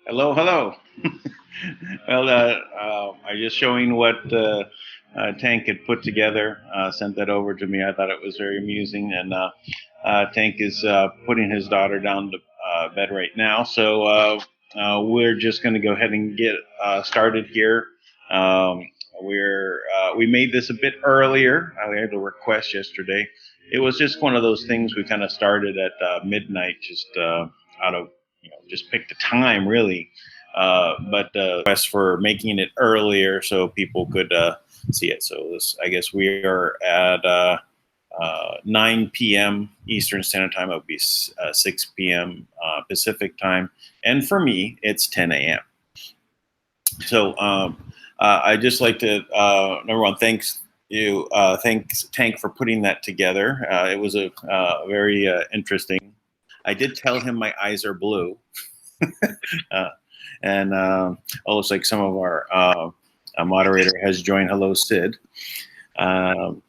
Hello, hello. Well, I just showing what Tank had put together. Sent that over to me. I thought it was very amusing. And Tank is putting his daughter down to bed right now. So we're just going to go ahead and get started here. Um, we made this a bit earlier. I had a request yesterday. It was just one of those things we kind of started at midnight, just out of just pick the time really. But request for making it earlier so people could see it. So this, I guess we are at 9 p.m. Eastern Standard Time. It would be 6 p.m. Pacific Time, and for me, it's 10 a.m. So I just like to number one, thanks Tank for putting that together. It was a very interesting. I did tell him my eyes are blue. uh, and looks like some of our moderator has joined. Hello, Sid. And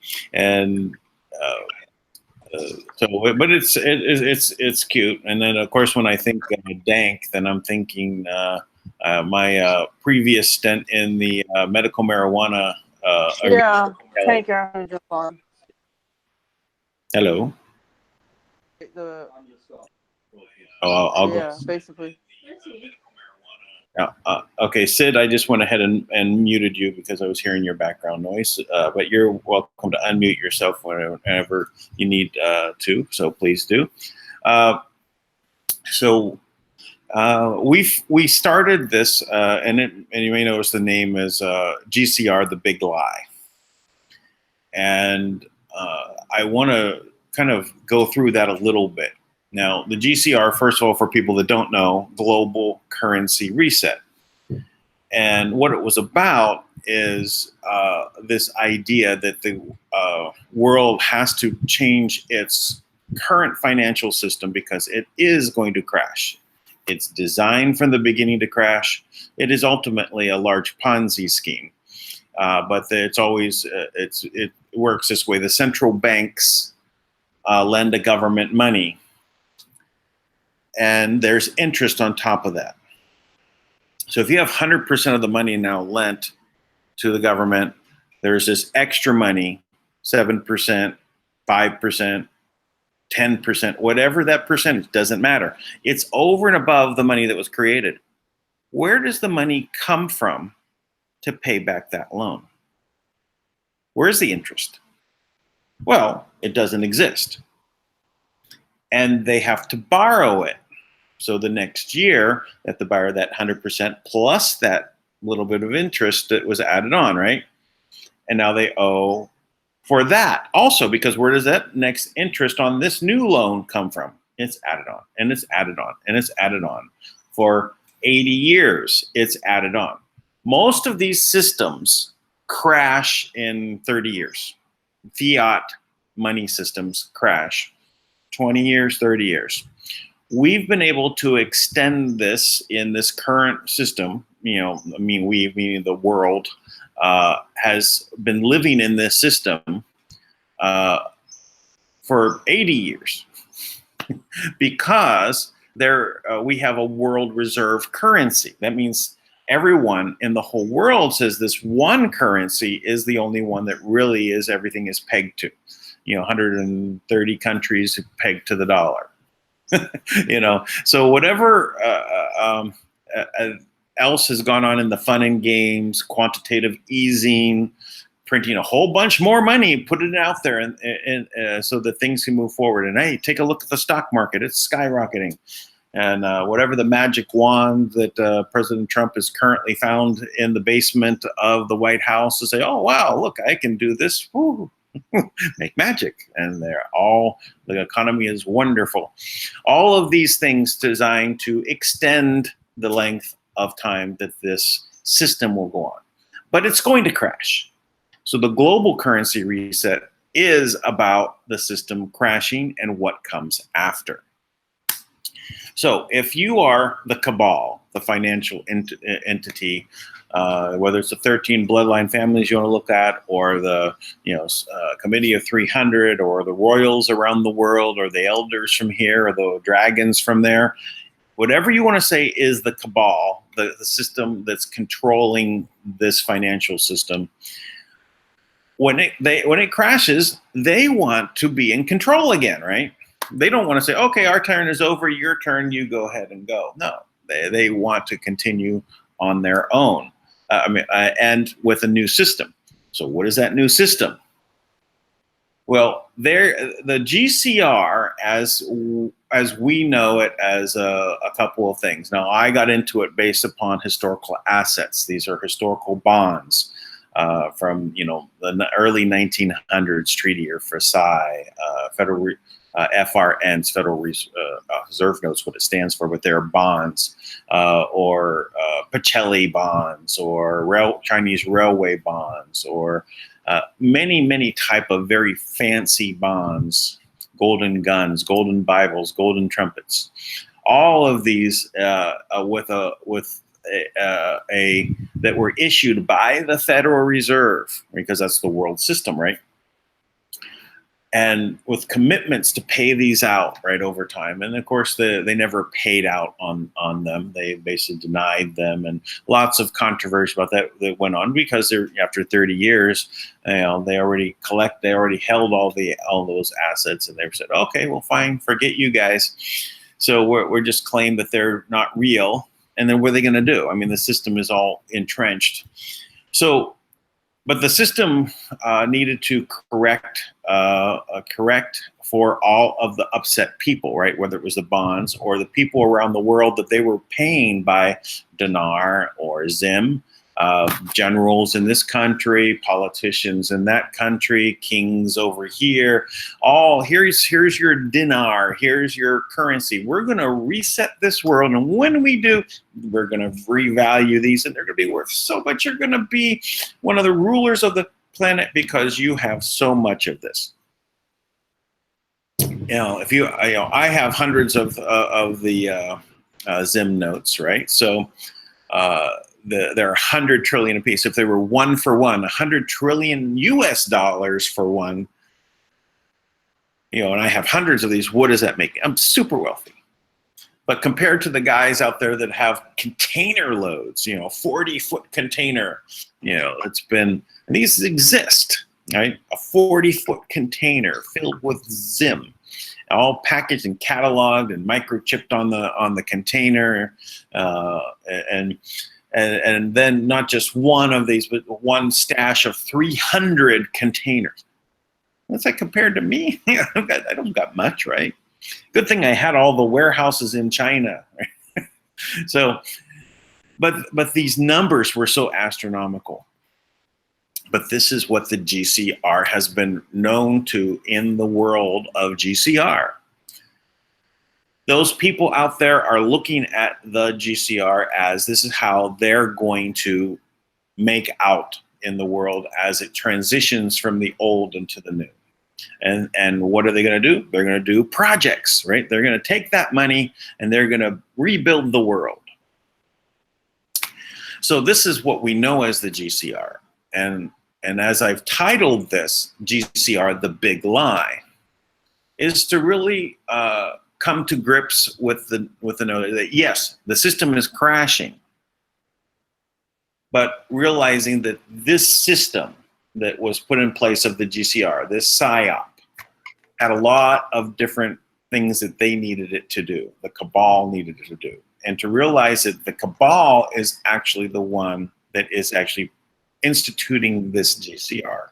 so, but it's cute. And then, of course, when I think dank, then I'm thinking my previous stint in the medical marijuana. Yeah, take your on. Hello. I'll yeah, go. basically. Okay, Sid, I just went ahead and muted you because I was hearing your background noise. But you're welcome to unmute yourself whenever you need to. So please do. We started this, and you may notice the name is GCR the Big Lie, and I want to kind of go through that a little bit. Now, the GCR, first of all, for people that don't know, Global Currency Reset. And what it was about is this idea that the world has to change its current financial system because it is going to crash. It's designed from the beginning to crash. It is ultimately a large Ponzi scheme. But it's always, it works this way. The central banks lend the government money, and there's interest on top of that. So if you have 100% of the money now lent to the government, there's this extra money, 7%, 5%, 10%, whatever that percentage, doesn't matter. It's over and above the money that was created. Where does the money come from to pay back that loan? Where's the interest? Well, it doesn't exist. And they have to borrow it. So the next year, they have to borrow that 100% plus that little bit of interest that was added on, right? And now they owe for that also, because where does that next interest on this new loan come from? It's added on, and it's added on, and it's added on. For 80 years, it's added on. Most of these systems crash in 30 years. Fiat money systems crash 20 years, 30 years. We've been able to extend this in this current system. We, meaning the world, has been living in this system for 80 years because we have a world reserve currency. That means everyone in the whole world says this one currency is the only one that really is, everything is pegged to. 130 countries pegged to the dollar. So whatever else has gone on in the fun and games, quantitative easing, printing a whole bunch more money, put it out there, and so that things can move forward. And hey, take a look at the stock market; it's skyrocketing. And whatever the magic wand that President Trump is currently found in the basement of the White House to say, "Oh wow, look, I can do this." Woo. Make magic, and the economy is wonderful. All of these things designed to extend the length of time that this system will go on, but it's going to crash. So the global currency reset is about the system crashing and what comes after. So if you are the cabal, the financial entity, whether it's the 13 bloodline families you want to look at, or the committee of 300, or the royals around the world, or the elders from here, or the dragons from there, whatever you want to say is the cabal, the system that's controlling this financial system. When it crashes, they want to be in control again, right? They don't want to say, okay, our turn is over, your turn, you go ahead and go. No, they want to continue on their own, and with a new system. So what is that new system? Well, the GCR, as we know it, as a couple of things. Now, I got into it based upon historical assets. These are historical bonds from the early 1900s, Treaty of Versailles, FRNs, Federal Reserve Notes, what it stands for, but they're bonds, or Pacelli bonds, or Chinese railway bonds, or many type of very fancy bonds, golden guns, golden Bibles, golden trumpets. All of these that were issued by the Federal Reserve, because that's the world system, right? And with commitments to pay these out right over time. And of course, they never paid out on them. They basically denied them, and lots of controversy about that went on, because after 30 years, they already held all those assets, and they said, okay, well, fine, forget you guys. So we're just claimed that they're not real. And then what are they going to do? I mean, the system is all entrenched. So, but the system needed to correct for all of the upset people, right? Whether it was the bonds or the people around the world that they were paying by dinar or zim, generals in this country, politicians in that country, kings over here. Here's your dinar, here's your currency. We're going to reset this world, and when we do, we're going to revalue these, and they're going to be worth so much. You're going to be one of the rulers of the planet because you have so much of this. I have hundreds of the Zim notes, right? So there are 100 trillion apiece. If they were one for one, 100 trillion US dollars for one, and I have hundreds of these, what does that make? I'm super wealthy. But compared to the guys out there that have container loads, 40-foot container, these exist, right? A 40-foot container filled with Zim, all packaged and cataloged and microchipped on the container, and then not just one of these, but one stash of 300 containers. What's that compared to me? I don't got much, right? Good thing I had all the warehouses in China. Right? So, but these numbers were so astronomical. But this is what the GCR has been known to in the world of GCR. Those people out there are looking at the GCR as this is how they're going to make out in the world as it transitions from the old into the new. And what are they going to do? They're going to do projects, right? They're going to take that money and they're going to rebuild the world. So this is what we know as the GCR. And as I've titled this, GCR the Big Lie, is to really come to grips with the notion that yes, the system is crashing, but realizing that this system that was put in place of the GCR, this PSYOP, had a lot of different things that they needed it to do, the cabal needed it to do. And to realize that the cabal is actually the one that is actually instituting this GCR.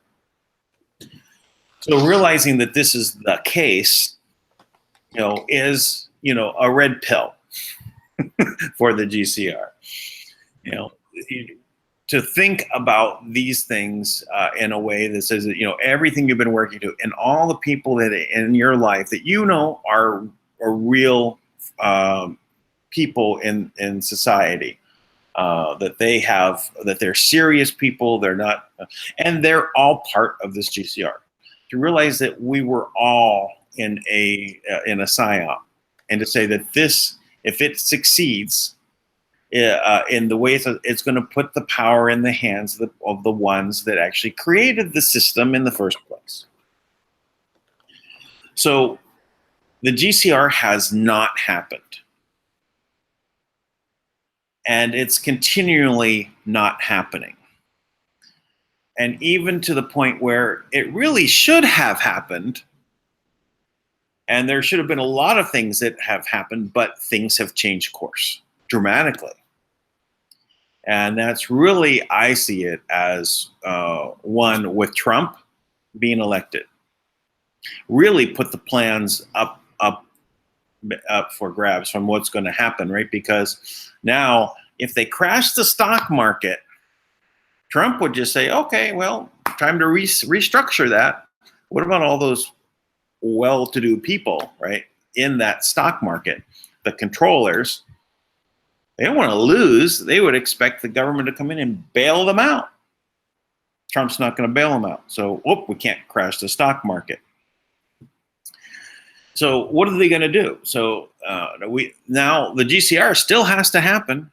So realizing that this is the case, is, a red pill for the GCR. To think about these things in a way that says that, everything you've been working to and all the people that in your life that are real people in society, that they're serious people, they're not, and they're all part of this GCR. To realize that we were all in a PSYOP, and to say that this, if it succeeds, in the way it's going to put the power in the hands of the ones that actually created the system in the first place. So the GCR has not happened. And it's continually not happening. And even to the point where it really should have happened, and there should have been a lot of things that have happened, but things have changed course dramatically. And that's really, I see it as one with Trump being elected. Really put the plans up for grabs from what's going to happen, right? Because now, if they crash the stock market, Trump would just say, okay, well, time to restructure that. What about all those well-to-do people, right, in that stock market, the controllers? They don't want to lose. They would expect the government to come in and bail them out. Trump's not going to bail them out. So, we can't crash the stock market. So what are they going to do? So now the GCR still has to happen.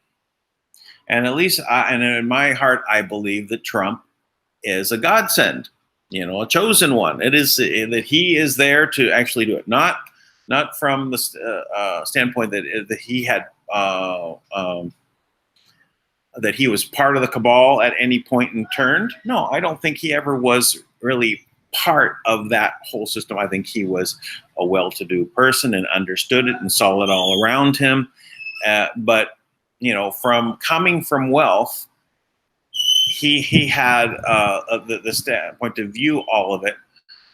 And at least, and in my heart, I believe that Trump is a godsend, a chosen one. It is that he is there to actually do it, not from the standpoint that he had that he was part of the cabal at any point and turned. No, I don't think he ever was really part of that whole system. I think he was a well-to-do person and understood it and saw it all around him. But from coming from wealth, he had the standpoint to view all of it.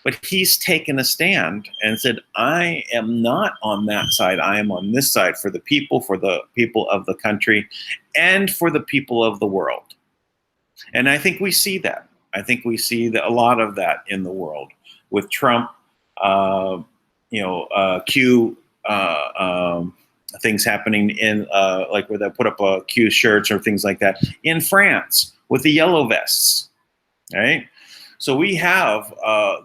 But he's taken a stand and said, I am not on that side. I am on this side for the people of the country, and for the people of the world. And I think we see that. I think we see a lot of that in the world with Trump, Q things happening in like where they put up Q shirts or things like that in France with the yellow vests, right? So we have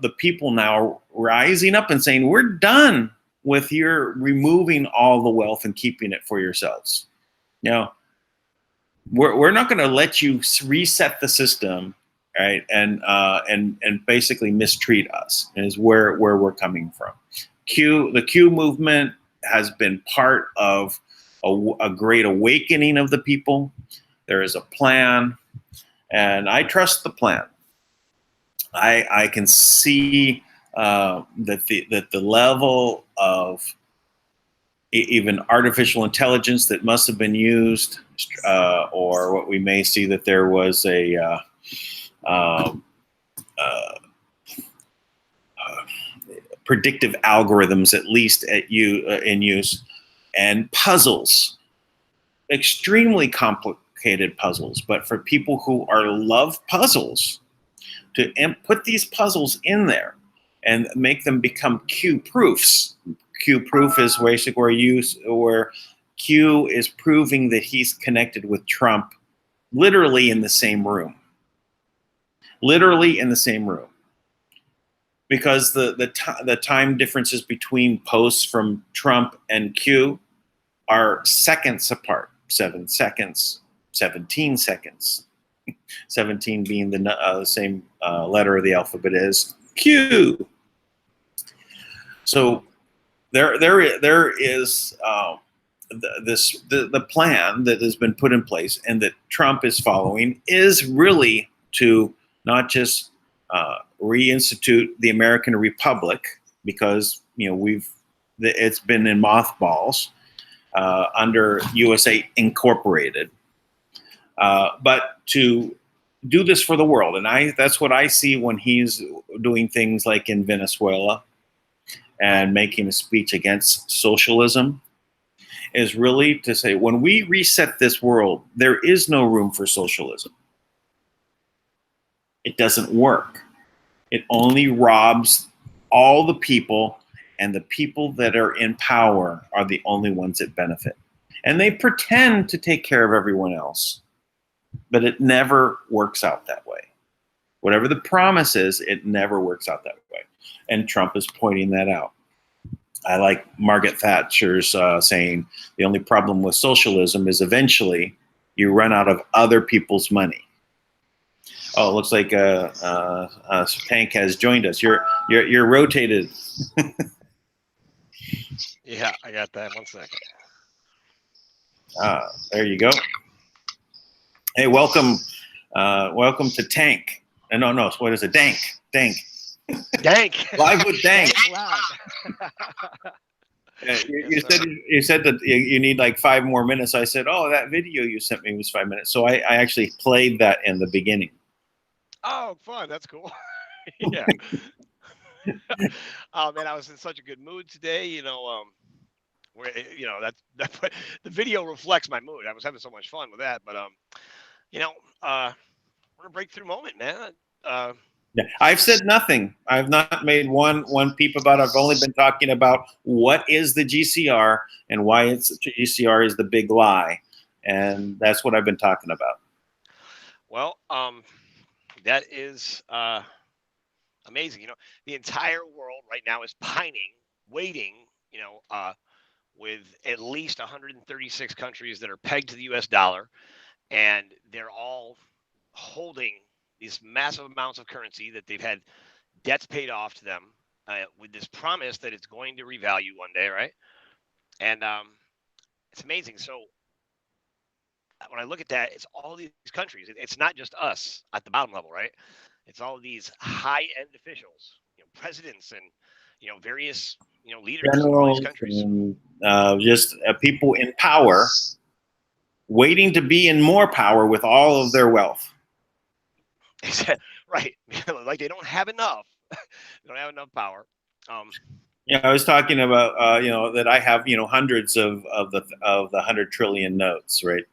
the people now rising up and saying, we're done with your removing all the wealth and keeping it for yourselves. We're not going to let you reset the system, right? And basically mistreat us is where we're coming from. The Q movement has been part of a great awakening of the people. There is a plan, and I trust the plan. I can see that the level of even artificial intelligence that must have been used, or what we may see that there was a predictive algorithms at least in use, and puzzles, extremely complicated puzzles. But for people who love puzzles, to put these puzzles in there and make them become Q-proofs. Q-proof is basically where Q is proving that he's connected with Trump, literally in the same room. Literally in the same room. Because the time differences between posts from Trump and Q are seconds apart. 7 seconds, 17 seconds. 17 being the same letter of the alphabet as Q. So there is the plan that has been put in place and that Trump is following is really to not just reinstitute the American Republic, because it's been in mothballs under USA Incorporated, but to do this for the world. And that's what I see when he's doing things like in Venezuela and making a speech against socialism, is really to say, when we reset this world, there is no room for socialism. It doesn't work. It only robs all the people, and the people that are in power are the only ones that benefit. And they pretend to take care of everyone else, but it never works out that way. Whatever the promise is, it never works out that way. And Trump is pointing that out. I like Margaret Thatcher's saying, the only problem with socialism is eventually you run out of other people's money. Oh, it looks like Tank has joined us. You're rotated. Yeah, I got that. 1 second. There you go. Hey, welcome to Tank. No, what is it? Dank. Live with Dank. You said that you need like 5 more minutes. I said, oh, that video you sent me was 5 minutes. So I actually played that in the beginning. Oh, fun. That's cool. Yeah. Oh man, I was in such a good mood today. Where that's the video reflects my mood. I was having so much fun with that, but we're a breakthrough moment, man. Yeah, I've said nothing. I've not made one peep about it. I've only been talking about what is the GCR and why GCR is the big lie, and that's what I've been talking about. Well, that is amazing. The entire world right now is pining, waiting. With at least 136 countries that are pegged to the U.S. dollar, and they're all holding these massive amounts of currency that they've had debts paid off to them with this promise that it's going to revalue one day, right? And it's amazing. So when I look at that, it's all these countries. It's not just us at the bottom level, right? It's all of these high-end officials, presidents and various leaders in all these countries. And, just people in power, waiting to be in more power with all of their wealth. Right, like they don't have enough. They don't have enough power. I was talking about that I have hundreds of the 100 trillion notes, right?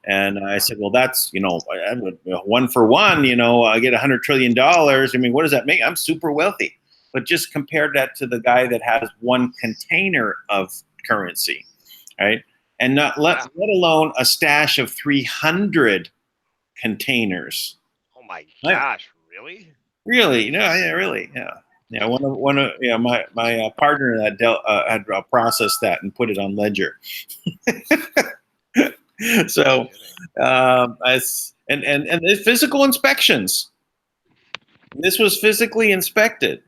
And I said, well, that's one for one. I get $100 trillion. I mean, what does that make? I'm super wealthy. But just compare that to the guy that has one container of currency, right? And not let alone a stash of 300 containers. Oh my gosh, really? Really? Yeah, really, yeah. Yeah, my partner that had processed that and put it on Ledger. So, and the physical inspections. This was physically inspected.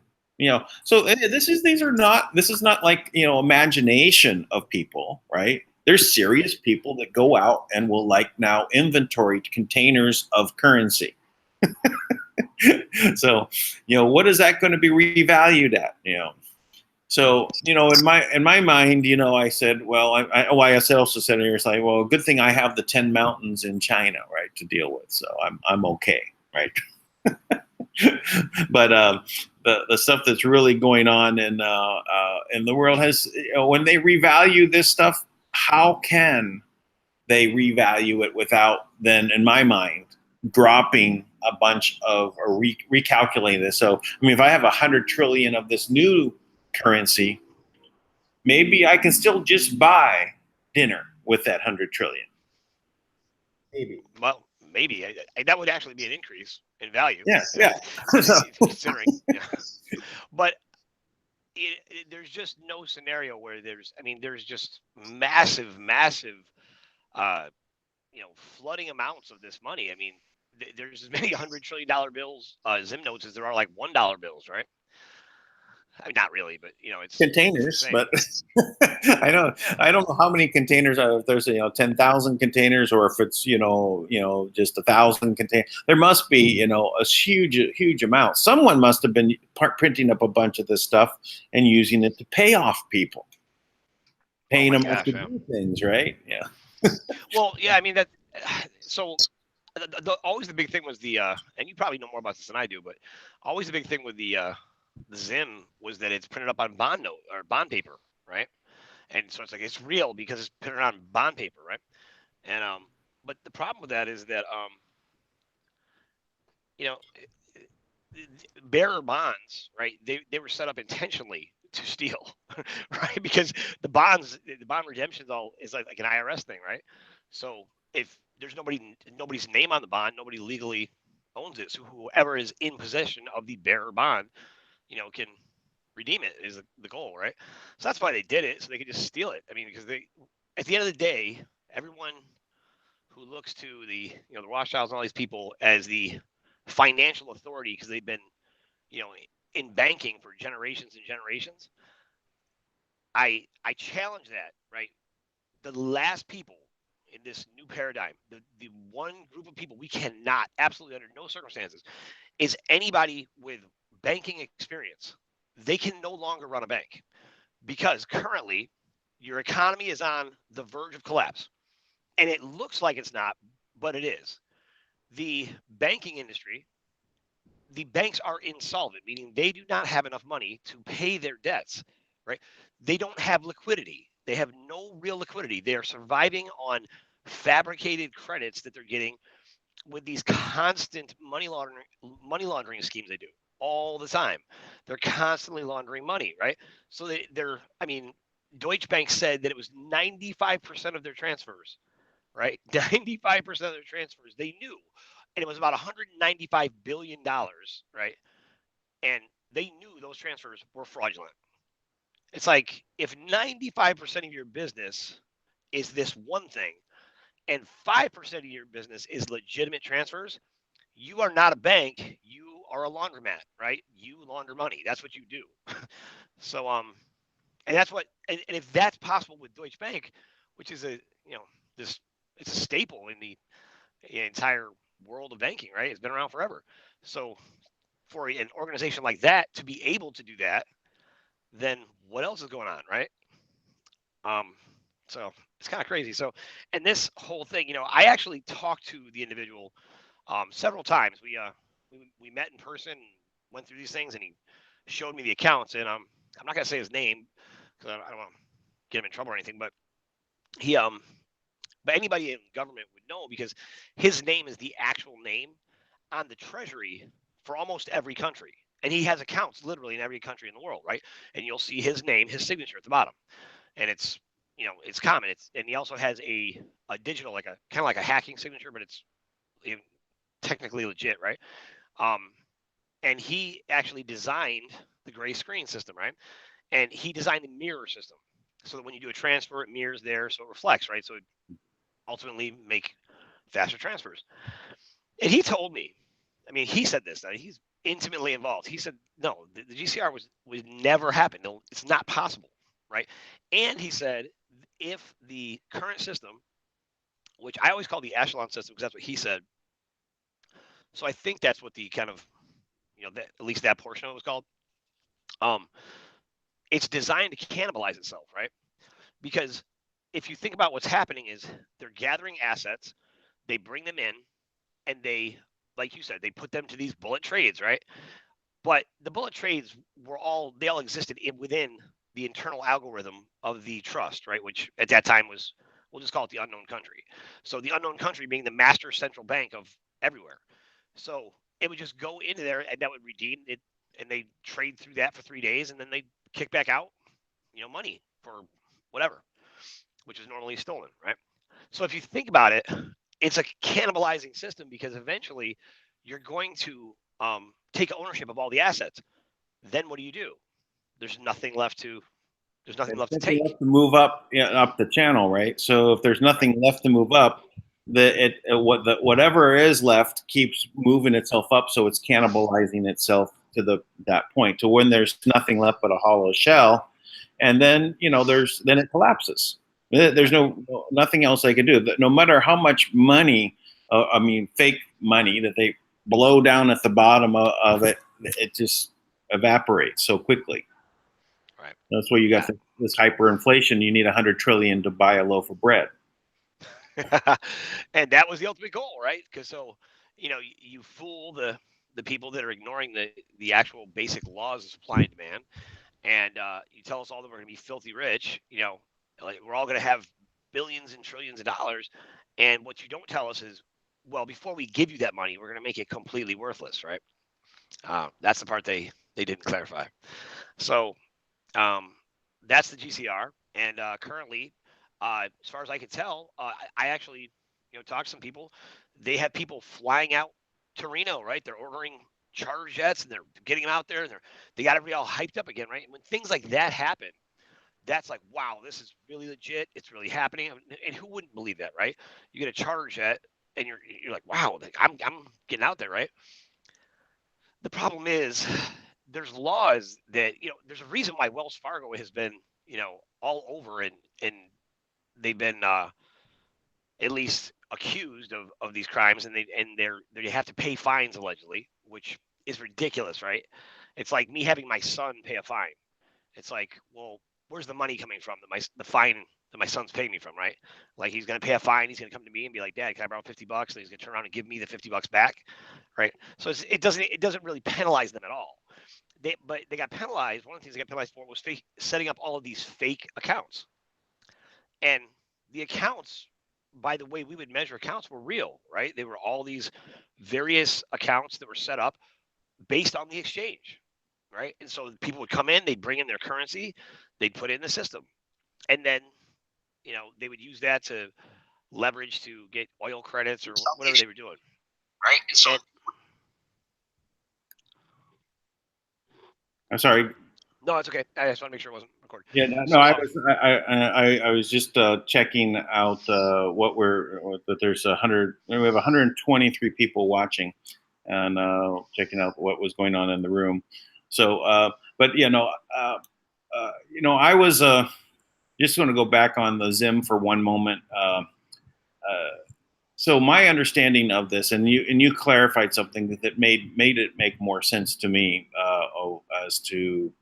So this is not like imagination of people, right? There's serious people that go out and will now inventory containers of currency. So, what is that going to be revalued at? So, in my mind, I said, well, I also said here, it's like, well, good thing I have the 10 mountains in China, right, to deal with. So I'm okay, right? But the stuff that's really going on in the world has, when they revalue this stuff, how can they revalue it without then, in my mind, dropping a bunch of or recalculating this? So, I mean, if I have 100 trillion of this new currency, maybe I can still just buy dinner with that 100 trillion. Maybe. Well, maybe that would actually be an increase in value. Yeah. Considering, but there's just no scenario where there's just massive, flooding amounts of this money. I mean, there's as many $100 trillion bills, Zim notes, as there are like $1 bills, right? I mean, not really, but it's containers. But I don't know how many containers are. If there's 10,000 containers, or if it's just 1,000 containers. There must be a huge amount. Someone must have been printing up a bunch of this stuff and using it to pay off people, paying them to do things, right? Yeah. Well, yeah. I mean that. So always the big thing was and you probably know more about this than I do, but always the big thing with the Zim was that it's printed up on bond note or bond paper, right? And so it's like it's real because it's printed on bond paper, right? And but the problem with that is that bearer bonds, right? They were set up intentionally to steal, right? Because the bond redemption is like an IRS thing, right? So if there's nobody's name on the bond, nobody legally owns it. So whoever is in possession of the bearer bond, can redeem it is the goal, right? So that's why they did it, so they could just steal it. I mean, because at the end of the day, everyone who looks to the Rothschilds and all these people as the financial authority because they've been in banking for generations and generations. I challenge that, right? The last people in this new paradigm, the one group of people we cannot, absolutely under no circumstances, is anybody with banking experience. They can no longer run a bank because currently your economy is on the verge of collapse. And it looks like it's not, but it is. The banking industry, the banks are insolvent, meaning they do not have enough money to pay their debts, right? They don't have liquidity. They have no real liquidity. They are surviving on fabricated credits that they're getting with these constant money laundering schemes they do all the time. They're constantly laundering money, right? So they're I mean, Deutsche Bank said that it was 95% of their transfers, right? 95% of their transfers they knew, and it was about 195 billion dollars, right? And they knew those transfers were fraudulent. It's like if 95% of your business is this one thing and 5% of your business is legitimate transfers, you are not a bank. You are a laundromat, right? You launder money. That's what you do. So, and that's what, and if that's possible with Deutsche Bank, which is this, it's a staple in the entire world of banking, right? It's been around forever. So, for an organization like that to be able to do that, then what else is going on, right? Um, so it's kind of crazy. So, and this whole thing, I actually talked to the individual several times. We met in person, went through these things, and he showed me the accounts. And I'm not gonna say his name because I don't want to get him in trouble or anything. But he but anybody in government would know because his name is the actual name on the treasury for almost every country. And he has accounts literally in every country in the world, right? And you'll see his name, his signature at the bottom. And it's common. And he also has a digital, like a kind of like a hacking signature, but it's technically legit, right? Um, and he actually designed the gray screen system, right? And he designed the mirror system so that when you do a transfer, it mirrors there, so it reflects, right? So it ultimately make faster transfers. And he told me, I mean, he said this, that he's intimately involved. He said, no, the GCR was never happened. No, it's not possible, right? And he said, if the current system, which I always call the echelon system because that's what he said. So I think that's what the kind of, that, at least that portion of it was called. Um, it's designed to cannibalize itself, right? Because if you think about what's happening is they're gathering assets, they bring them in, and they, like you said, they put them to these bullet trades, right? But the bullet trades they all existed within the internal algorithm of the trust, right? Which at that time was, we'll just call it the unknown country. So the unknown country being the master central bank of everywhere. So it would just go into there and that would redeem it, and they trade through that for 3 days, and then they kick back out, money for whatever, which is normally stolen, right? So if you think about it, it's a cannibalizing system because eventually you're going to take ownership of all the assets. Then what do? There's nothing left to There's nothing take. left to move up, up the channel, right? So if there's Right. nothing left to move up, whatever is left keeps moving itself up, so it's cannibalizing itself to that point to when there's nothing left but a hollow shell, and then then it collapses. There's nothing else they can do. No matter how much money, I mean fake money that they blow down at the bottom of it, it just evaporates so quickly. Right. That's why you got this hyperinflation. You need 100 trillion to buy a loaf of bread. And that was the ultimate goal, right? Because you fool the people that are ignoring the actual basic laws of supply and demand, and you tell us all that we're going to be filthy rich. Like we're all going to have billions and trillions of dollars, and what you don't tell us is, well, before we give you that money, we're going to make it completely worthless, right? That's the part they didn't clarify. So um, that's the GCR, and currently, as far as I can tell, I actually, talked to some people. They have people flying out to Reno, right? They're ordering charter jets and they're getting them out there, and they got everybody all hyped up again, right? And when things like that happen, that's like, wow, this is really legit. It's really happening, and who wouldn't believe that, right? You get a charter jet, and you're like, wow, I'm getting out there, right? The problem is there's laws that there's a reason why Wells Fargo has been all over, and they've been at least accused of these crimes, and they have to pay fines allegedly, which is ridiculous, right? It's like me having my son pay a fine. It's like, well, where's the money coming from? The fine that my son's paying me from, right? Like he's gonna pay a fine, he's gonna come to me and be like, Dad, can I borrow $50? And he's gonna turn around and give me the $50 back, right? So it doesn't really penalize them at all. But they got penalized. One of the things they got penalized for was setting up all of these fake accounts, and the accounts, by the way we would measure accounts, were real, right? They were all these various accounts that were set up based on the exchange, right? And so people would come in, they'd bring in their currency, they'd put it in the system, and then they would use that to leverage to get oil credits or whatever they were doing, right? And I'm sorry. no, it's okay. I just want to make sure it wasn't recorded. Yeah, no, So, I was just checking out that there's 100. We have 123 people watching, and checking out what was going on in the room. So, but I was just going to go back on the Zim for one moment. So my understanding of this, and you clarified something that made it make more sense to me as to.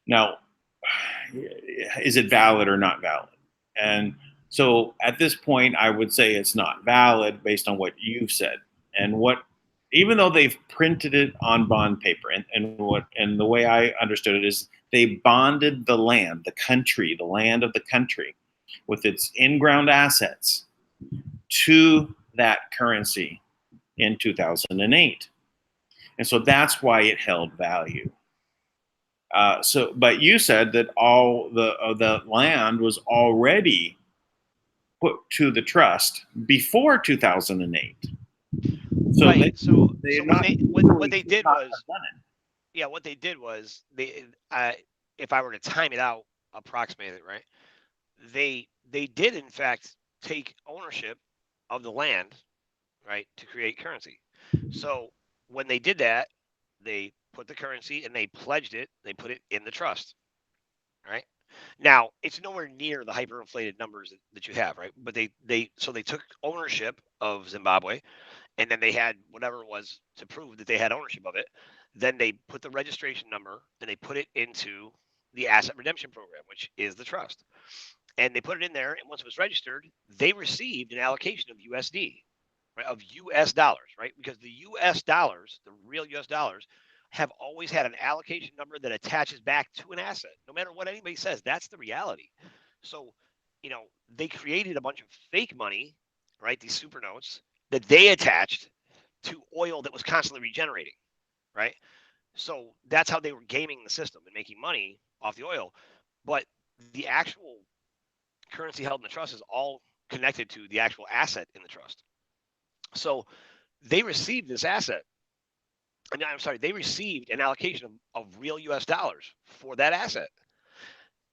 Now, is it valid or not valid? And so at this point, I would say it's not valid based on what you've said. And even though they've printed it on bond paper, and the way I understood it is they bonded the land, the land of the country, with its in-ground assets to that currency in 2008. And so that's why it held value. But you said that all the land was already put to the trust before 2008. So right. what they did was, yeah, what they did was if I were to time it out, approximate it, right? They did in fact take ownership of the land, right, to create currency. So when they did that, they put the currency and they pledged it. They put it in the trust, right? Now it's nowhere near the hyperinflated numbers that you have, right? But they took ownership of Zimbabwe, and then they had whatever it was to prove that they had ownership of it. Then they put the registration number and they put it into the asset redemption program, which is the trust. And they put it in there, and once it was registered, they received an allocation of USD, right, of US dollars, right? Because the US dollars, the real US dollars, have always had an allocation number that attaches back to an asset. No matter what anybody says, that's the reality. So, they created a bunch of fake money, right? These super notes that they attached to oil that was constantly regenerating, right? So that's how they were gaming the system and making money off the oil. But the actual currency held in the trust is all connected to the actual asset in the trust. So they received this asset. I'm sorry, they received an allocation of real US dollars for that asset.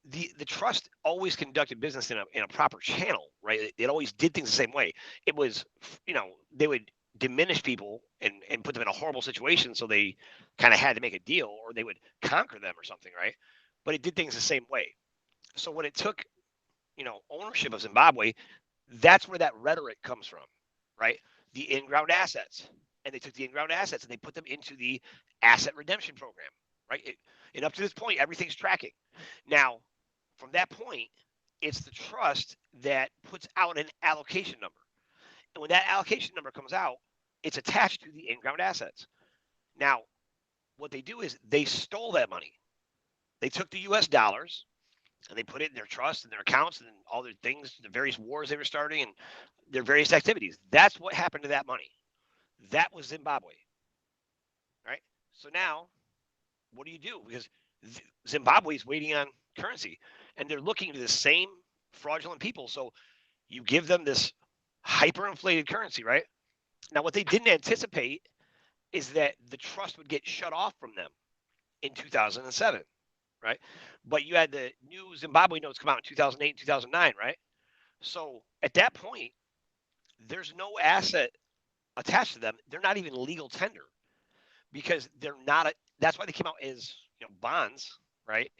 The trust always conducted business in a proper channel, right? It always did things the same way. It was, they would diminish people and put them in a horrible situation, so they kind of had to make a deal, or they would conquer them or something, right? But it did things the same way. So when it took, ownership of Zimbabwe, that's where that rhetoric comes from, right? The in-ground assets. And they took the in-ground assets and they put them into the asset redemption program, right? And up to this point, everything's tracking. Now, from that point, it's the trust that puts out an allocation number. And when that allocation number comes out, it's attached to the in-ground assets. Now, what they do is they stole that money. They took the US dollars and they put it in their trust and their accounts and all their things, the various wars they were starting and their various activities. That's what happened to that money. That was Zimbabwe, right? So now, what do you do? Because Zimbabwe is waiting on currency, and they're looking to the same fraudulent people. So you give them this hyperinflated currency, right? Now, what they didn't anticipate is that the trust would get shut off from them in 2007, right? But you had the new Zimbabwe notes come out in 2008 and 2009, right? So at that point, there's no asset attached to them. They're not even legal tender because they're not. That's why they came out as bonds, right?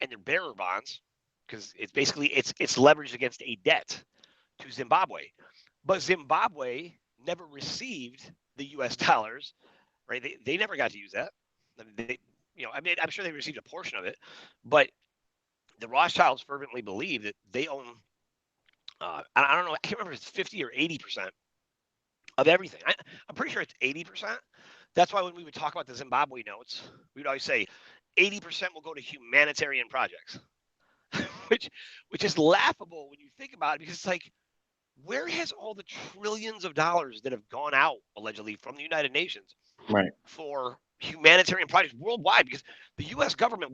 And they're bearer bonds because it's basically it's leveraged against a debt to Zimbabwe. But Zimbabwe never received the U.S. dollars, right? They never got to use that. I mean, I'm sure they received a portion of it, but the Rothschilds fervently believe that they own. I don't know. I can't remember if it's 50 or 80% of everything. I'm pretty sure it's 80%. That's why when we would talk about the Zimbabwe notes, we would always say 80% will go to humanitarian projects, which is laughable when you think about it, because it's like, where has all the trillions of dollars that have gone out allegedly from the United Nations for humanitarian projects worldwide? Because the U.S. government,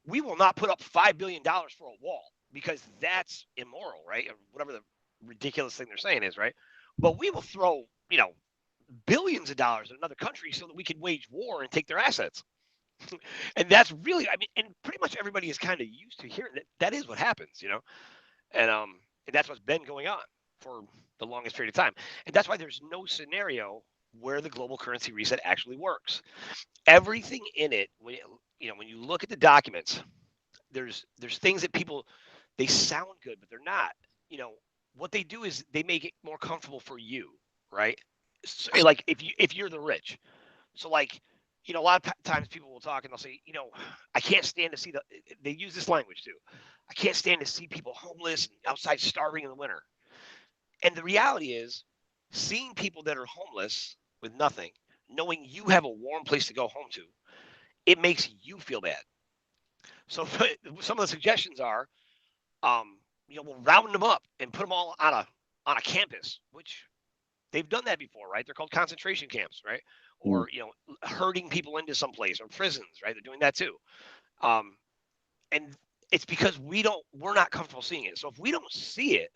we will not put up $5 billion for a wall because that's immoral, right? Or whatever the ridiculous thing they're saying is, right? But we will throw, billions of dollars in another country so that we can wage war and take their assets. And that's really, and pretty much everybody is kind of used to hearing that is what happens, and that's what's been going on for the longest period of time. And that's why there's no scenario where the global currency reset actually works. Everything in it, when you look at the documents, there's things that they sound good, but they're not. What they do is they make it more comfortable for you, right? So, like if you're the rich, so like, a lot of times people will talk and they'll say, I can't stand to see they use this language too. I can't stand to see people homeless and outside starving in the winter. And the reality is, seeing people that are homeless with nothing, knowing you have a warm place to go home to, it makes you feel bad. So some of the suggestions are, we'll round them up and put them all on a campus, which they've done that before, right? They're called concentration camps, right? Or herding people into some place, or prisons, right? They're doing that too. And it's because we're not comfortable seeing it. So if we don't see it,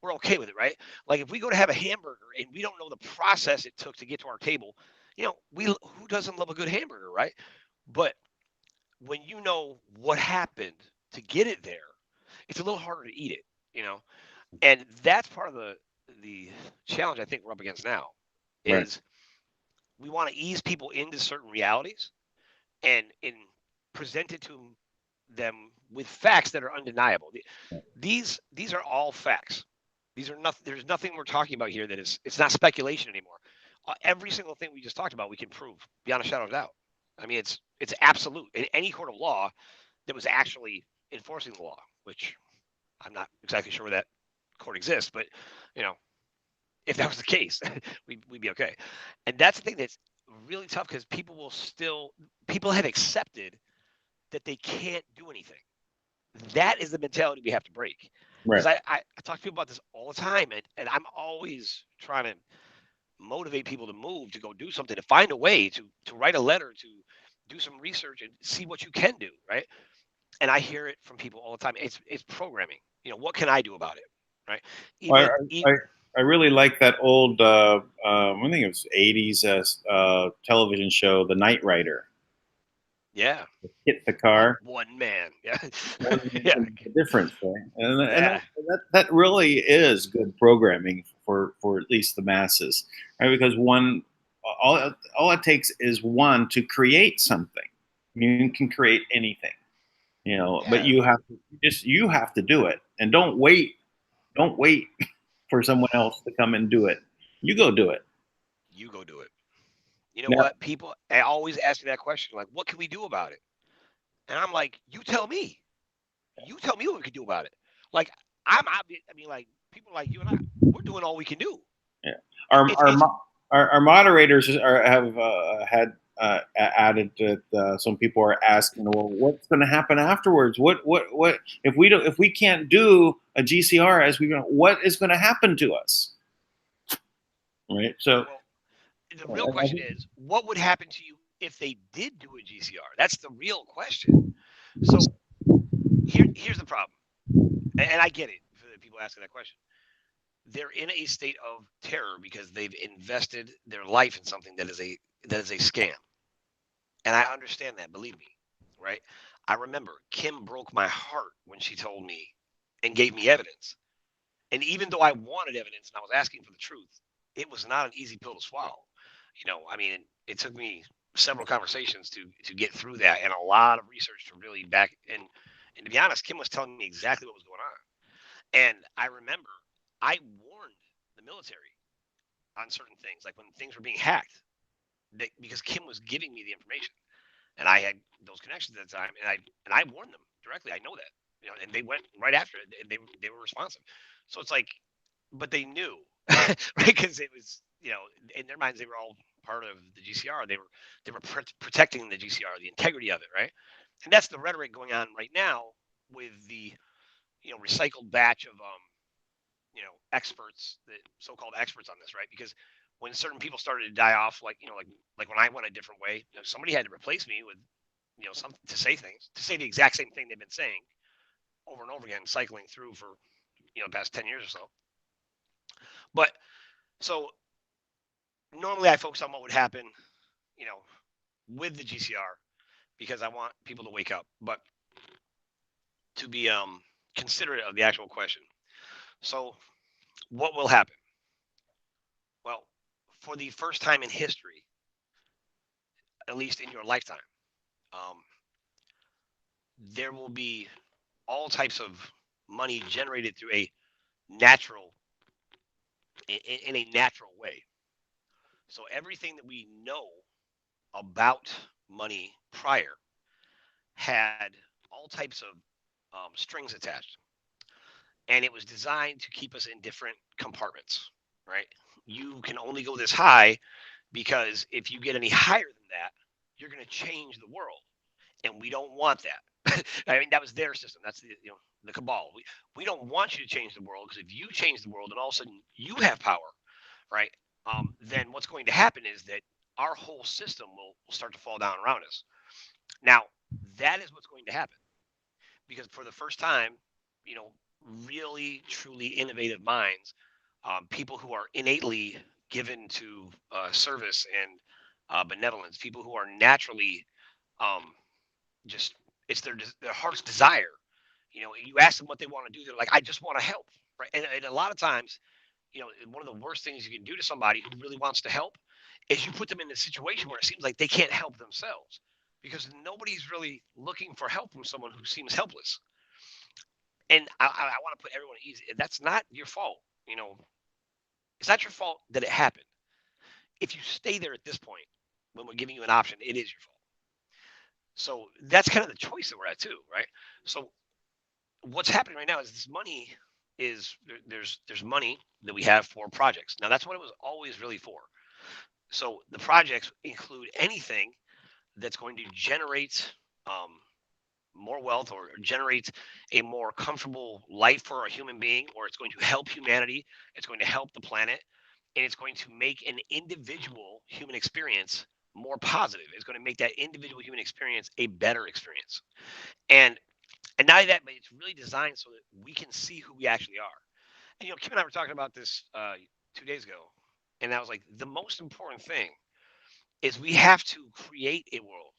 we're okay with it, right? Like if we go to have a hamburger and we don't know the process it took to get to our table, who doesn't love a good hamburger, right? But when you know what happened to get it there, it's a little harder to eat it, and that's part of the challenge I think we're up against now is we want to ease people into certain realities and present it to them with facts that are undeniable. These are all facts. These are nothing. There's nothing we're talking about here that it's not speculation anymore. Every single thing we just talked about, we can prove beyond a shadow of doubt. I mean, it's absolute in any court of law that was actually enforcing the law, which I'm not exactly sure where that court exists, but if that was the case, we'd be okay. And that's the thing that's really tough, because people have accepted that they can't do anything. That is the mentality we have to break. Because I talk to people about this all the time, and I'm always trying to motivate people to move, to go do something, to find a way to write a letter, to do some research and see what you can do, right? And I hear it from people all the time. It's programming. What can I do about it, right? I really like that old, I think it was 80s television show, The Knight Rider. Yeah. Hit the car. One man. Yeah. Yeah. The difference, right? And that really is good programming for at least the masses, right? Because all it takes is one to create something. You can create anything, but you have to do it, and don't wait for someone else to come and do it. You go do it. You go do it. You know what? People always ask me that question, like, what can we do about it? And I'm like, you tell me. You tell me what we can do about it. Like, like, people like you and I, we're doing all we can do. Yeah. Our moderators have had added that some people are asking, well, what's going to happen afterwards? What if we can't do a GCR as what is going to happen to us? Right. So the real question is, what would happen to you if they did do a GCR? That's the real question. So here's the problem, and I get it for the people asking that question. They're in a state of terror because they've invested their life in something that is a scam. And I understand that, believe me, right? I remember Kim broke my heart when she told me and gave me evidence. And even though I wanted evidence and I was asking for the truth, it was not an easy pill to swallow. It took me several conversations to get through that, and a lot of research to really back And to be honest, Kim was telling me exactly what was going on. And I remember I warned the military on certain things, like when things were being hacked, because Kim was giving me the information, and I had those connections at the time, and I warned them directly. I know that, and they went right after it. They were responsive. So it's like, but they knew, right? Because it was, in their minds, they were all part of the GCR. They were protecting the GCR, the integrity of it, right? And that's the rhetoric going on right now with the recycled batch of experts, the so-called experts on this, right? Because when certain people started to die off, like when I went a different way, somebody had to replace me with something to say things, to say the exact same thing they've been saying over and over again, cycling through for the past 10 years or so. But so normally I focus on what would happen with the GCR, because I want people to wake up, but to be considerate of the actual question. So what will happen? Well, for the first time in history, at least in your lifetime, there will be all types of money generated through a natural, in a natural way. So everything that we know about money prior had all types of strings attached, and it was designed to keep us in different compartments, right? You can only go this high, because if you get any higher than that, you're going to change the world, and we don't want that. I mean, that was their system. That's the cabal. We don't want you to change the world, because if you change the world and all of a sudden you have power, right? Then what's going to happen is that our whole system will start to fall down around us. Now, that is what's going to happen, because for the first time, really truly innovative minds, people who are innately given to service and benevolence, people who are naturally um, just, it's their heart's desire. You ask them what they want to do, they're like, I just want to help, right? And a lot of times, one of the worst things you can do to somebody who really wants to help is you put them in a situation where it seems like they can't help themselves, because nobody's really looking for help from someone who seems helpless. And I want to put everyone at ease. That's not your fault. It's not your fault that it happened. If you stay there at this point, when we're giving you an option, it is your fault. So that's kind of the choice that we're at too, right? So what's happening right now is this money is there's money that we have for projects. Now that's what it was always really for. So the projects include anything that's going to generate more wealth, or generate a more comfortable life for a human being, or it's going to help humanity, it's going to help the planet, and it's going to make an individual human experience more positive. It's going to make that individual human experience a better experience. And not only that, but it's really designed so that we can see who we actually are. And Kim and I were talking about this 2 days ago, and I was like, the most important thing is we have to create a world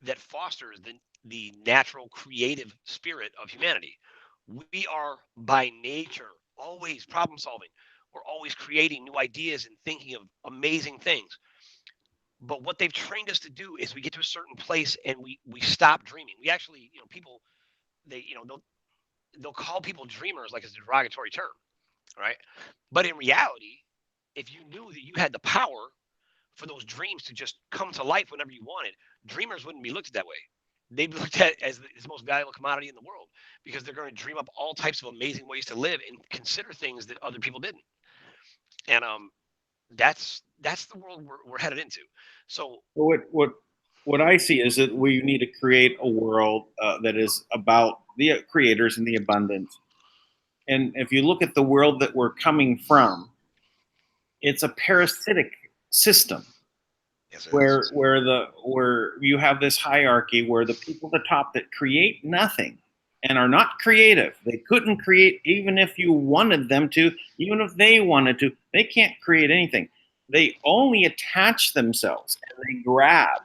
that fosters the natural creative spirit of humanity. We are by nature always problem solving. We're always creating new ideas and thinking of amazing things. But what they've trained us to do is we get to a certain place and we stop dreaming. We actually, people, they'll call people dreamers like it's a derogatory term, right? But in reality, if you knew that you had the power for those dreams to just come to life whenever you wanted, dreamers wouldn't be looked at that way. They'd be looked at as the most valuable commodity in the world, because they're going to dream up all types of amazing ways to live and consider things that other people didn't. And that's the world we're headed into. So what I see is that we need to create a world that is about the creators and the abundance. And if you look at the world that we're coming from, it's a parasitic system. Yes, where you have this hierarchy where the people at the top that create nothing and are not creative, they couldn't create even if you wanted them to, even if they wanted to, they can't create anything. They only attach themselves and they grab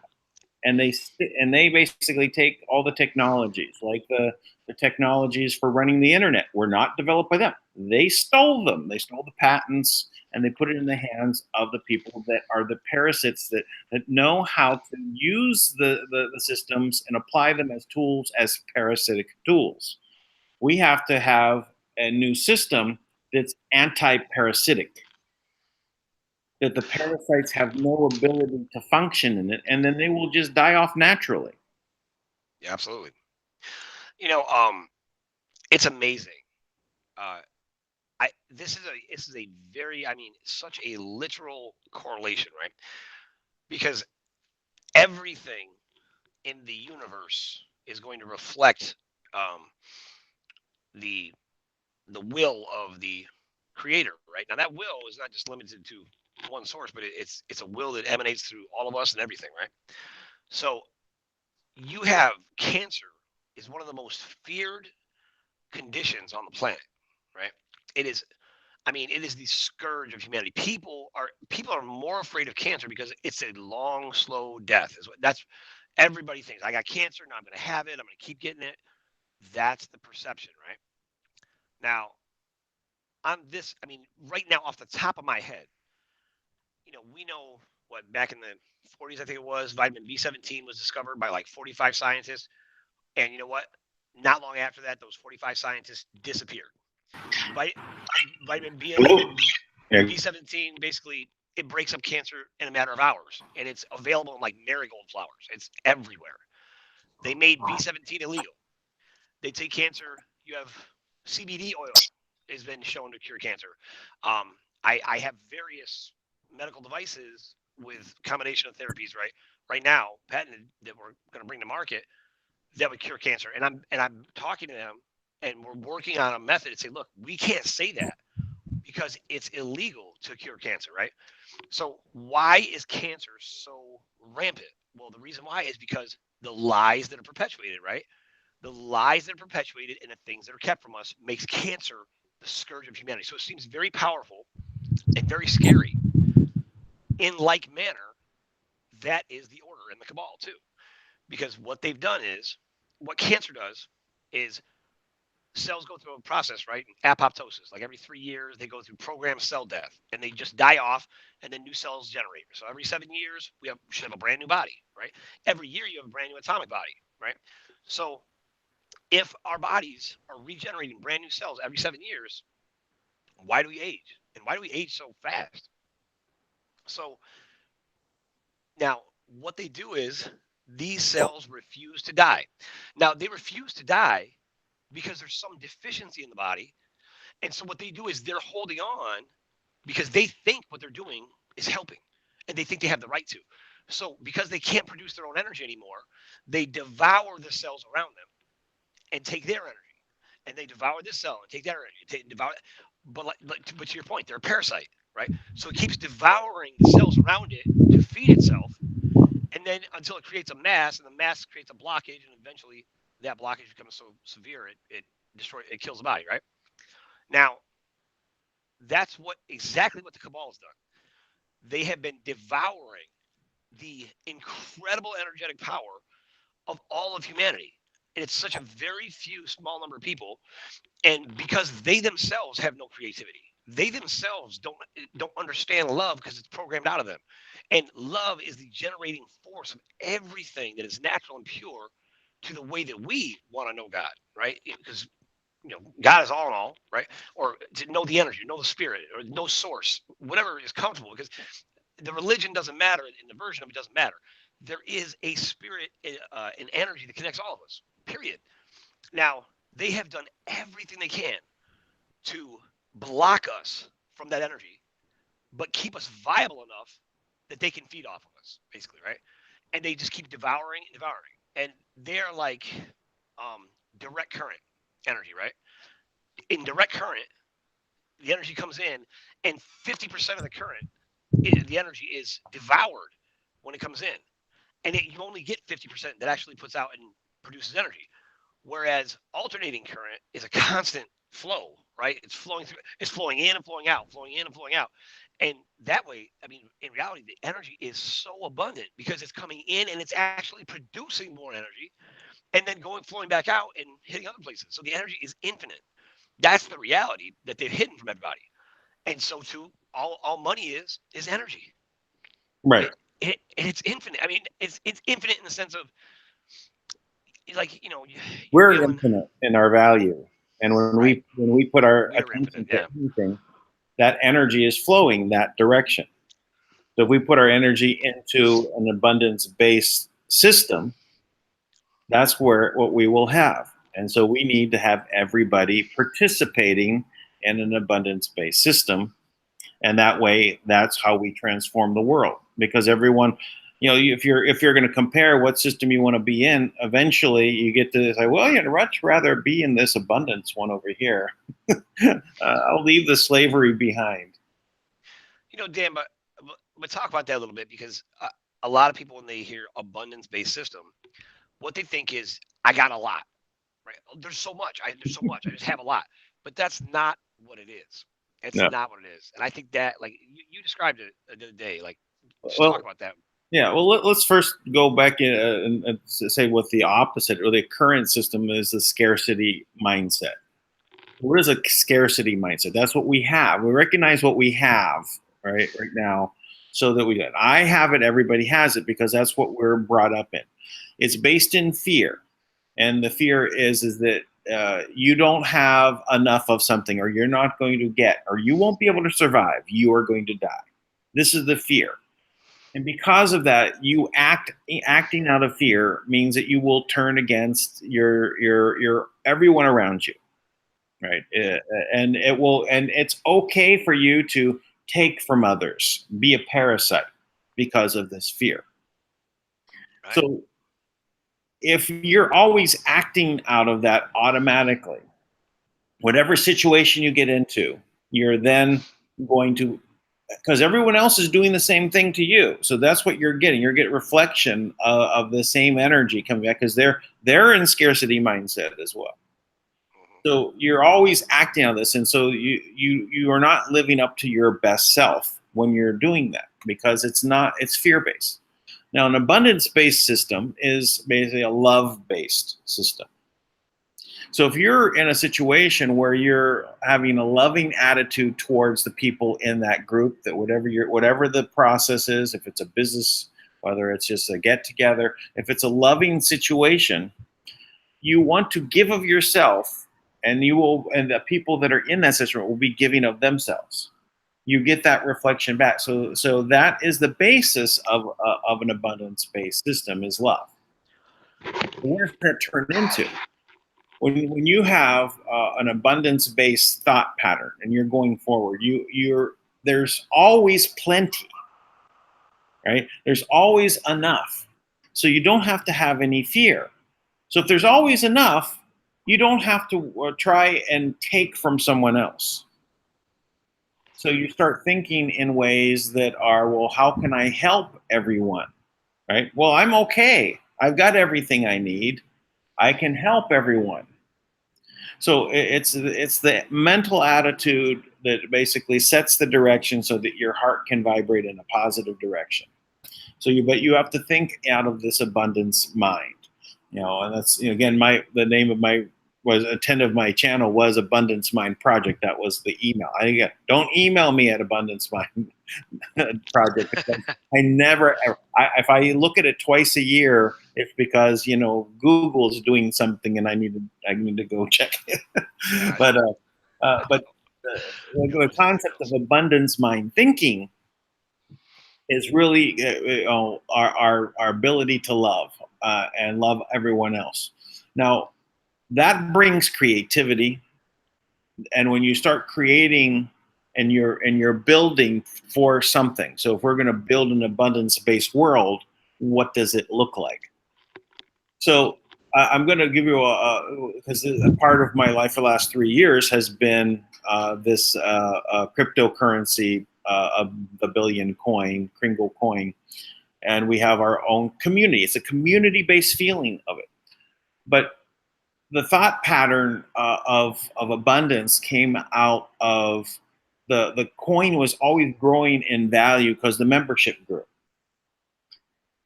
and they basically take all the technologies, like the technologies for running the internet, were not developed by them. They stole them. They stole the patents and they put it in the hands of the people that are the parasites that know how to use the systems and apply them as tools, as parasitic tools. We have to have a new system that's anti-parasitic, that the parasites have no ability to function in it, and then they will just die off naturally. Yeah, absolutely. You know, it's amazing. Uh, this is a very, I mean, such a literal correlation, right? Because everything in the universe is going to reflect um, the the will of the creator, right? Now that will is not just limited to one source, but it's a will that emanates through all of us and everything, right? So you have cancer is one of the most feared conditions on the planet, right? It is, I mean, it is the scourge of humanity. People are more afraid of cancer because it's a long, slow death. That's everybody thinks. I got cancer, now I'm going to have it. I'm going to keep getting it. That's the perception, right? Now, on this, I mean, right now, off the top of my head, we know what back in the 40s, I think it was, vitamin B17 was discovered by like 45 scientists. And you know what? Not long after that, those 45 scientists disappeared. Vitamin B, B17 basically it breaks up cancer in a matter of hours, and it's available in like marigold flowers. It's everywhere. They made B17 illegal. They take cancer. You have CBD oil has been shown to cure cancer. I have various medical devices with combination of therapies right now patented that we're going to bring to market that would cure cancer. And I'm talking to them, and we're working on a method to say, look, we can't say that because it's illegal to cure cancer, right? So why is cancer so rampant? Well, the reason why is because the lies that are perpetuated, right? The lies that are perpetuated and the things that are kept from us makes cancer the scourge of humanity. So it seems very powerful and very scary. In like manner, that is the order in the cabal too. Because what they've done is, what cancer does is cells go through a process, right? Apoptosis. Like every 3 years, they go through programmed cell death and they just die off and then new cells generate. So every 7 years, should have a brand new body, right? Every year, you have a brand new atomic body, right? So if our bodies are regenerating brand new cells every 7 years, why do we age? And why do we age so fast? So now what they do is these cells refuse to die. Now they refuse to die because there's some deficiency in the body. And so what they do is they're holding on because they think what they're doing is helping and they think they have the right to. So because they can't produce their own energy anymore, they devour the cells around them and take their energy. And they devour this cell and take their energy, devour it. But to your point, they're a parasite, right? So it keeps devouring the cells around it to feed itself, and then until it creates a mass, and the mass creates a blockage, and eventually that blockage becomes so severe it kills the body, right? Now, that's exactly what the cabal has done. They have been devouring the incredible energetic power of all of humanity. And it's such a very few small number of people. And because they themselves have no creativity, they themselves don't understand love because it's programmed out of them. And love is the generating force of everything that is natural and pure to the way that we want to know God, right? Because God is all in all, right? Or to know the energy, know the spirit, or know source, whatever is comfortable. Because the religion doesn't matter, and the version of it doesn't matter. There is a spirit, an energy that connects all of us. Period. Now they have done everything they can to block us from that energy, but keep us viable enough that they can feed off of us, basically, right? And they just keep devouring and devouring. And they're like direct current energy, right? In direct current, the energy comes in, and 50% of the current, the energy is devoured when it comes in. And you only get 50% that actually puts out and produces energy. Whereas alternating current is a constant flow, right? It's flowing in and flowing out, flowing in and flowing out. And that way, I mean, in reality, the energy is so abundant because it's coming in and it's actually producing more energy and then flowing back out and hitting other places. So the energy is infinite. That's the reality that they've hidden from everybody. And so too all money is energy. Right. It's infinite. I mean, it's infinite in the sense of, like, you're We're dealing. infinite in our value, and Right. when we put our We are attention infinite. to Yeah. anything, that energy is flowing that direction. So if we put our energy into an abundance-based system, that's what we will have. And so we need to have everybody participating in an abundance-based system. And that way, that's how we transform the world. Because everyone, if you're going to compare what system you want to be in, eventually you get to say, well, I'd much rather be in this abundance one over here. I'll leave the slavery behind. Dan, but talk about that a little bit, because a lot of people, when they hear abundance-based system, what they think is, I got a lot, right? There's so much. There's so much. I just have a lot. But that's not what it is. It's No. not what it is. And I think that, like, you described it the other day. Like, just Well, talk about that. yeah, well, let's first go back and say what the opposite or the current system is: the scarcity mindset. What is a scarcity mindset? That's what we have. We recognize what we have right now, so that I have it, everybody has it, because that's what we're brought up in. It's based in fear, and the fear is that you don't have enough of something, or you're not going to get, or you won't be able to survive. You are going to die. This is the fear. And because of that, you acting out of fear means that you will turn against your everyone around you, right? And it's okay for you to take from others, be a parasite because of this fear. Right? So if you're always acting out of that automatically, whatever situation you get into, you're then going to, because everyone else is doing the same thing to you. So that's what you're getting. You're getting reflection of the same energy coming back, because they're in scarcity mindset as well. So you're always acting on this, and so you are not living up to your best self when you're doing that, because it's fear-based. Now, an abundance-based system is basically a love-based system. So if you're in a situation where you're having a loving attitude towards the people in that group, that whatever the process is, if it's a business, whether it's just a get together, if it's a loving situation, you want to give of yourself, and the people that are in that situation will be giving of themselves. You get that reflection back. So that is the basis of an abundance-based system, is love. What does that turn into? When you have an abundance-based thought pattern and you're going forward, there's always plenty, right? There's always enough. So you don't have to have any fear. So if there's always enough, you don't have to try and take from someone else. So you start thinking in ways that are, well, how can I help everyone, right? Well, I'm okay. I've got everything I need. I can help everyone. So it's the mental attitude that basically sets the direction so that your heart can vibrate in a positive direction. But you have to think out of this abundance mind, and that's, again, the name of my channel was Abundance Mind Project. That was the email. Don't email me at Abundance Mind Project. I never ever. If I look at it twice a year, it's because Google's doing something and I need to go check it. But the concept of abundance mind thinking is really our ability to love and love everyone else. Now, that brings creativity, and when you start creating and you're building for something. So if we're going to build an abundance-based world, what does it look like? So I'm going to give you because a part of my life for the last 3 years has been this cryptocurrency of the billion coin, Kringle coin, and we have our own community. It's a community-based feeling of it. But the thought pattern of abundance came out of the coin was always growing in value because the membership grew.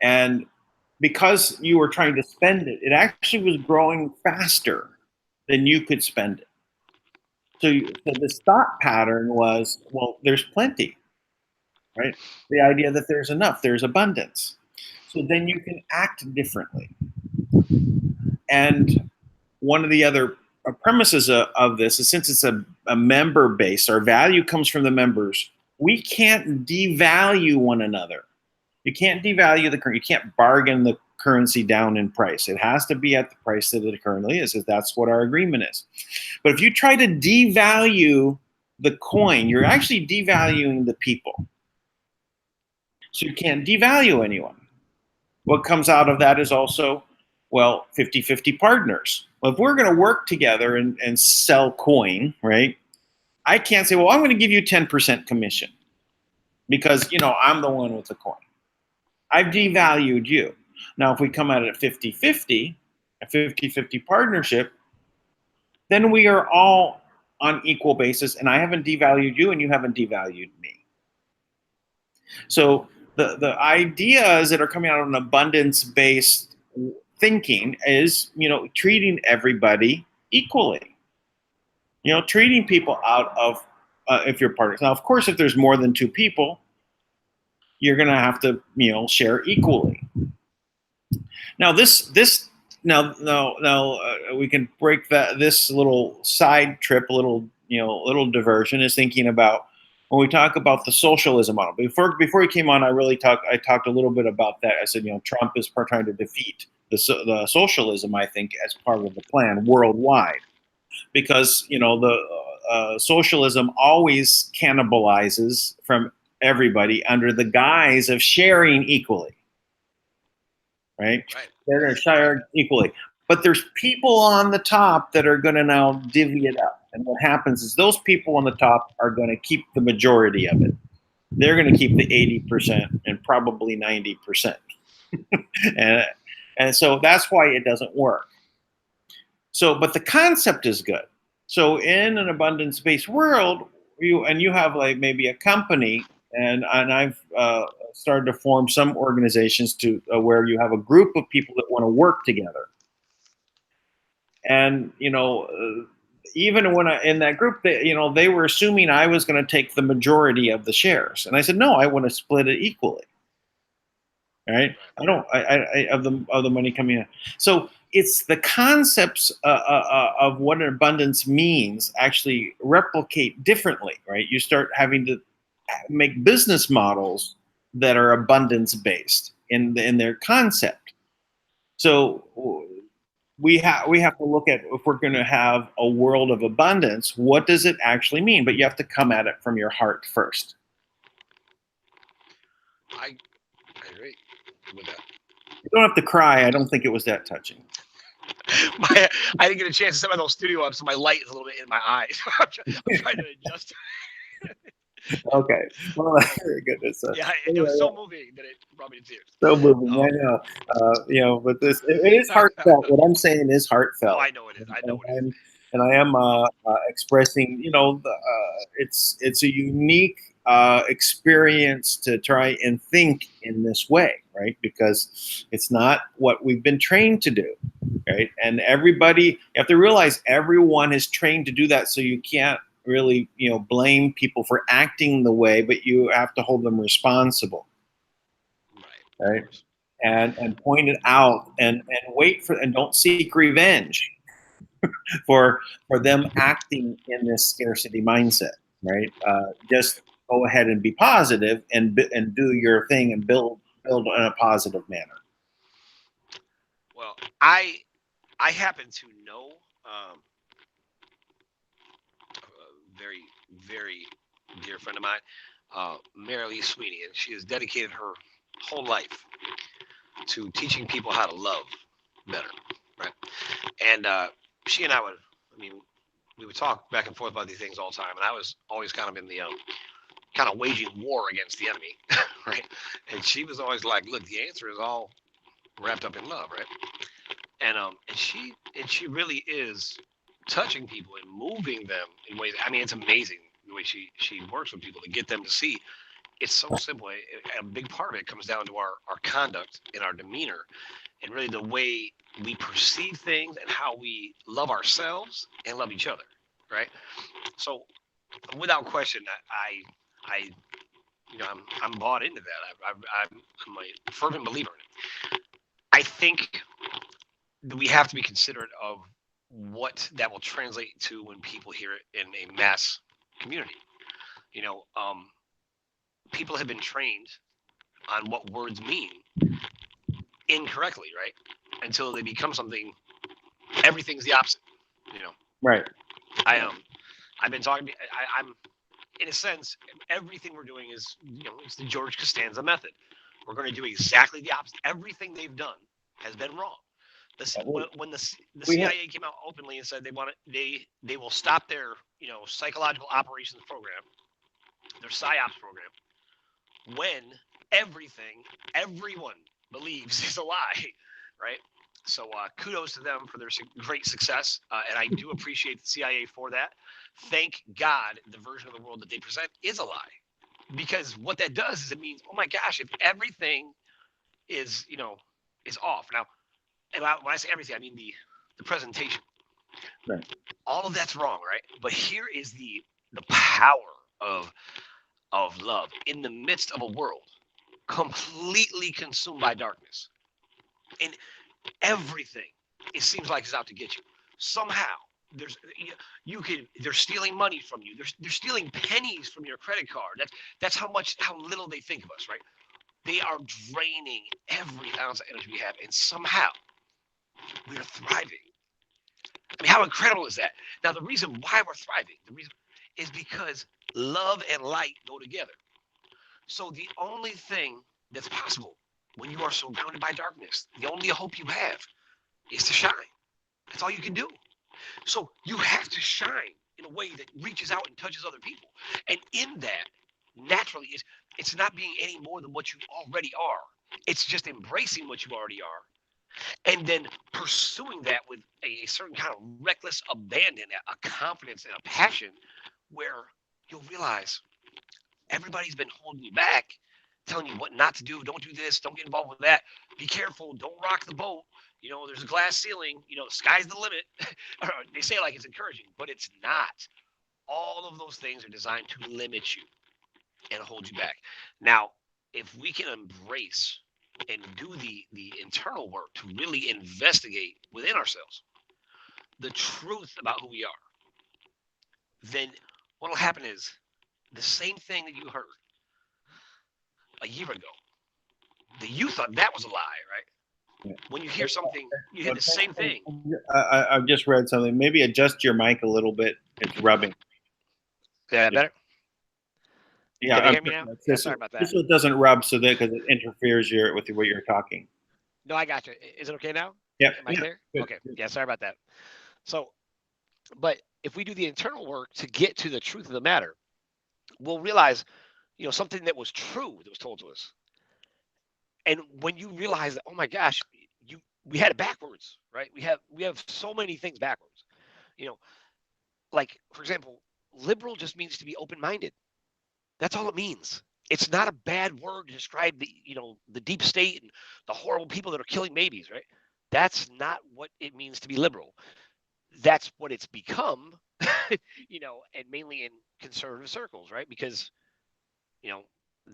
And because you were trying to spend it, it actually was growing faster than you could spend it. So this thought pattern was, well, there's plenty. right? The idea that there's enough, there's abundance. So then you can act differently. And one of the other premises of this is, since it's a member base, our value comes from the members. We can't devalue one another. You can't devalue the currency. You can't bargain the currency down in price. It has to be at the price that it currently is, if that's what our agreement is. But if you try to devalue the coin, you're actually devaluing the people. So you can't devalue anyone. What comes out of that is also, well, 50-50 partners. Well, if we're going to work together and sell coin, right, I can't say, well, I'm going to give you 10% commission because, I'm the one with the coin. I've devalued you. Now, if we come at it 50-50, a 50-50 partnership, then we are all on equal basis, and I haven't devalued you and you haven't devalued me. So the ideas that are coming out of an abundance-based thinking is, treating everybody equally. Treating people out of, if you're partners. Now, of course, if there's more than two people, you're going to have to, share equally. Now, we can break this little side trip, a little diversion, is thinking about when we talk about the socialism model. Before he came on, I talked a little bit about that. I said, Trump is trying to defeat the socialism, I think, as part of the plan worldwide, because the socialism always cannibalizes from everybody under the guise of sharing equally. Right? They're going to share equally. But there's people on the top that are going to now divvy it up. And what happens is those people on the top are going to keep the majority of it. They're going to keep the 80% and probably 90%. and so that's why it doesn't work. So, but the concept is good. So in an abundance-based world, you have like maybe a company, and I've started to form some organizations to where you have a group of people that want to work together. And even when in that group, they were assuming I was going to take the majority of the shares, and I said no, I want to split it equally. Right? I don't. I of the money coming in. So it's the concepts of what abundance means actually replicate differently, right? You start having to make business models that are abundance based in their concept. So we have to look at, if we're going to have a world of abundance, what does it actually mean? But you have to come at it from your heart first. I agree with that. You don't have to cry. I don't think it was that touching. I didn't get a chance to set my little studio up, so my light is a little bit in my eyes. I'm trying to adjust. Okay. Well, very good. Yeah, it was so moving that it brought me to tears. So moving. I know. But it is heartfelt. What I'm saying is heartfelt. Oh, I know it is. I know it is. And I am expressing, it's a unique experience to try and think in this way, right? Because it's not what we've been trained to do, right? And everybody, you have to realize everyone is trained to do that, so you can't really, blame people for acting the way, but you have to hold them responsible, right? And point it out and wait for, and don't seek revenge for them acting in this scarcity mindset, right? Just go ahead and be positive and do your thing and build in a positive manner. Well, I happen to know a very, very dear friend of mine, Mary Lee Sweeney, and she has dedicated her whole life to teaching people how to love better, right? And she and I we would talk back and forth about these things all the time, and I was always kind of in the kind of waging war against the enemy, right? And she was always like, look, the answer is all wrapped up in love, right? And she really is touching people and moving them in ways. I mean, it's amazing the way she works with people to get them to see. It's so simple. A big part of it comes down to our conduct and our demeanor, and really the way we perceive things and how we love ourselves and love each other, right? So without question, I'm bought into that. I'm a fervent believer in it. I think that we have to be considerate of what that will translate to when people hear it in a mass community. People have been trained on what words mean incorrectly, right? Until they become something. Everything's the opposite. Right. I've been talking. I'm in a sense, everything we're doing is, it's the George Costanza method. We're going to do exactly the opposite. Everything they've done has been wrong. When the CIA came out openly and said they will stop their psychological operations program, their psyops program, when everyone believes is a lie, right? So kudos to them for their great success, and I do appreciate the CIA for that. Thank God the version of the world that they present is a lie, because what that does is it means, oh my gosh, if everything is is off now, and when I say everything, I mean the presentation. Right. All of that's wrong, right? But here is the power of love in the midst of a world completely consumed by darkness, and everything it seems like is out to get you. Somehow they're stealing money from you. They're stealing pennies from your credit card. That's how little they think of us, right? They are draining every ounce of energy we have, and somehow we're thriving. I mean, how incredible is that? Now, the reason why we're thriving, the reason is because love and light go together. So the only thing that's possible when you are surrounded by darkness, the only hope you have is to shine. That's all you can do. So you have to shine in a way that reaches out and touches other people. And in that, naturally, it's not being any more than what you already are. It's just embracing what you already are, and then pursuing that with a certain kind of reckless abandon, a confidence and a passion, where you'll realize everybody's been holding you back, telling you what not to do. Don't do this. Don't get involved with that. Be careful. Don't rock the boat. There's a glass ceiling. The sky's the limit. They say it like it's encouraging, but it's not. All of those things are designed to limit you and hold you back. Now, if we can embrace and do the internal work to really investigate within ourselves the truth about who we are, then what will happen is the same thing that you heard a year ago, that you thought that was a lie, right? Yeah. When you hear something, you hear the same thing. I've just read something. Maybe adjust your mic a little bit. It's rubbing. Yeah, better? Yeah. Can you hear me now? Yeah, sorry about that. This one doesn't rub because it interferes with what you're talking. No, I got you. Is it okay now? Yeah. Am I clear? Good. Okay. Yeah, sorry about that. So, but if we do the internal work to get to the truth of the matter, we'll realize, something that was true that was told to us. And when you realize that, oh my gosh, we had it backwards, right? We have so many things backwards. Like, for example, liberal just means to be open-minded. That's all it means. It's not a bad word to describe the deep state and the horrible people that are killing babies, right? That's not what it means to be liberal. That's what it's become, and mainly in conservative circles, right? Because,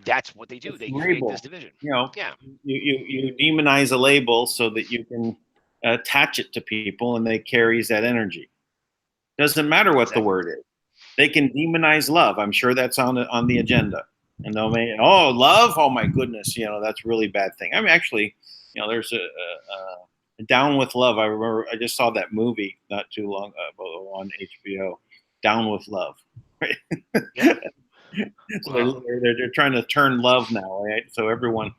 that's what they do. It's they create this division. Yeah. You demonize a label so that you can attach it to people, and they carries that energy. Doesn't matter what the word is. They can demonize love. I'm sure that's on the agenda. And they'll make, love? Oh my goodness, that's a really bad thing. I mean, actually, there's a Down with Love. I remember I just saw that movie not too long ago on HBO. Down with Love. Right? Yeah. So wow. they're trying to turn love now, right? So everyone,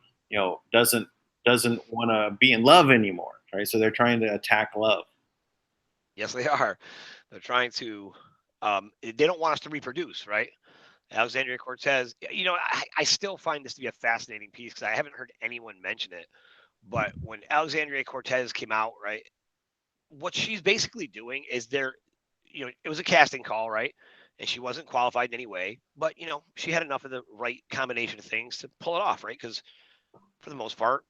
doesn't want to be in love anymore, right? So they're trying to attack love. Yes, they are. They're trying to. They don't want us to reproduce, right? Alexandria Cortez. I still find this to be a fascinating piece because I haven't heard anyone mention it. But when Alexandria Cortez came out, right, what she's basically doing is it was a casting call, right? And she wasn't qualified in any way, but she had enough of the right combination of things to pull it off, right? Because for the most part,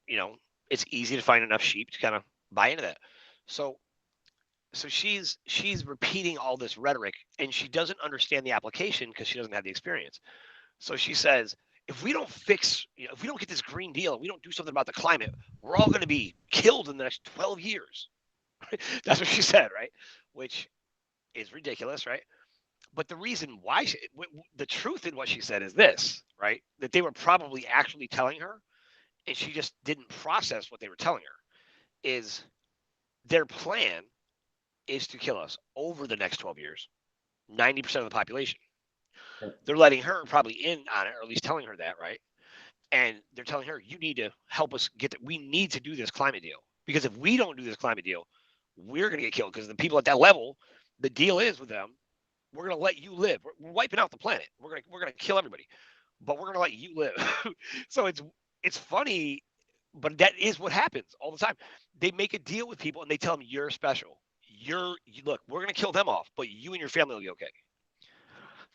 it's easy to find enough sheep to kind of buy into that. So she's repeating all this rhetoric, and she doesn't understand the application because she doesn't have the experience. So she says, if we don't fix, if we don't get this Green Deal, we don't do something about the climate, we're all going to be killed in the next 12 years. That's what she said, right? Which is ridiculous, right? But the reason why, the truth in what she said is this, right? That they were probably actually telling her, and she just didn't process what they were telling her, is their plan is to kill us over the next 12 years, 90% of the population. They're letting her probably in on it, or at least telling her that, right? And they're telling her, you need to help us we need to do this climate deal. Because if we don't do this climate deal, we're going to get killed. Because the people at that level, the deal is with them, we're going to let you live. We're wiping out the planet. We're going to kill everybody, but we're going to let you live. So it's funny, but that is what happens all the time. They make a deal with people and they tell them you're special. Look, we're going to kill them off, but you and your family will be okay.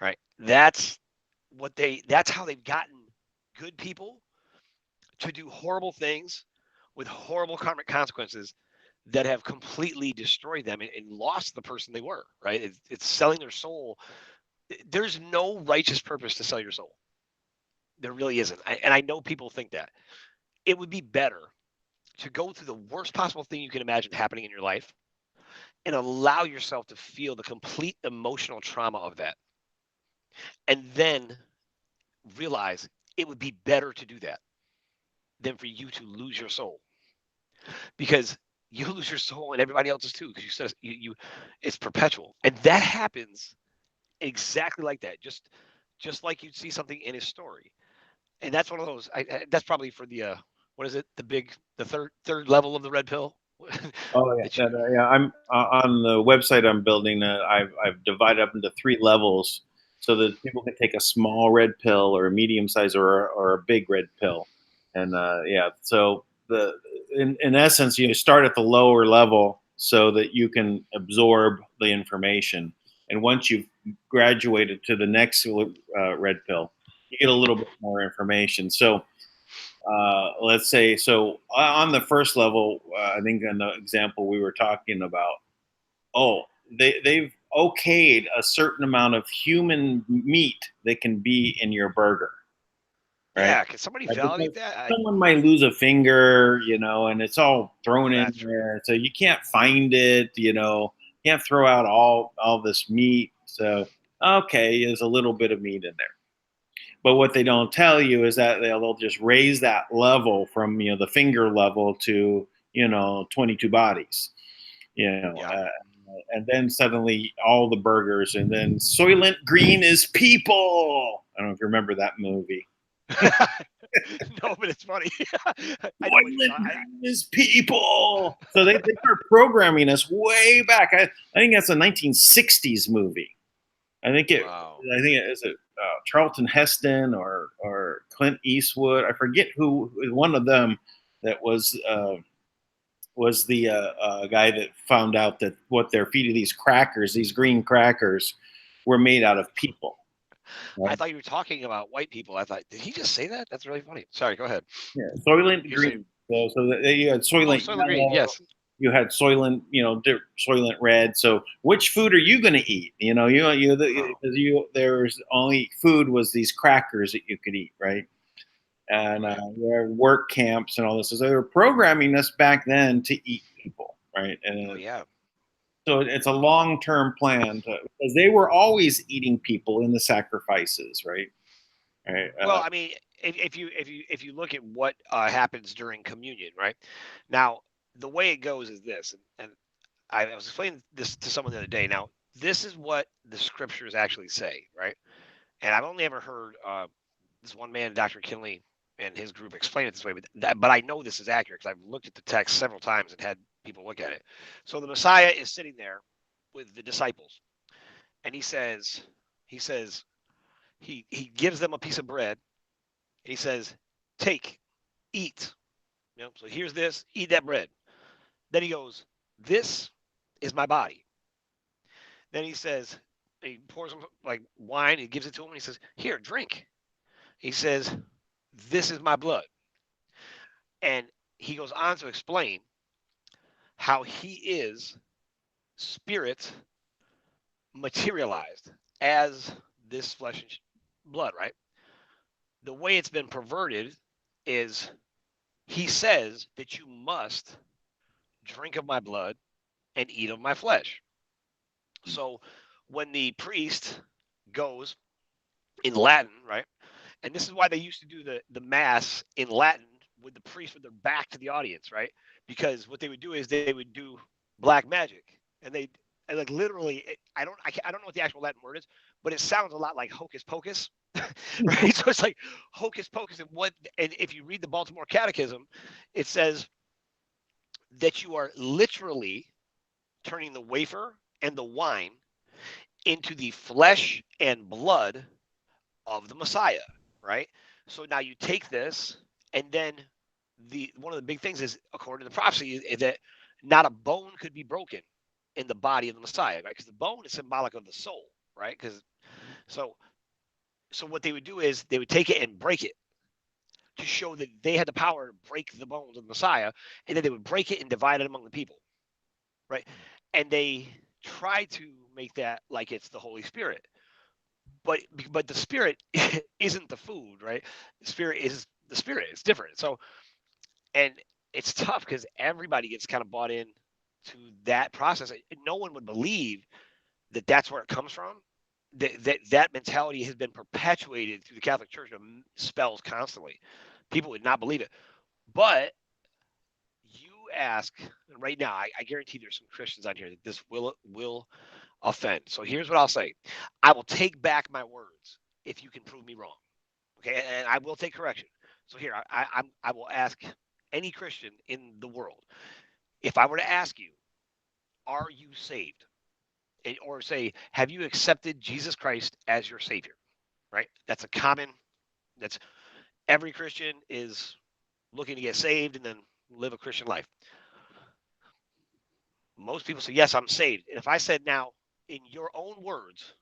Right? That's how they've gotten good people to do horrible things with horrible karmic consequences that have completely destroyed them and lost the person they were, right? It's selling their soul. There's no righteous purpose to sell your soul. There really isn't. And I know people think that. It would be better to go through the worst possible thing you can imagine happening in your life and allow yourself to feel the complete emotional trauma of that. And then realize it would be better to do that than for you to lose your soul. Because you lose your soul and everybody else's too, because you said it's perpetual. And that happens exactly like that. Just like you'd see something in his story. And that's one of those. That's probably for the what is it? The third level of the red pill. Oh yeah, yeah. I'm on the website I'm building. I've divided up into 3 levels so that people can take a small red pill or a medium size or a big red pill, and yeah. So in essence, you start at the lower level so that you can absorb the information, and once you've graduated to the next red pill, you get a little bit more information. So let's say so on the first level, I think in the example we were talking about, they've okayed a certain amount of human meat that can be in your burger, right? Yeah, can somebody validate Because that? someone might lose a finger, and it's all thrown in That's there, so you can't find it, can't throw out all this meat. So okay, there's a little bit of meat in there. But what they don't tell you is that they'll just raise that level from the finger level to 22 bodies, Yeah. and then suddenly all the burgers, and then Soylent Green is people. I don't know if you remember that movie. No, but it's funny. I know what you're Soylent talking. Green is people. So they start programming us way back. I think that's a 1960s movie. Wow. I think it is Charlton Heston or Clint Eastwood. I forget who one of them that was the guy that found out that what they're feeding these crackers, these green crackers, were made out of people. I Right? thought you were talking about white people. I thought, did he just say that? That's really funny. Sorry, go ahead. Yeah, Soylent You're saying, Green. So you had oh, Soylent Soylent Green. Yellow. Yes. You had Soylent, Soylent Red. So which food are you going to eat? Oh. Because there's only food was these crackers that you could eat, right? And Right. there are work camps and all this. So they were programming us back then to eat people, right? Oh, And yeah. so it's a long-term plan because they were always eating people in the sacrifices, right? Right. Well, I mean, if you look at what happens during communion, right? Now, the way it goes is this, and I was explaining this to someone the other day. Now, this is what the scriptures actually say, right? And I've only ever heard this one man, Dr. Kinley, and his group explain it this way, but I know this is accurate because I've looked at the text several times and had people look at it. So the Messiah is sitting there with the disciples, and he says he gives them a piece of bread. He says, "Take, eat." So here's this, eat that bread. Then he goes, "This is my body." Then he says, he pours him like wine. He gives it to him. And he says, "Here, drink." He says, "This is my blood." And he goes on to explain how he is spirit materialized as this flesh and blood, right? the way it's been perverted is he says that you must drink of my blood and eat of my flesh. So when the priest goes in Latin, right? And this is why they used to do the mass in Latin with the priest with their back to the audience, right? Because what they would do is they would do black magic, and they and like literally, I don't know what the actual Latin word is, but it sounds a lot like hocus pocus, right? So it's like hocus pocus, and if you read the Baltimore Catechism, it says that you are literally turning the wafer and the wine into the flesh and blood of the Messiah, right? So now you take this, and then one of the big things is, according to the prophecy, is that not a bone could be broken in the body of the Messiah, right? Because the bone is symbolic of the soul, right? Because so so what they would do is they would take it and break it to show that they had the power to break the bones of the Messiah, and then they would break it and divide it among the people, right? And they try to make that like it's the Holy Spirit, but the Spirit isn't the food, right? The Spirit is the Spirit. It's different. So, and it's tough because everybody gets kind of bought in to that process. No one would believe that that's where it comes from. That mentality has been perpetuated through the Catholic Church of spells constantly. People would not believe it. But you ask right now, I guarantee there's some Christians out here that this will offend. So here's what I'll say: I will take back my words if you can prove me wrong. Okay, and I will take correction. So here, I will ask any Christian in the world, if I were to ask you, are you saved? Or say, have you accepted Jesus Christ as your Savior? Right? That's a common. That's every Christian is looking to get saved and then live a Christian life. Most people say, yes, I'm saved. And if I said now, in your own words,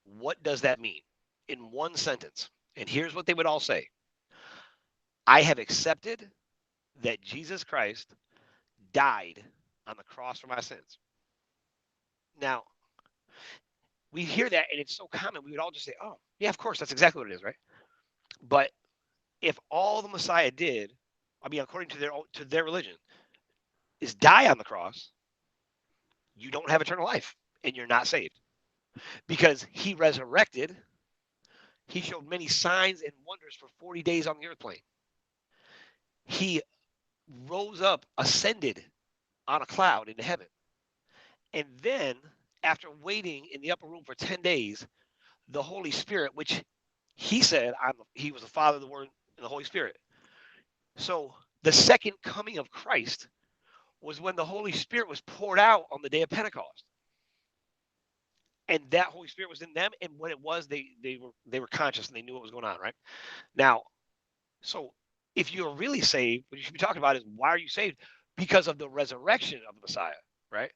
what does that mean in one sentence? And here's what they would all say: I have accepted that Jesus Christ died on the cross for my sins. Now, we hear that and it's so common, we would all just say, oh, yeah, of course, that's exactly what it is, right? But if all the Messiah did, I mean, according to their religion, is die on the cross, you don't have eternal life and you're not saved. Because he resurrected, he showed many signs and wonders for 40 days on the earth plane. He rose up, ascended on a cloud into heaven. And then, after waiting in the upper room for 10 days, the Holy Spirit, which he said, he was the Father, the Word, and the Holy Spirit. So the second coming of Christ was when the Holy Spirit was poured out on the day of Pentecost. And that Holy Spirit was in them. And when it was, they were conscious and they knew what was going on, right? Now, so if you're really saved, what you should be talking about is, why are you saved? Because of the resurrection of the Messiah, right?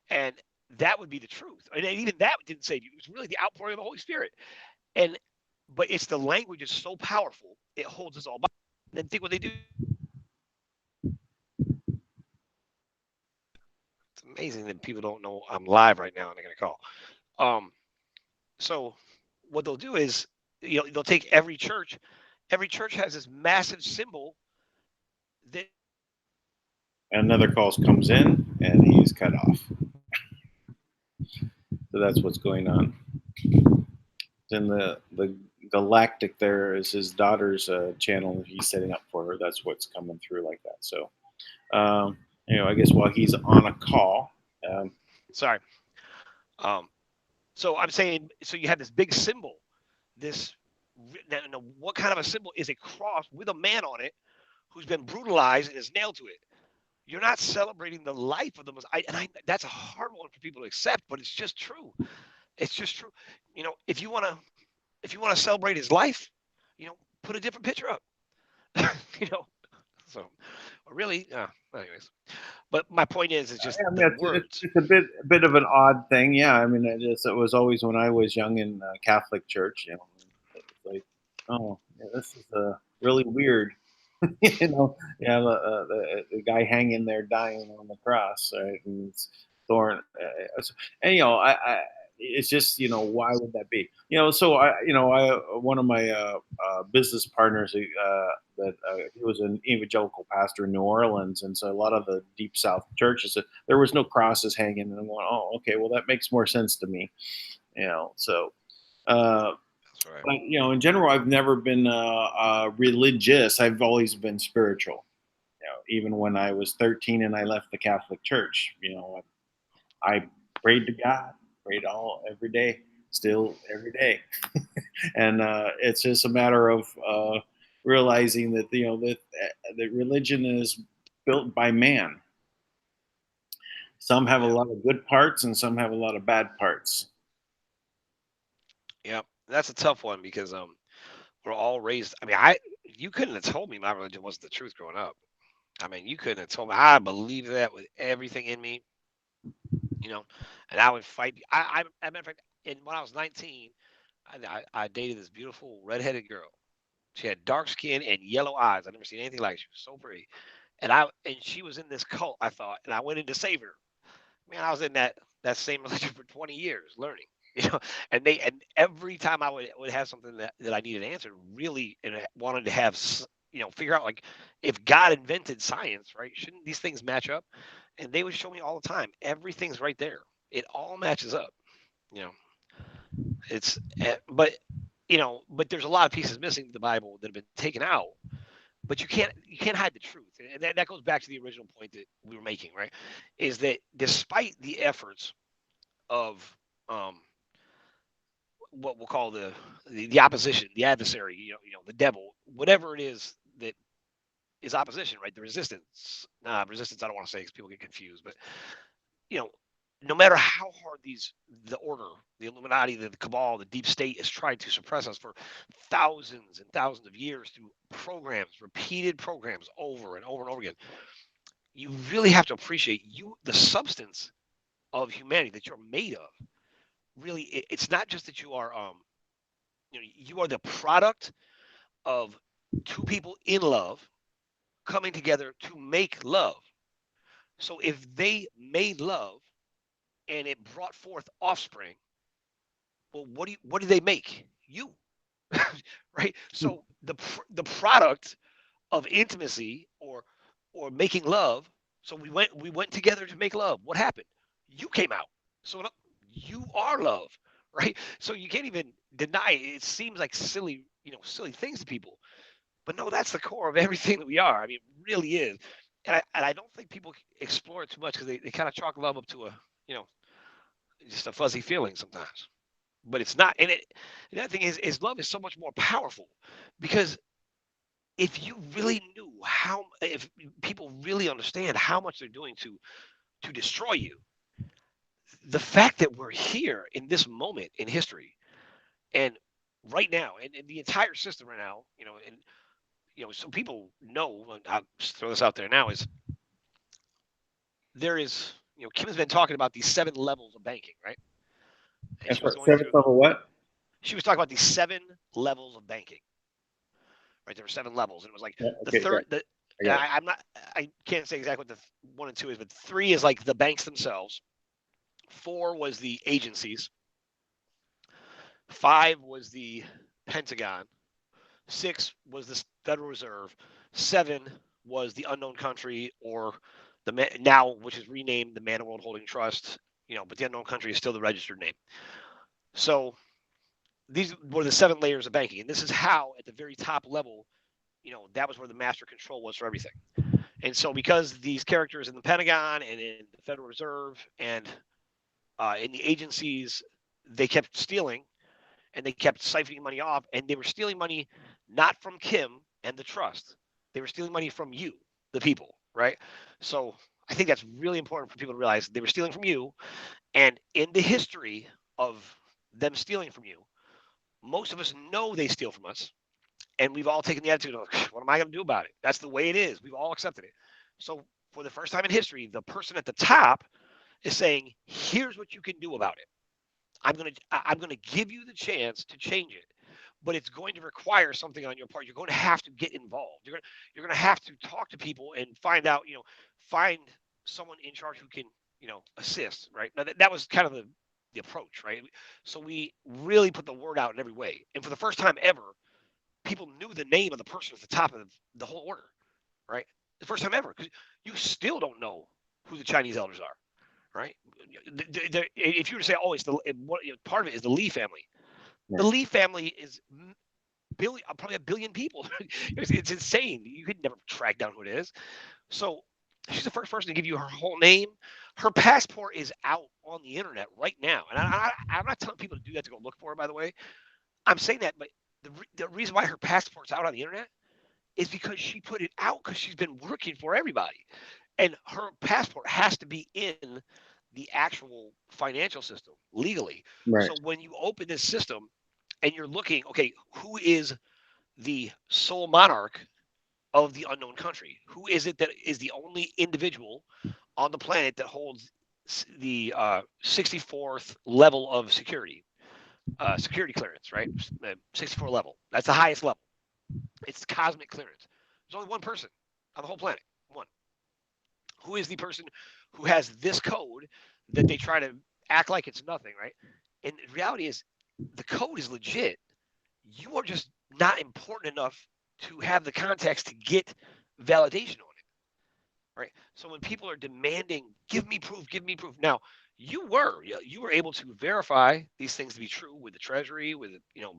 And that would be the truth. And even that didn't save you. It was really the outpouring of the Holy Spirit. But it's the language is so powerful, it holds us all back. And then think what they do. It's amazing that people don't know I'm live right now and they're going to call. So what they'll do is, they'll take every church. Every church has this massive symbol that. Another call comes in and he's cut off. So that's what's going on. Then the Galactic there is his daughter's channel that he's setting up for her. That's what's coming through like that. So, I guess while he's on a call. Sorry. So I'm saying, so you have this big symbol. What kind of a symbol is a cross with a man on it who's been brutalized and is nailed to it? You're not celebrating the life of the Messiah. That's a hard one for people to accept, but it's just true. It's just true. If you want to celebrate his life, put a different picture up. So really, anyways. But my point is, it's just words. It's a bit of an odd thing. Yeah, I mean, it was always when I was young in Catholic church. It's like, oh, yeah, this is really weird. The guy hanging there dying on the cross, right? And it's thorn. And it's just, why would that be? So one of my business partners, he was an evangelical pastor in New Orleans, and so a lot of the deep South churches, there was no crosses hanging, and I'm going, oh, okay, well that makes more sense to me, So, That's right. but in general, I've never been religious. I've always been spiritual. Even when I was 13 and I left the Catholic Church, I prayed to God, prayed every day, still every day, and it's just a matter of realizing that that religion is built by man. Some have a Yeah. lot of good parts, and some have a lot of bad parts. Yeah. That's a tough one because we're all raised. I mean, you couldn't have told me my religion wasn't the truth growing up. I mean, you couldn't have told me. I believe that with everything in me, and I would fight. I matter of fact, when I was 19, I dated this beautiful redheaded girl. She had dark skin and yellow eyes. I never seen anything like it. She was so pretty. And she was in this cult, I thought, and I went in to save her. Man, I was in that same religion for 20 years learning. You know, and every time I would have something that I needed answered, really, and I wanted to have figure out, like, if God invented science, right? Shouldn't these things match up? And they would show me all the time. Everything's right there. It all matches up. You know, it's but there's a lot of pieces missing in the Bible that have been taken out. But you can't hide the truth, and that goes back to the original point that we were making, right? Is that despite the efforts of what we'll call the opposition, the adversary, the devil, whatever it is that is opposition, right? The resistance. Resistance. I don't want to say because people get confused, but you know, no matter how hard the order, the Illuminati, the cabal, the deep state is trying to suppress us for thousands and thousands of years through programs, repeated programs over and over and over again, you really have to appreciate the substance of humanity that you're made of. Really, it's not just that you are you are the product of two people in love coming together to make love. So if they made love and it brought forth offspring, well, what do they make? You, right? So the product of intimacy or making love. So we went together to make love. What happened? You came out. So you are love, right? So you can't even deny it. It seems like silly things to people, but no, that's the core of everything that we are. I mean, it really is. And I don't think people explore it too much because they kind of chalk love up to you know just a fuzzy feeling sometimes. But it's not. And that thing is love is so much more powerful because if you really knew if people really understand how much they're doing to destroy you, the fact that we're here in this moment in history and right now, and the entire system right now, and so people know, and I'll just throw this out there now, is there is, Kim's been talking about these 7 levels of banking, right? And That's she was right. going Seventh through, level what? she was talking about these 7 levels of banking, right? There were 7 levels, and it was like Yeah, the okay, yeah, third, I got it. I can't say exactly what the 1 and 2 is, but 3 is like the banks themselves. 4 was the agencies. 5 was the Pentagon. 6 was the Federal Reserve. 7 was the unknown country, or now, which is renamed the Man of World Holding Trust. But the unknown country is still the registered name. So these were the 7 layers of banking, and this is how, at the very top level, that was where the master control was for everything. And so, because these characters in the Pentagon and in the Federal Reserve and in the agencies, they kept stealing and they kept siphoning money off, and they were stealing money not from Kim and the trust. They were stealing money from you, the people, right? So I think that's really important for people to realize they were stealing from you. And in the history of them stealing from you, most of us know they steal from us. And we've all taken the attitude of, what am I going to do about it? That's the way it is. We've all accepted it. So for the first time in history, the person at the top is saying, here's what you can do about it. I'm gonna give you the chance to change it, but it's going to require something on your part. You're going to have to get involved. You're gonna have to talk to people and find out, find someone in charge who can, assist. Right now, that was kind of the approach, right? So we really put the word out in every way. And for the first time ever, people knew the name of the person at the top of the whole order, right? The first time ever, because you still don't know who the Chinese elders are, right? If you were to say, oh, it's part of it is the Lee family. Right. The Lee family is probably a billion people. It's insane. You could never track down who it is. So she's the first person to give you her whole name. Her passport is out on the internet right now. And I'm not telling people to do that to go look for her, by the way. I'm saying that, but the reason why her passport's out on the internet is because she put it out because she's been working for everybody. And her passport has to be in the actual financial system legally. Right. So when you open this system and you're looking, okay, who is the sole monarch of the unknown country? Who is it that is the only individual on the planet that holds the 64th level of security clearance, right? 64 level. That's the highest level. It's cosmic clearance. There's only one person on the whole planet. One. Who is the person who has this code that they try to act like it's nothing, right? And the reality is the code is legit. You are just not important enough to have the context to get validation on it, right? So when people are demanding, give me proof. Now, you were able to verify these things to be true with the Treasury, with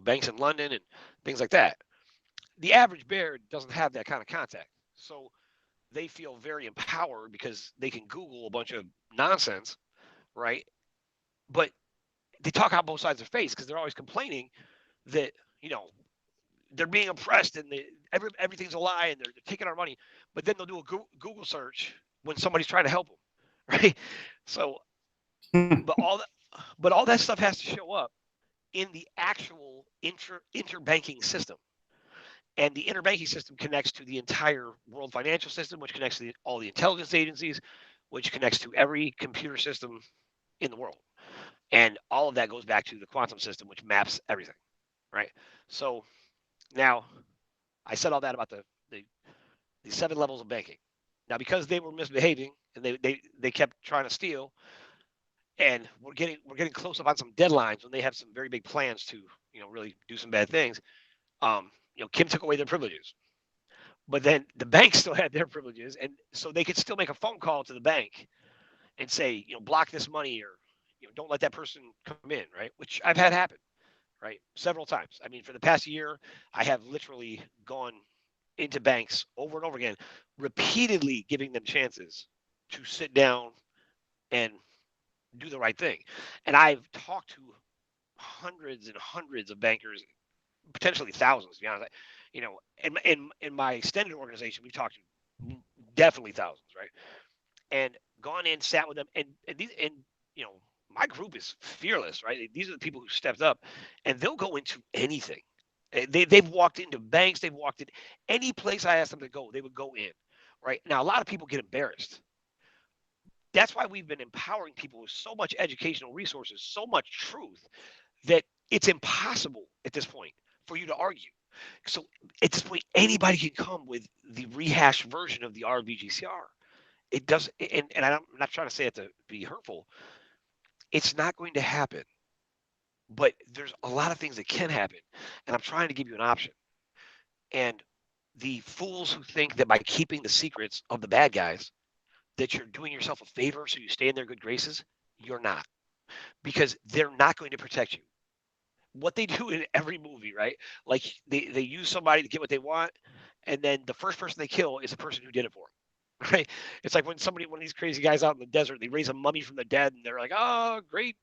banks in London and things like that. The average bear doesn't have that kind of contact, so they feel very empowered because they can Google a bunch of nonsense, right? But they talk out both sides of their face because they're always complaining that they're being oppressed and everything's a lie and they're taking our money. But then they'll do a Google search when somebody's trying to help them, right? So, but all that stuff has to show up in the actual interbanking system. And the interbanking system connects to the entire world financial system, which connects to all the intelligence agencies, which connects to every computer system in the world. And all of that goes back to the quantum system, which maps everything, right? So now I said all that about the 7 levels of banking. Now, because they were misbehaving and they kept trying to steal, and we're getting close up on some deadlines when they have some very big plans to really do some bad things. Kim took away their privileges, but then the banks still had their privileges, and so they could still make a phone call to the bank and say, block this money, or don't let that person come in, right? Which I've had happen, right, several times. I mean, for the past year, I have literally gone into banks over and over again, repeatedly giving them chances to sit down and do the right thing. And I've talked to hundreds and hundreds of bankers, potentially thousands, to be honest. In my extended organization, we've talked to definitely thousands, right? And gone in, sat with them, and my group is fearless, right? These are the people who stepped up, and they'll go into anything. They've walked into banks, they've walked in any place I asked them to go, they would go in, right? Now, a lot of people get embarrassed. That's why we've been empowering people with so much educational resources, so much truth, that it's impossible at this point for you to argue. So at this point, anybody can come with the rehashed version of the RBGCR. It does, and I'm not trying to say it to be hurtful. It's not going to happen. But there's a lot of things that can happen, and I'm trying to give you an option. And the fools who think that by keeping the secrets of the bad guys, that you're doing yourself a favor so you stay in their good graces, you're not. Because they're not going to protect you. What they do in every movie, right? Like they use somebody to get what they want, and then the first person they kill is the person who did it for them. Right? It's like when one of these crazy guys out in the desert, they raise a mummy from the dead, and they're like, oh, great,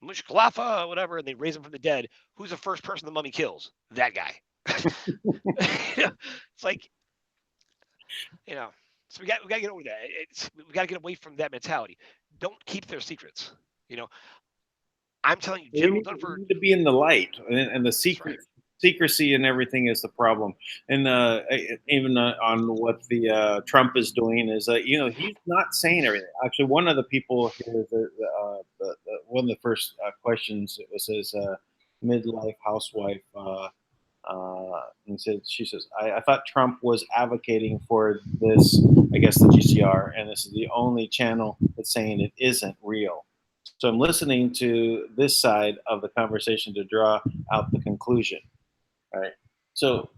Mushkalafa, whatever, and they raise him from the dead. Who's the first person the mummy kills? That guy. It's like, so we got to get over that. We got to get away from that mentality. Don't keep their secrets. I'm telling you, General Dunford need to be in the light, and the secrecy and everything is the problem. And even on what the Trump is doing is, he's not saying everything. Actually, one of the people here, one of the first questions, it was his midlife housewife. And she says, I thought Trump was advocating for this, I guess the GCR, and this is the only channel that's saying it isn't real. So I'm listening to this side of the conversation to draw out the conclusion, right? So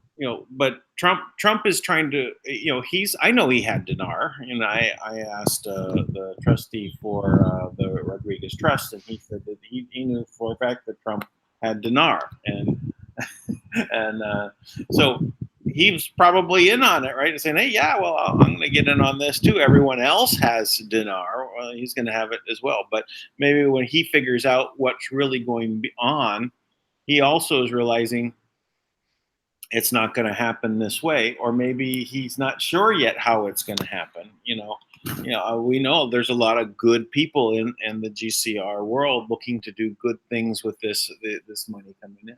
but Trump is trying to, I know he had dinar, and I asked the trustee for the Rodriguez Trust, and he said that he knew for a fact that Trump had dinar, and so he was probably in on it, right? And saying, hey, yeah, well, I'm going to get in on this too. Everyone else has dinar. Well, he's going to have it as well. But maybe when he figures out what's really going on, he also is realizing it's not going to happen this way, or maybe he's not sure yet how it's going to happen. We know there's a lot of good people in the GCR world looking to do good things with this money coming in.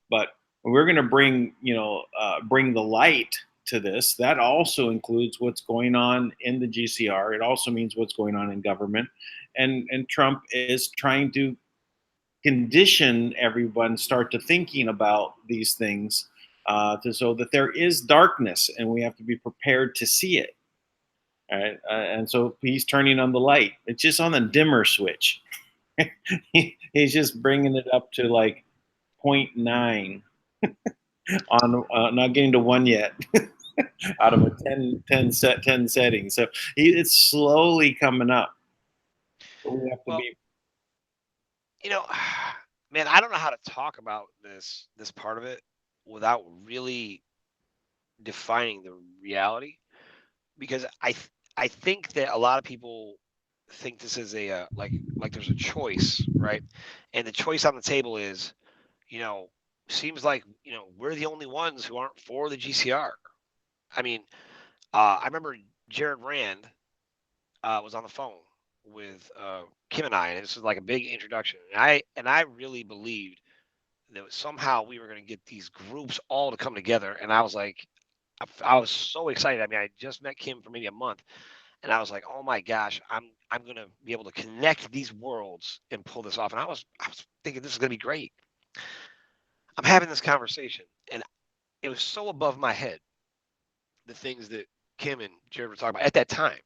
But we're going to bring the light to this. That also includes what's going on in the GCR. It also means what's going on in government, and Trump is trying to condition everyone start to thinking about these things, so that there is darkness, and we have to be prepared to see it. All right, and so he's turning on the light. It's just on the dimmer switch. He's just bringing it up to like 0.9 on not getting to 1 yet out of a 10 setting. So it's slowly coming up. But we have to be. Man, I don't know how to talk about this part of it without really defining the reality, because I think that a lot of people think this is a like there's a choice, right? And the choice on the table is, seems like we're the only ones who aren't for the GCR. I mean, I remember Jared Rand was on the phone with Kim and I, and this was like a big introduction. And I really believed that somehow we were going to get these groups all to come together. And I was like, I was so excited. I mean, I just met Kim for maybe a month, and I was like, oh my gosh, I'm going to be able to connect these worlds and pull this off. And I was thinking this is going to be great. I'm having this conversation, and it was so above my head, the things that Kim and Jared were talking about at that time.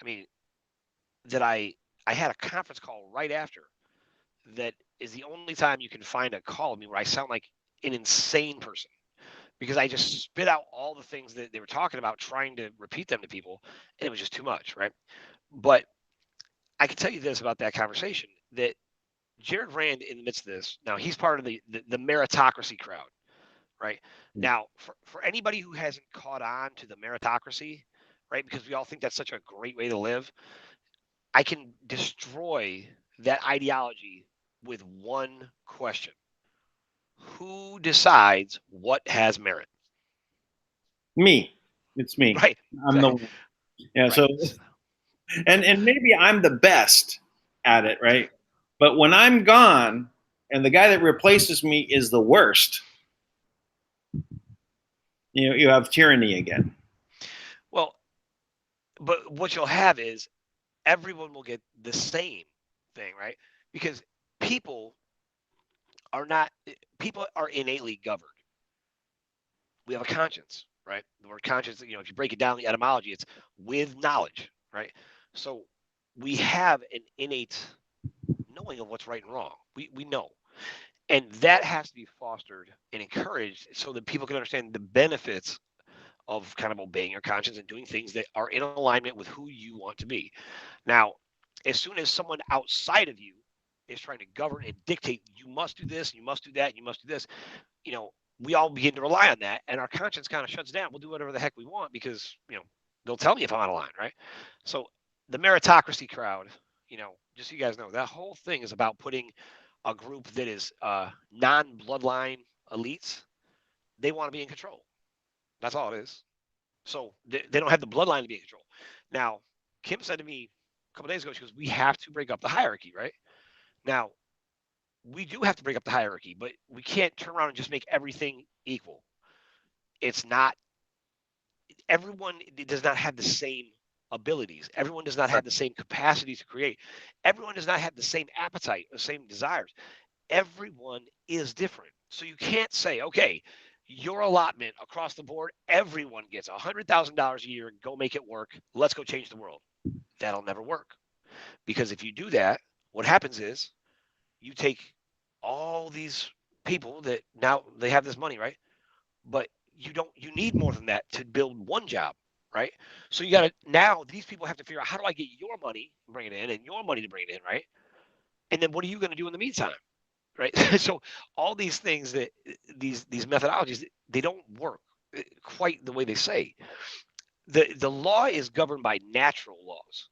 I mean, that I had a conference call right after that is the only time you can find a call of me where I sound like an insane person, because I just spit out all the things that they were talking about, trying to repeat them to people, and it was just too much, right? But I can tell you this about that conversation, that Jared Rand, in the midst of this, now he's part of the meritocracy crowd, right? Now, for anybody who hasn't caught on to the meritocracy, right, because we all think that's such a great way to live, I can destroy that ideology with one question. Who decides what has merit? Me. It's me. Right. I'm the one. Yeah. Right. So, and maybe I'm the best at it, right? But when I'm gone and the guy that replaces me is the worst, you have tyranny again. Well, but what you'll have is everyone will get the same thing, right? Because people are innately governed. We have a conscience, right? The word conscience, if you break it down, the etymology, it's with knowledge, right? So we have an innate knowing of what's right and wrong. We know. And that has to be fostered and encouraged so that people can understand the benefits of kind of obeying your conscience and doing things that are in alignment with who you want to be. Now, as soon as someone outside of you is trying to govern and dictate, you must do this, you must do that, you must do this, we all begin to rely on that, and our conscience kind of shuts down. We'll do whatever the heck we want because, they'll tell me if I'm out of line, right? So the meritocracy crowd, just so you guys know, that whole thing is about putting a group that is non-bloodline elites. They want to be in control. That's all it is. So they don't have the bloodline to be in control. Now, Kim said to me a couple days ago, she goes, we have to break up the hierarchy, right? Now, we do have to break up the hierarchy, but we can't turn around and just make everything equal. It's not, everyone does not have the same abilities. Everyone does not have the same capacity to create. Everyone does not have the same appetite, the same desires. Everyone is different. So you can't say, okay, your allotment across the board, everyone gets $100,000 a year, go make it work. Let's go change the world. That'll never work. Because if you do that, what happens is you take all these people that now they have this money, right? But you need more than that to build one job, right? So you got to, now these people have to figure out, how do I get your money, bring it in, and your money to bring it in, right? And then what are you going to do in the meantime, right? So all these things that these methodologies, they don't work quite the way they say. The law is governed by natural laws,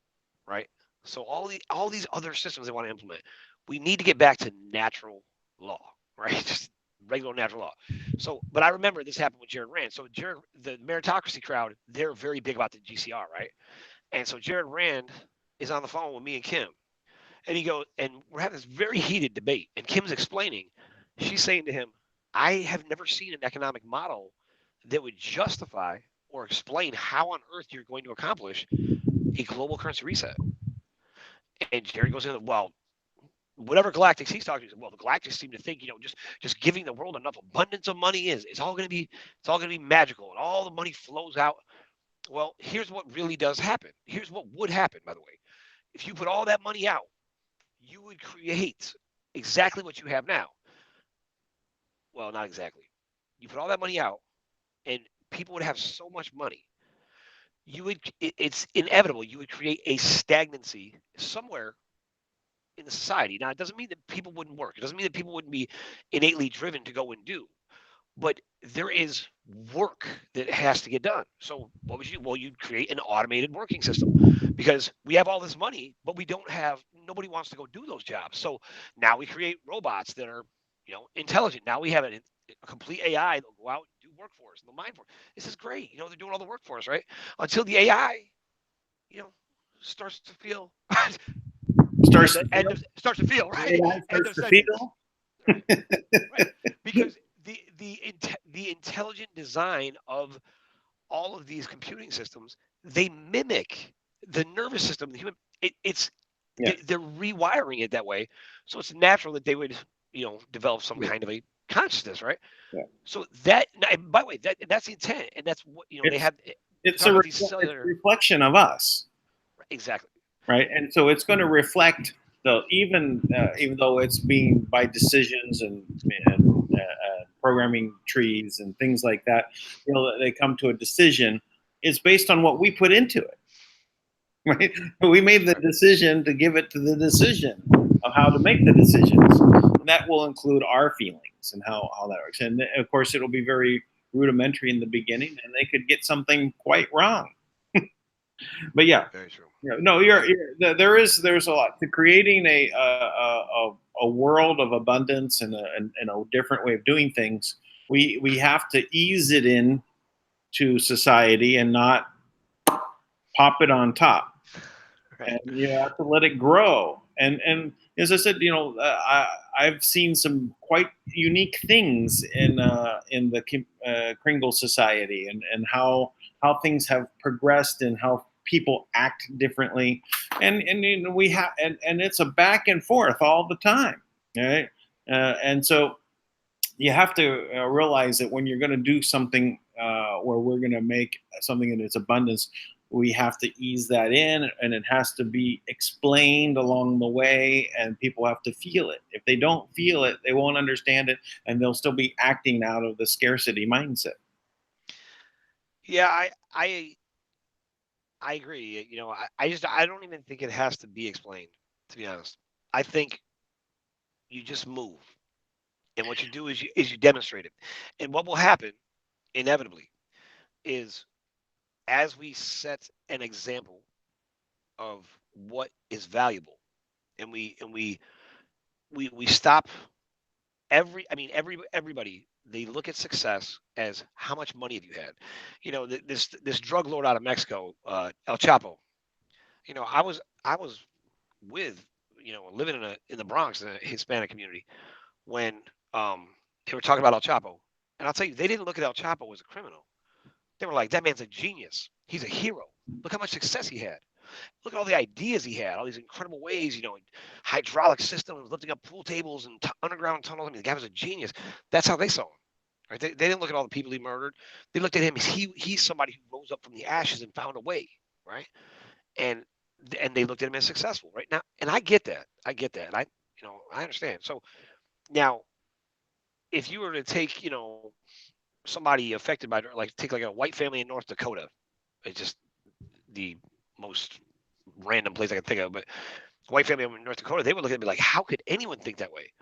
right? So all these other systems they want to implement, we need to get back to natural law, right? Just regular natural law. So, but I remember this happened with Jared Rand. So Jared, the meritocracy crowd, they're very big about the GCR, right? And so Jared Rand is on the phone with me and Kim, and he goes, and we're having this very heated debate. And Kim's explaining, she's saying to him, I have never seen an economic model that would justify or explain how on earth you're going to accomplish a global currency reset. And Jerry goes in, well, whatever galactics he's talking to, well, the galactics seem to think, just giving the world enough abundance of money it's all going to be magical, and all the money flows out. Well, here's what really does happen. Here's what would happen, by the way. If you put all that money out, you would create exactly what you have now. Well, not exactly. You put all that money out, and people would have so much money. It's inevitable. You would create a stagnancy somewhere in the society. Now, it doesn't mean that people wouldn't work. It doesn't mean that people wouldn't be innately driven to go and do. But there is work that has to get done. So what would you do? Well, you'd create an automated working system, because we have all this money, but nobody wants to go do those jobs. So now we create robots that are, intelligent. Now we have a complete AI that'll go out and do work for us. They'll mine for us. This is great. They're doing all the work for us, right? Until the AI, starts to feel Starts to feel, right? Starts to feel. Right. Because the intelligent design of all of these computing systems, they mimic the nervous system of the human. They're rewiring it that way, so it's natural that they would develop some kind of a consciousness, right? Yeah. So that, and by the way, that's the intent, and that's what they have. It's a reflection of us. Exactly. Right, and so it's going to reflect even though it's being by decisions and programming trees and things like that. They come to a decision. It's based on what we put into it. Right, we made the decision to give it to the decision of how to make the decisions. And that will include our feelings and how that works. And of course, it'll be very rudimentary in the beginning, and they could get something quite wrong. But yeah, very true. No, there's a lot to creating a world of abundance and a different way of doing things. We have to ease it in to society and not pop it on top. Right. And you have to let it grow. And as I said, I've seen some quite unique things in the Kringle Society and how things have progressed and how people act differently, and we have and it's a back and forth all the time, right? And so you have to realize that when you're going to do something where we're going to make something in its abundance, we have to ease that in, and it has to be explained along the way, and people have to feel it. If they don't feel it, they won't understand it, and they'll still be acting out of the scarcity mindset. Yeah, I agree. I don't even think it has to be explained, to be honest. I think you just move, and what you do is you demonstrate it. And what will happen inevitably is, as we set an example of what is valuable, and we stop everybody, they look at success as how much money have you had. This drug lord out of Mexico, El Chapo. I was with living in the Bronx in a Hispanic community when they were talking about El Chapo, and I'll tell you, they didn't look at El Chapo as a criminal. They were like, that man's a genius. He's a hero. Look how much success he had. Look at all the ideas he had, all these incredible ways, hydraulic systems, lifting up pool tables and underground tunnels. I mean, the guy was a genius. That's how they saw him. Right? They didn't look at all the people he murdered. They looked at him as he's somebody who rose up from the ashes and found a way, right? And and they looked at him as successful right now. And I get that. And I understand. So now, if you were to take, somebody affected by, like, take like a white family in North Dakota, it's just the most random place I can think of, but white family in North Dakota, they would look at me like, how could anyone think that way?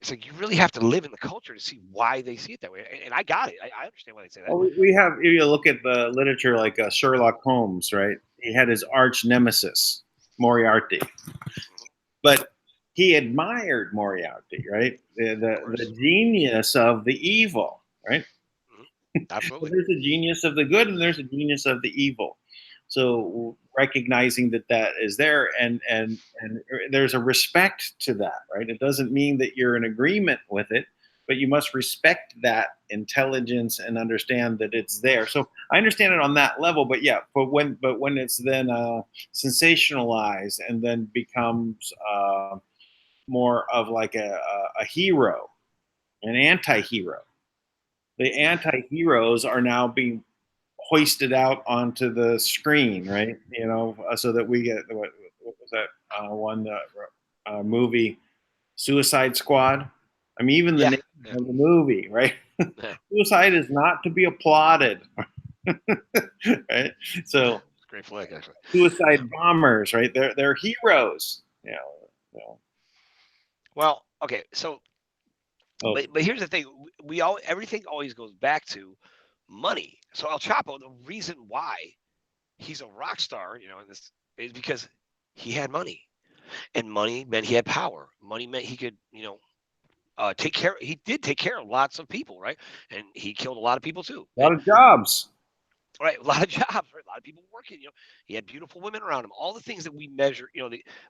It's like, you really have to live in the culture to see why they see it that way. And I got it. I understand why they say that. Well, we have, if you look at the literature, like Sherlock Holmes, right? He had his arch nemesis, Moriarty. But he admired Moriarty, right? The genius of the evil, right? Absolutely. So there's a genius of the good and there's a genius of the evil. So recognizing that is there, and there's a respect to that, right? It doesn't mean that you're in agreement with it, but you must respect that intelligence and understand that it's there. So I understand it on that level, but yeah, but when it's then sensationalized and then becomes more of like a hero, an anti-hero. The anti-heroes are now being hoisted out onto the screen, right? So that we get what was that one movie, Suicide Squad? I mean, even the name of the movie, right? Suicide is not to be applauded, right? So, it's a great flick, actually. suicide bombers, right? They're heroes, Well, okay, so but here's the thing: everything always goes back to money. So El Chapo, the reason why he's a rock star, in this, is because he had money, and money meant he had power. Money meant he could, take care. He did take care of lots of people, right? And he killed a lot of people too. a lot of jobs. Right, a lot of jobs, right? A lot of people working. He had beautiful women around him. All the things that we measure,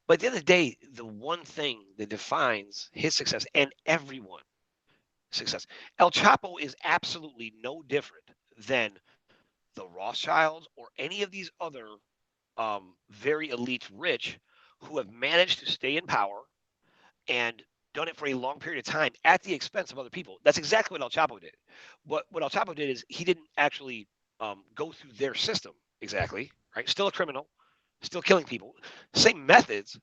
but at the end of the day, the one thing that defines his success and everyone's success, El Chapo is absolutely no different than the Rothschilds or any of these other very elite rich who have managed to stay in power and done it for a long period of time at the expense of other people. That's exactly what El Chapo did. What El Chapo did is he didn't actually go through their system exactly, right? Still a criminal, still killing people, same methods,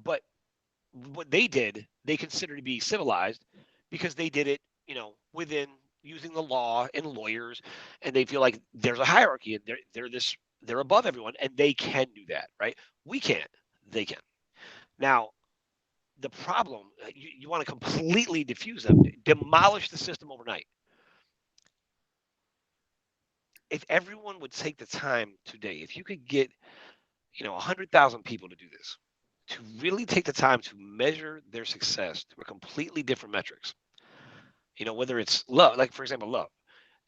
but what they did, they consider to be civilized because they did it, within using the law and lawyers, and they feel like there's a hierarchy and they're above everyone and they can do that, right? We can't, they can. Now, the problem, you want to completely diffuse them, demolish the system overnight. If everyone would take the time today, if you could get 100,000 people to do this, to really take the time to measure their success through a completely different metrics, whether it's love, like for example, love.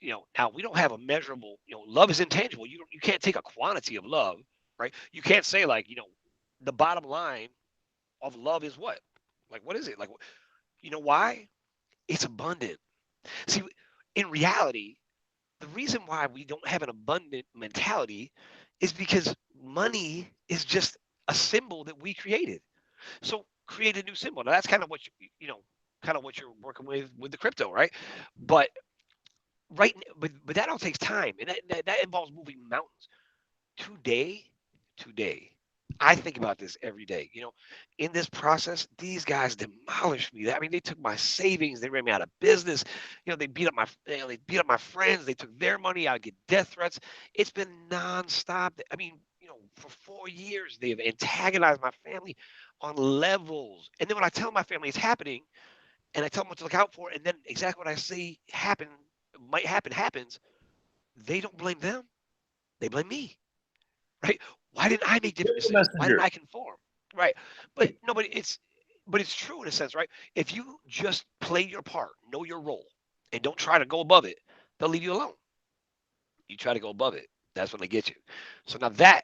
Now we don't have a measurable. Love is intangible. You can't take a quantity of love, right? You can't say like the bottom line of love is what, like what is it like? Why? It's abundant. See, in reality, the reason why we don't have an abundant mentality is because money is just a symbol that we created. So create a new symbol. Now that's kind of what kind of what you're working with the crypto, right? But but that all takes time, and that involves moving mountains. Today, today, I think about this every day. In this process, these guys demolished me. I mean, they took my savings. They ran me out of business. They beat up they beat up my friends. They took their money. I get death threats. It's been nonstop. I mean, for 4 years, they have antagonized my family on levels. And then when I tell my family it's happening, and I tell them what to look out for, and then exactly what I say might happen happens, they don't blame them. They blame me. Right? Why didn't I make different decisions? Why didn't I conform? Right? But no, but it's true in a sense, right? If you just play your part, know your role, and don't try to go above it, they'll leave you alone. You try to go above it, that's when they get you. So now that,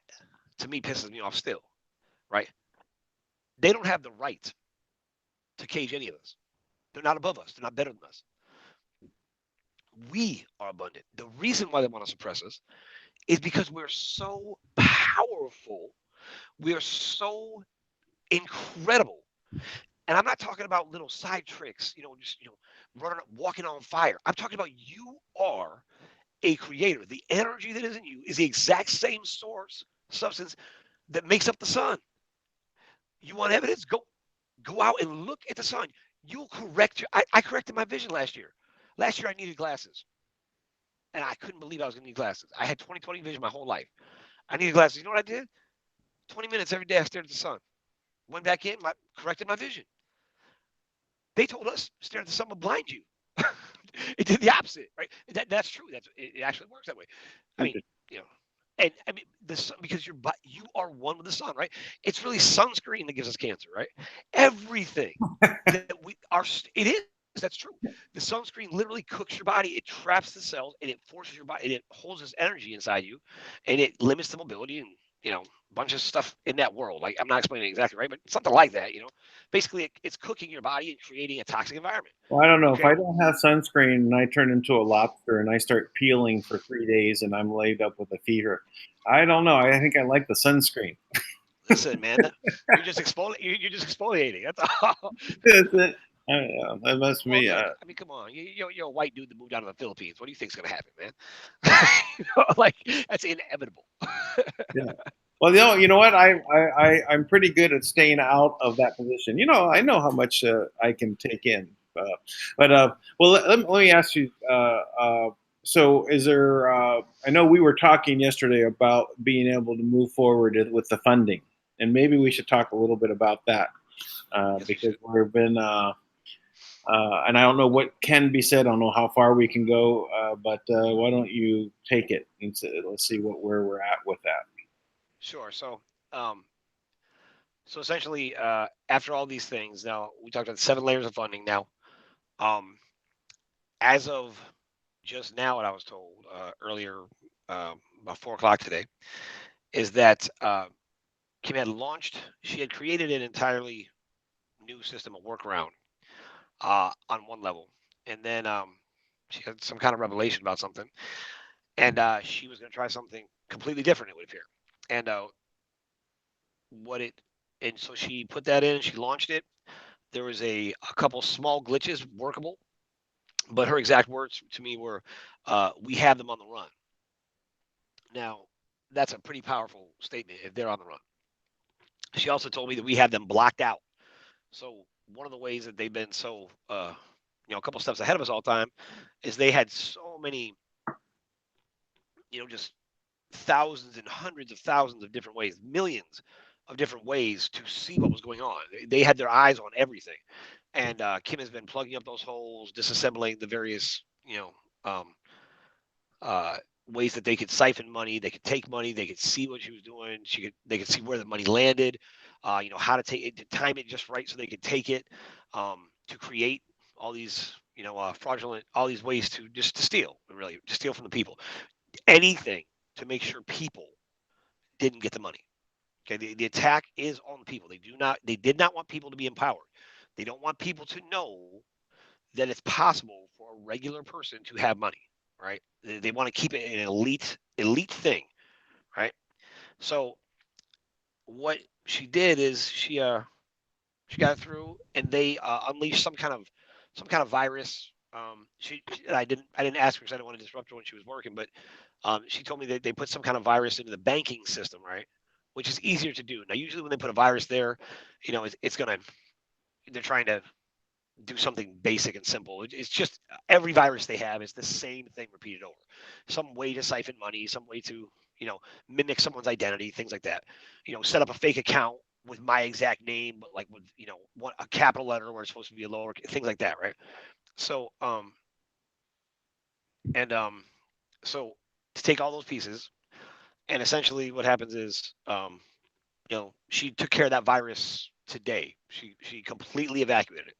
to me, pisses me off still, right? They don't have the right to cage any of us. They're not above us. They're not better than us. We are abundant. The reason why they want to suppress us is because we're so powerful. We're so incredible. And I'm not talking about little side tricks, just running, walking on fire. I'm talking about you are a creator. The energy that is in you is the exact same source substance that makes up the sun. You want evidence? Go out and look at the sun. You'll correct I corrected my vision last year. Last year I needed glasses. And I couldn't believe I was gonna need glasses. I had 20/20 vision my whole life. I needed glasses. You know what I did? 20 minutes every day I stared at the sun. Went back in, corrected my vision. They told us stare at the sun will blind you. It did the opposite, right? That's true. It actually works that way. I mean, you know, and I mean the sun, because you are one with the sun, right? It's really sunscreen that gives us cancer, right? Everything that it is. That's true. The sunscreen literally cooks your body. It traps the cells and it forces your body and it holds this energy inside you, and it limits the mobility and a bunch of stuff in that world. Like I'm not explaining exactly right, but something like that. Basically it's cooking your body and creating a toxic environment. Well, I don't know. Okay. If I don't have sunscreen and I turn into a lobster and I start peeling for 3 days and I'm laid up with a fever, I don't know. I think I like the sunscreen. Listen, man, you're just exfoliating. That's all. That's it. I don't know. That must Well, be. look, I mean, come on. You're a white dude that moved out of the Philippines. What do you think's gonna happen, man? Like that's inevitable. Yeah. Well, you know what? I'm pretty good at staying out of that position. I know how much I can take in. Well, let me ask you. So, is there? I know we were talking yesterday about being able to move forward with the funding, and maybe we should talk a little bit about that because we've been. And I don't know what can be said. I don't know how far we can go, but why don't you take it and let's see where we're at with that. Sure. So essentially, after all these things, now we talked about 7 layers of funding. Now, as of just now, what I was told earlier, about 4 o'clock today, is that Kim had launched. She had created an entirely new system, a workaround on one level, and then she had some kind of revelation about something, and she was going to try something completely different. It would appear, and what it and so she put that in and she launched it. There was a couple small glitches workable, but her exact words to me were, "We have them on the run." Now, that's a pretty powerful statement if they're on the run. She also told me that we have them blocked out. So one of the ways that they've been so, a couple steps ahead of us all the time, is they had so many, just thousands and hundreds of thousands of different ways, millions of different ways to see what was going on. They had their eyes on everything, and Kim has been plugging up those holes, disassembling the various, um, ways that they could siphon money, they could take money, they could see what she was doing. They could see where the money landed, how to take it, to time it just right so they could take it, to create all these, fraudulent, all these ways to steal, really, to steal from the people. Anything to make sure people didn't get the money. Okay, the attack is on the people. They did not want people to be empowered. They don't want people to know that it's possible for a regular person to have money, right? They want to keep it an elite thing, right? So what she did is she got through and they unleashed some kind of virus. I didn't ask her because I didn't want to disrupt her when she was working, but she told me that they put some kind of virus into the banking system, right? Which is easier to do. Now, usually when they put a virus there, they're trying to do something basic and simple. It's just every virus they have is the same thing repeated over. Some way to siphon money, some way to, mimic someone's identity, things like that. Set up a fake account with my exact name, but like with, a capital letter where it's supposed to be a lower, things like that, right? So, and so to take all those pieces, and essentially what happens is, she took care of that virus today. She completely evacuated it.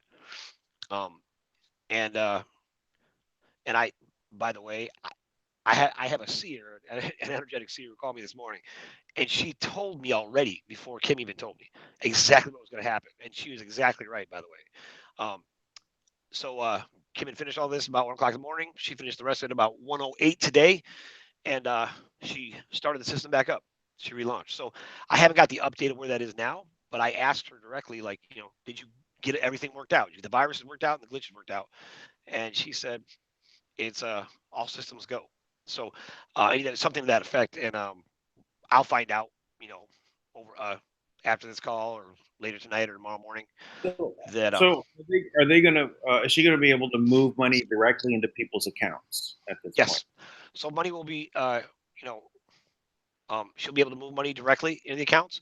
Um, and I, by the way, I have a seer, an energetic seer, who called me this morning, and she told me already before Kim even told me exactly what was going to happen, and she was exactly right, by the way. So Kim had finished all this about 1 o'clock in the morning. She finished the rest of it about 1:08 today, and she started the system back up. She relaunched. So I haven't got the update of where that is now, but I asked her directly, like, did you get everything worked out? The virus worked out and the glitches worked out, and she said it's all systems go. So something to that effect, and I'll find out, over after this call or later tonight or tomorrow morning. So, That are they going to? Is she going to be able to move money directly into people's accounts at this point? yes, so money will be she'll be able to move money directly in the accounts.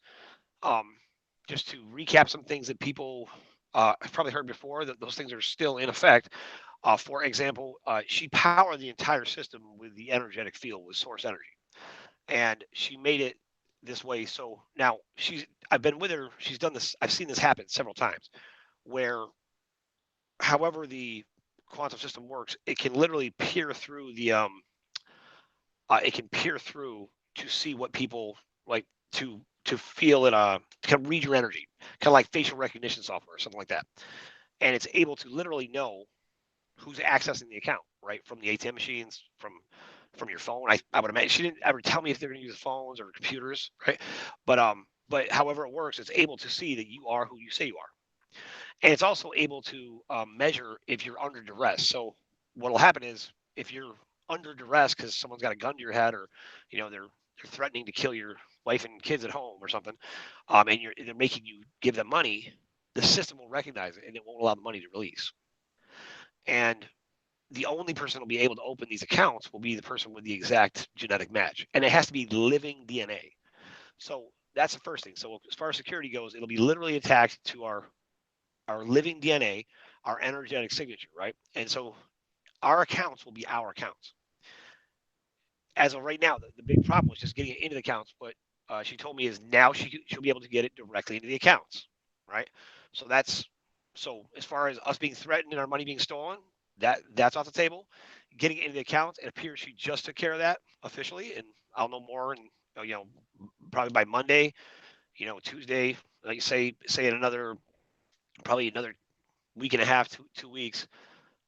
Just to recap some things that people have probably heard before, that those things are still in effect. For example, she powered the entire system with the energetic field, with source energy, and she made it this way. So now I've been with her. She's done this. I've seen this happen several times, where, however the quantum system works, it can literally peer through it can peer through to see what people like, to feel it, to kind of read your energy, kind of like facial recognition software or something like that. And it's able to literally know who's accessing the account, right? From the ATM machines, from your phone. I would imagine she didn't ever tell me if they're going to use phones or computers, right? But however it works, it's able to see that you are who you say you are. And it's also able to measure if you're under duress. So what will happen is, if you're under duress because someone's got a gun to your head, or they're threatening to kill your wife and kids at home or something, and they're making you give them money, the system will recognize it and it won't allow the money to release. And the only person who'll be able to open these accounts will be the person with the exact genetic match, and it has to be living DNA. So that's the first thing. So as far as security goes, it'll be literally attached to our living DNA, our energetic signature, right? And so our accounts will be our accounts. As of right now, the big problem was just getting it into the accounts. But she told me is now she'll be able to get it directly into the accounts, right? So as far as us being threatened and our money being stolen, that's off the table. Getting it into the accounts, it appears she just took care of that officially, and I'll know more, and probably by Monday, Tuesday, like you say in probably another week and a half, 2 weeks,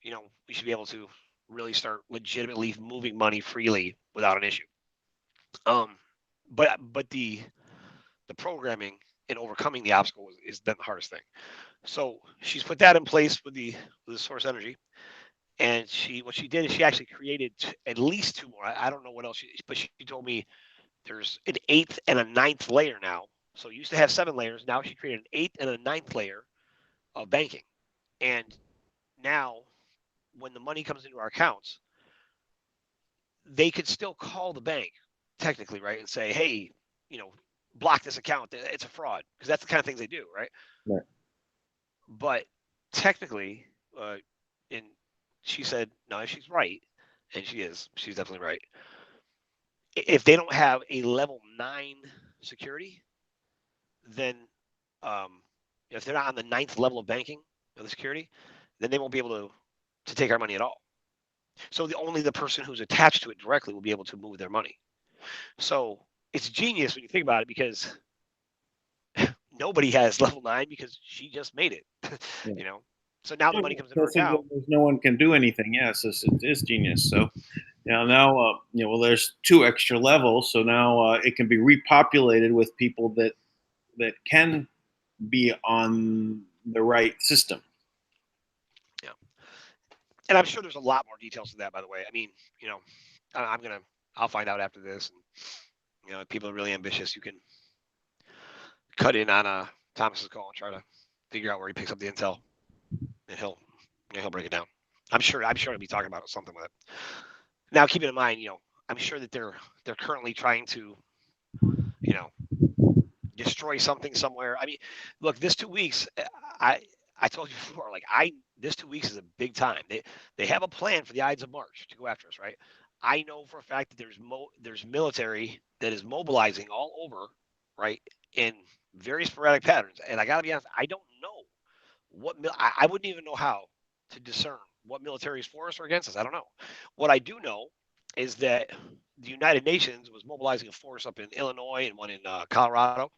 we should be able to really start legitimately moving money freely without an issue. But the programming and overcoming the obstacle is then the hardest thing. So she's put that in place with the source energy, and what she did is she actually created at least two more. I don't know what else, but she told me there's an eighth and a ninth layer now. So you used to have 7 layers. Now she created an eighth and a ninth layer of banking, and now when the money comes into our accounts, they could still call the bank technically, right, and say, hey, block this account. It's a fraud, because that's the kind of things they do, right? Right. But technically, and she said, no, she's right, and she's definitely right. If they don't have a level 9 security, then if they're not on the 9th level of banking of the security, then they won't be able to take our money at all. So only the person who's attached to it directly will be able to move their money. So it's genius when you think about it, because nobody has level 9, because she just made it. Yeah. So now the money comes into her So account. there's no one can do anything. Yes, it is genius. So now well, there's 2 extra levels. So now it can be repopulated with people that can be on the right system. Yeah, and I'm sure there's a lot more details to that, by the way. I mean, I'll find out after this. And if people are really ambitious, you can cut in on Thomas's call and try to figure out where he picks up the intel, and he'll break it down. I'm sure he'll be talking about something with it. Now, keep in mind, I'm sure that they're currently trying to, destroy something somewhere. I mean, look, this 2 weeks, I told you before, like this 2 weeks is a big time. They have a plan for the Ides of March to go after us, right? I know for a fact that there's military that is mobilizing all over, right, in very sporadic patterns. And I got to be honest, I don't know I wouldn't even know how to discern what military is for us or against us. I don't know. What I do know is that the United Nations was mobilizing a force up in Illinois and one in Colorado,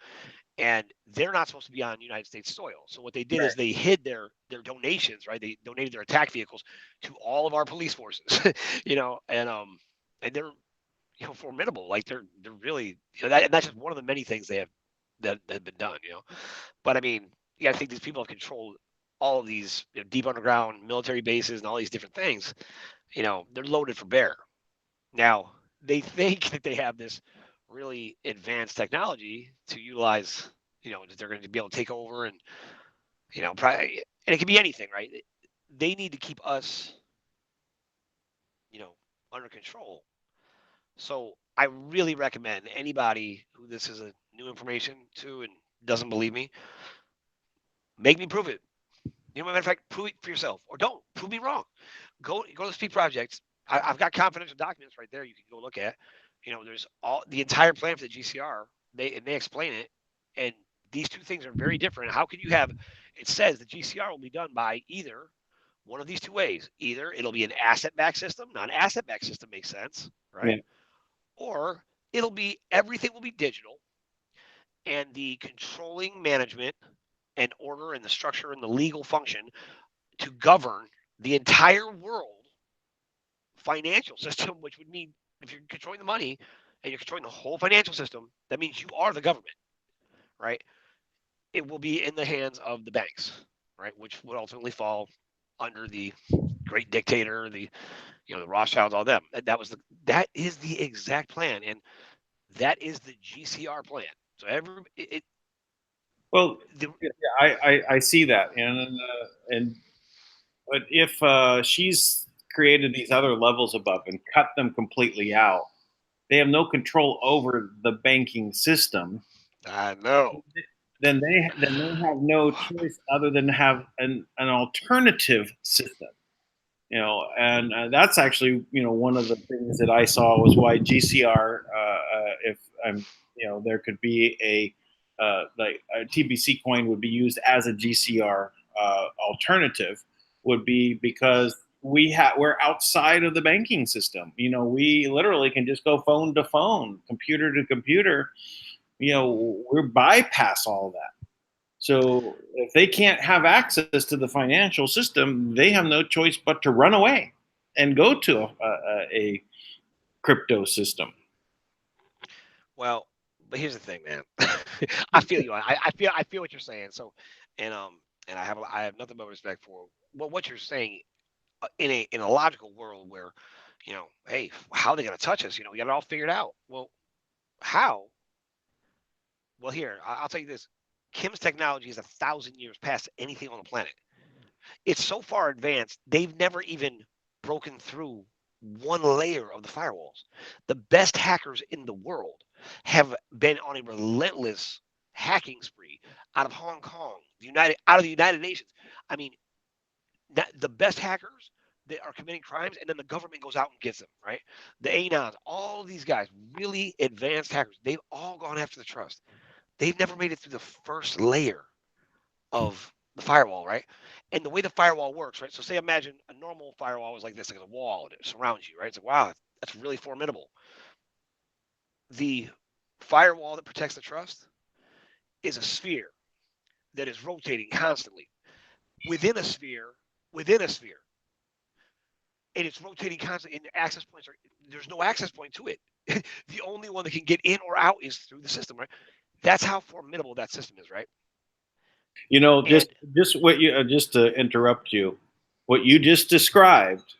and they're not supposed to be on United States soil. So what they did is they hid their donations, right? They donated their attack vehicles to all of our police forces, and they're formidable. Like they're really, and that's just one of the many things they have that have been done, But I mean, you got to think these people have controlled all of these deep underground military bases and all these different things. They're loaded for bear. Now they think that they have this really advanced technology to utilize, that they're going to be able to take over and, probably, and it could be anything, right? They need to keep us, under control. So I really recommend anybody who this is a new information to and doesn't believe me, make me prove it. Matter of fact, prove it for yourself, or don't prove me wrong. Go to the Speed Projects. I've got confidential documents right there. You can go look at. There's all the entire plan for the GCR. They explain it, and these two things are very different. How can you have? It says the GCR will be done by either one of these two ways. Either it'll be an asset-backed system. Now, an asset-backed system makes sense, right? Yeah. Or it'll be everything will be digital, and the controlling management and order and the structure and the legal function to govern the entire world financial system, which would mean if you're controlling the money and you're controlling the whole financial system, that means you are the government, right? It will be in the hands of the banks, right? Which would ultimately fall under the great dictator, the Rothschilds, all them. That is the exact plan, and that is the GCR plan. So Well, I see that, and but if she's created these other levels above and cut them completely out, they have no control over the banking system. I know. Then they have no choice other than have an alternative system. And that's actually one of the things that I saw was why GCR, if I'm there could be like a TBC coin would be used as a GCR alternative, would be because we're outside of the banking system. We literally can just go phone to phone, computer to computer. We're bypass all that. So if they can't have access to the financial system, they have no choice but to run away and go to a crypto system. Well, but here's the thing, man. I feel you. I feel what you're saying. So, and I have nothing but respect for what you're saying in a logical world where, hey, how are they going to touch us? We got it all figured out. Well, how? Well, here I'll tell you this: Kim's technology is 1,000 years past anything on the planet. It's so far advanced, they've never even broken through one layer of the firewalls. The best hackers in the world have been on a relentless hacking spree out of Hong Kong, out of the United Nations. I mean, the best hackers that are committing crimes, and then the government goes out and gets them, right? The Anons, all these guys, really advanced hackers, they've all gone after the trust. They've never made it through the first layer of the firewall, right? And the way the firewall works, right? So say imagine a normal firewall is like this, like a wall, and it surrounds you, right? It's like, wow, that's really formidable. The firewall that protects the trust is a sphere that is rotating constantly within a sphere, and it's rotating constantly. And the access points there's no access point to it. The only one that can get in or out is through the system, right? That's how formidable that system is, right? Just what you just to interrupt you, what you just described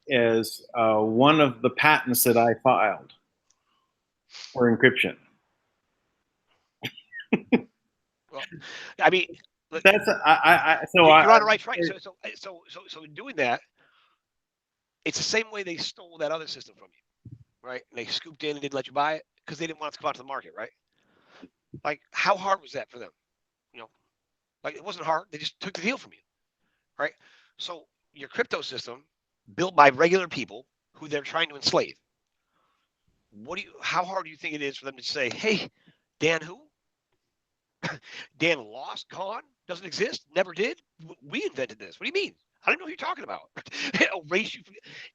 is one of the patents that I filed for encryption. Well, I mean, that's so you're on the right track. So in doing that, it's the same way they stole that other system from you, right? And they scooped in and didn't let you buy it because they didn't want it to come out to the market, right? Like, how hard was that for them? Like, it wasn't hard. They just took the deal from you, right? So your crypto system, built by regular people who they're trying to enslave. How hard do you think it is for them to say, hey, Dan who? Dan lost, gone, doesn't exist, never did? We invented this. What do you mean? I don't know what you're talking about. Erase you.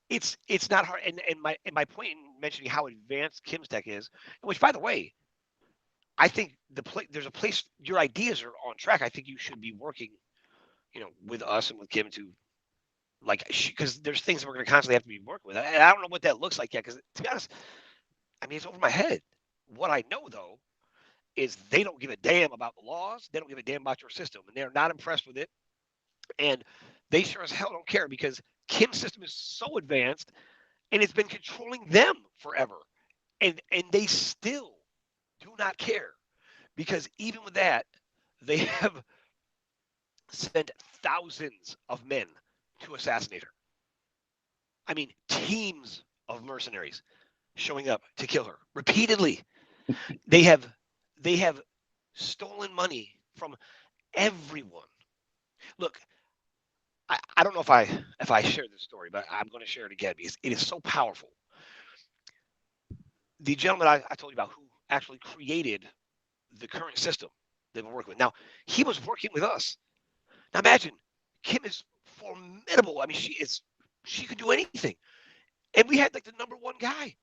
It's not hard. And my point in mentioning how advanced Kim's tech is, which, by the way, I think there's a place. Your ideas are on track. I think you should be working, with us and with Kim to, because there's things that we're going to constantly have to be working with. And I don't know what that looks like yet. Because to be honest, I mean, it's over my head. What I know though is they don't give a damn about the laws. They don't give a damn about your system, and they're not impressed with it. And they sure as hell don't care because Kim's system is so advanced, and it's been controlling them forever. And they still do not care, because even with that, they have sent thousands of men to assassinate her. I mean, teams of mercenaries showing up to kill her repeatedly. They have stolen money from everyone. Look, I don't know if I shared this story, but I'm going to share it again because it is so powerful. The gentleman I told you about who actually created the current system they've been working with. Now, he was working with us. Now imagine, Kim is formidable. I mean, she could do anything. And we had like the number one guy.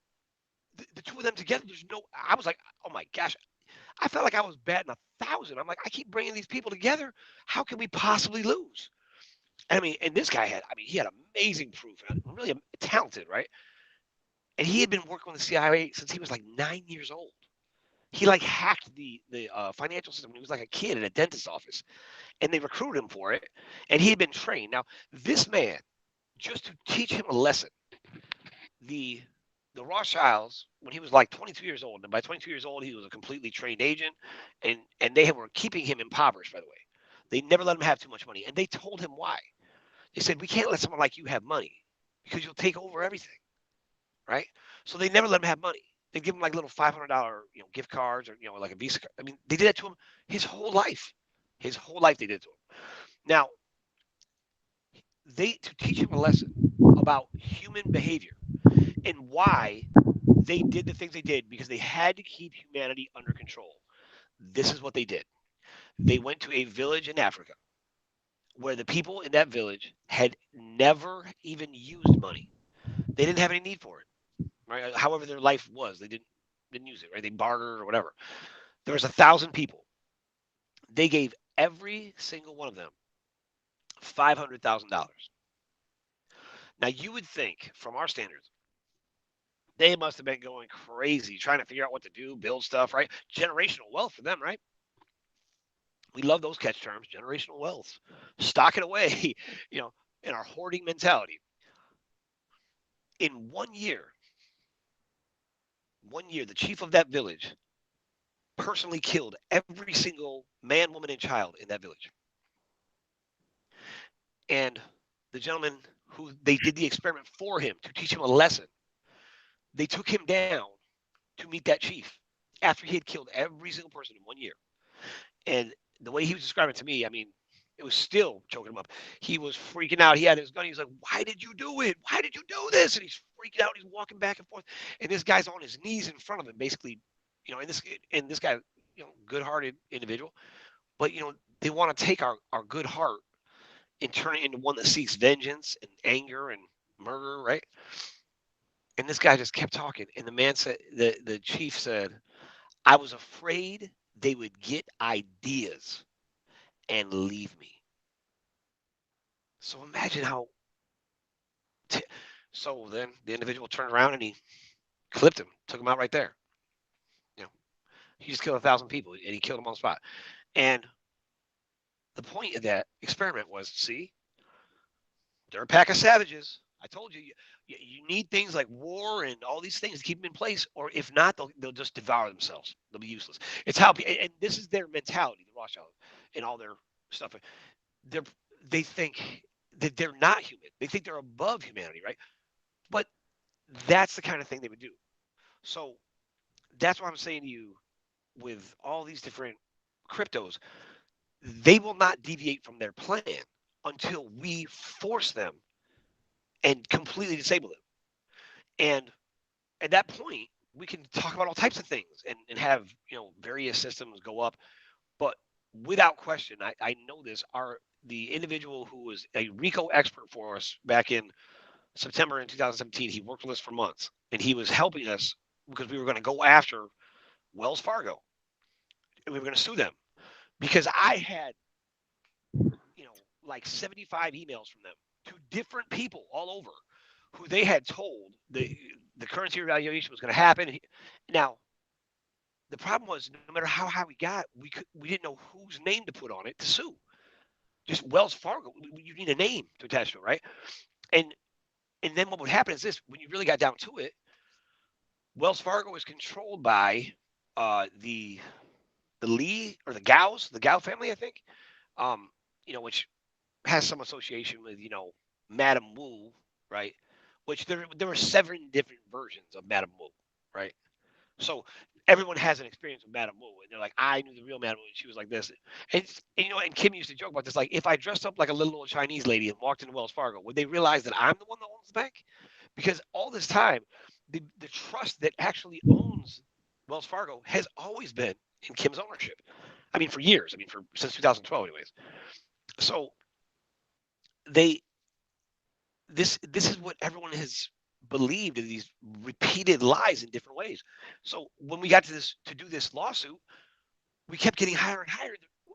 The two of them together, I was like, oh my gosh, I felt like I was batting 1,000. I'm like, I keep bringing these people together. How can we possibly lose? And I mean, and this guy he had amazing proof, and really talented, right? And he had been working with the CIA since he was like 9 years old. He like hacked the financial system when he was like a kid in a dentist's office, and they recruited him for it. And he had been trained. Now, this man, just to teach him a lesson, the Rothschilds, when he was like 22 years old, and by 22 years old, he was a completely trained agent, and they were keeping him impoverished, by the way. They never let him have too much money. And they told him why. They said, we can't let someone like you have money because you'll take over everything, right? So they never let him have money. They give him like little $500, gift cards, or like a Visa card. I mean, they did that to him his whole life. His whole life they did it to him. Now, to teach him a lesson about human behavior and why they did the things they did, because they had to keep humanity under control. This is what they did. They went to a village in Africa where the people in that village had never even used money. They didn't have any need for it, right? However their life was, they didn't use it, right? They bartered or whatever. There was 1,000 people. They gave every single one of them $500,000. Now you would think, from our standards, they must have been going crazy trying to figure out what to do, build stuff, right? Generational wealth for them, right? We love those catch terms, generational wealth. Stock it away, in our hoarding mentality. In 1 year, the chief of that village personally killed every single man, woman, and child in that village. And the gentleman who they did the experiment for him to teach him a lesson, they took him down to meet that chief after he had killed every single person in 1 year. And the way he was describing it to me, I mean, it was still choking him up. He was freaking out. He had his gun. He's like, why did you do it? Why did you do this? And he's freaking out. He's walking back and forth. And this guy's on his knees in front of him, basically, and this guy, good-hearted individual. But, they want to take our good heart and turn it into one that seeks vengeance and anger and murder, right? And this guy just kept talking. And the man said, the chief said, I was afraid they would get ideas and leave me. So imagine how. So then the individual turned around and he clipped him, took him out right there. He just killed 1,000 people and he killed them on the spot. And the point of that experiment was, see, they're a pack of savages. I told you, you need things like war and all these things to keep them in place, or if not, they'll just devour themselves. They'll be useless. It's how, and this is their mentality, the Rothschilds, and all their stuff. They think that they're not human. They think they're above humanity, right? But that's the kind of thing they would do. So that's what I'm saying to you with all these different cryptos. They will not deviate from their plan until we force them and completely disable them. And at that point, we can talk about all types of things and have, various systems go up. But without question, I know this, the individual who was a RICO expert for us back in September in 2017, he worked with us for months, and he was helping us because we were going to go after Wells Fargo, and we were going to sue them because I had, like 75 emails from them to different people all over who they had told the currency revaluation was going to happen. Now, the problem was, no matter how high we got, we didn't know whose name to put on it to sue. Just Wells Fargo. You need a name to attach to it, right? And then what would happen is this: when you really got down to it, Wells Fargo is controlled by the Lee or the Gao family, I think. Which has some association with, Madame Wu, right? Which there were 7 different versions of Madame Wu, right? So everyone has an experience with Madame Wu, and they're like, I knew the real Madame Wu, and she was like this. And Kim used to joke about this, like, if I dressed up like a little old Chinese lady and walked into Wells Fargo, would they realize that I'm the one that owns the bank? Because all this time, the trust that actually owns Wells Fargo has always been in Kim's ownership. I mean, for years. I mean, since 2012, anyways. So they this is what everyone has believed in, these repeated lies in different ways. So when we got to do this lawsuit, we kept getting higher and higher.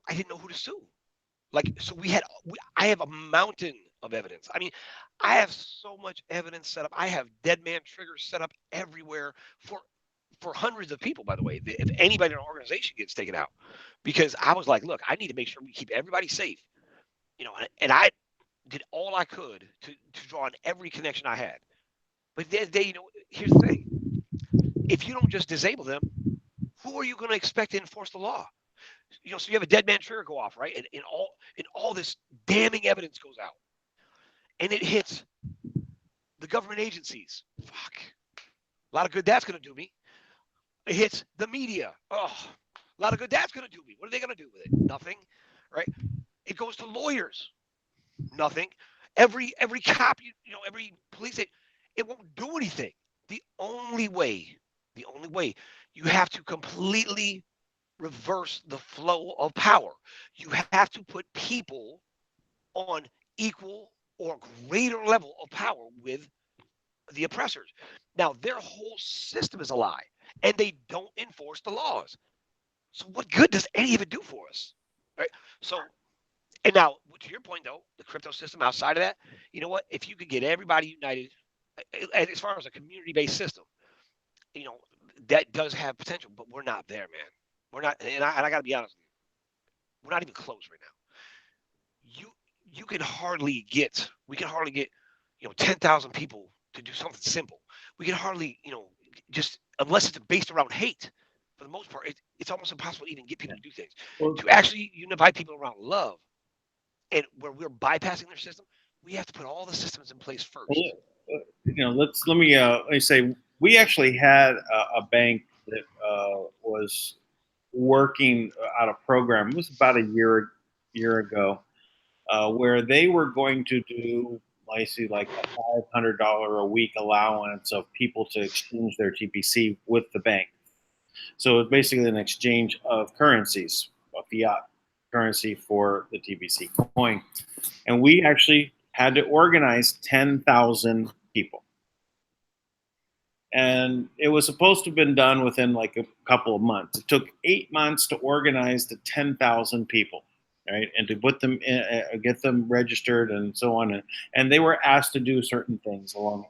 I didn't know who to sue. Like, so I have a mountain of evidence. I mean, I have so much evidence set up. I have dead man triggers set up everywhere for hundreds of people, by the way, if anybody in our organization gets taken out. Because I was like, look, I need to make sure we keep everybody safe. And I did all I could to draw on every connection I had. But here's the thing. If you don't just disable them, who are you going to expect to enforce the law? So you have a dead man trigger go off, right? And all this damning evidence goes out. And it hits the government agencies. Fuck. A lot of good that's going to do me. It hits the media. Oh, a lot of good that's going to do me. What are they going to do with it? Nothing, right? It goes to lawyers. Nothing. Every cop, every police, it won't do anything. The only way you have to completely reverse the flow of power. You have to put people on equal or greater level of power with the oppressors. Now, their whole system is a lie, and they don't enforce the laws. So what good does any of it do for us? Right? So, and now, to your point, though, the crypto system outside of that, you know what? If you could get everybody united, as far as a community-based system, that does have potential, but we're not there, man. We're not, and I got to be honest with you, we're not even close right now. You can hardly get, we can hardly get, 10,000 people to do something simple. We can hardly, just unless it's based around hate. For the most part, it's almost impossible to even get people to do things. Well, to actually unify people around love, and where we're bypassing their system, we have to put all the systems in place first. Let me say, we actually had a bank that was working out a program. It was about a year ago, where they were going to do, I see, like a $500 a week allowance of people to exchange their TPC with the bank. So it's basically an exchange of currencies, a fiat currency for the TBC coin. And we actually had to organize 10,000 people. And it was supposed to have been done within like a couple of months. It took 8 months to organize the 10,000 people, right? And to put them in, get them registered and so on. And they were asked to do certain things along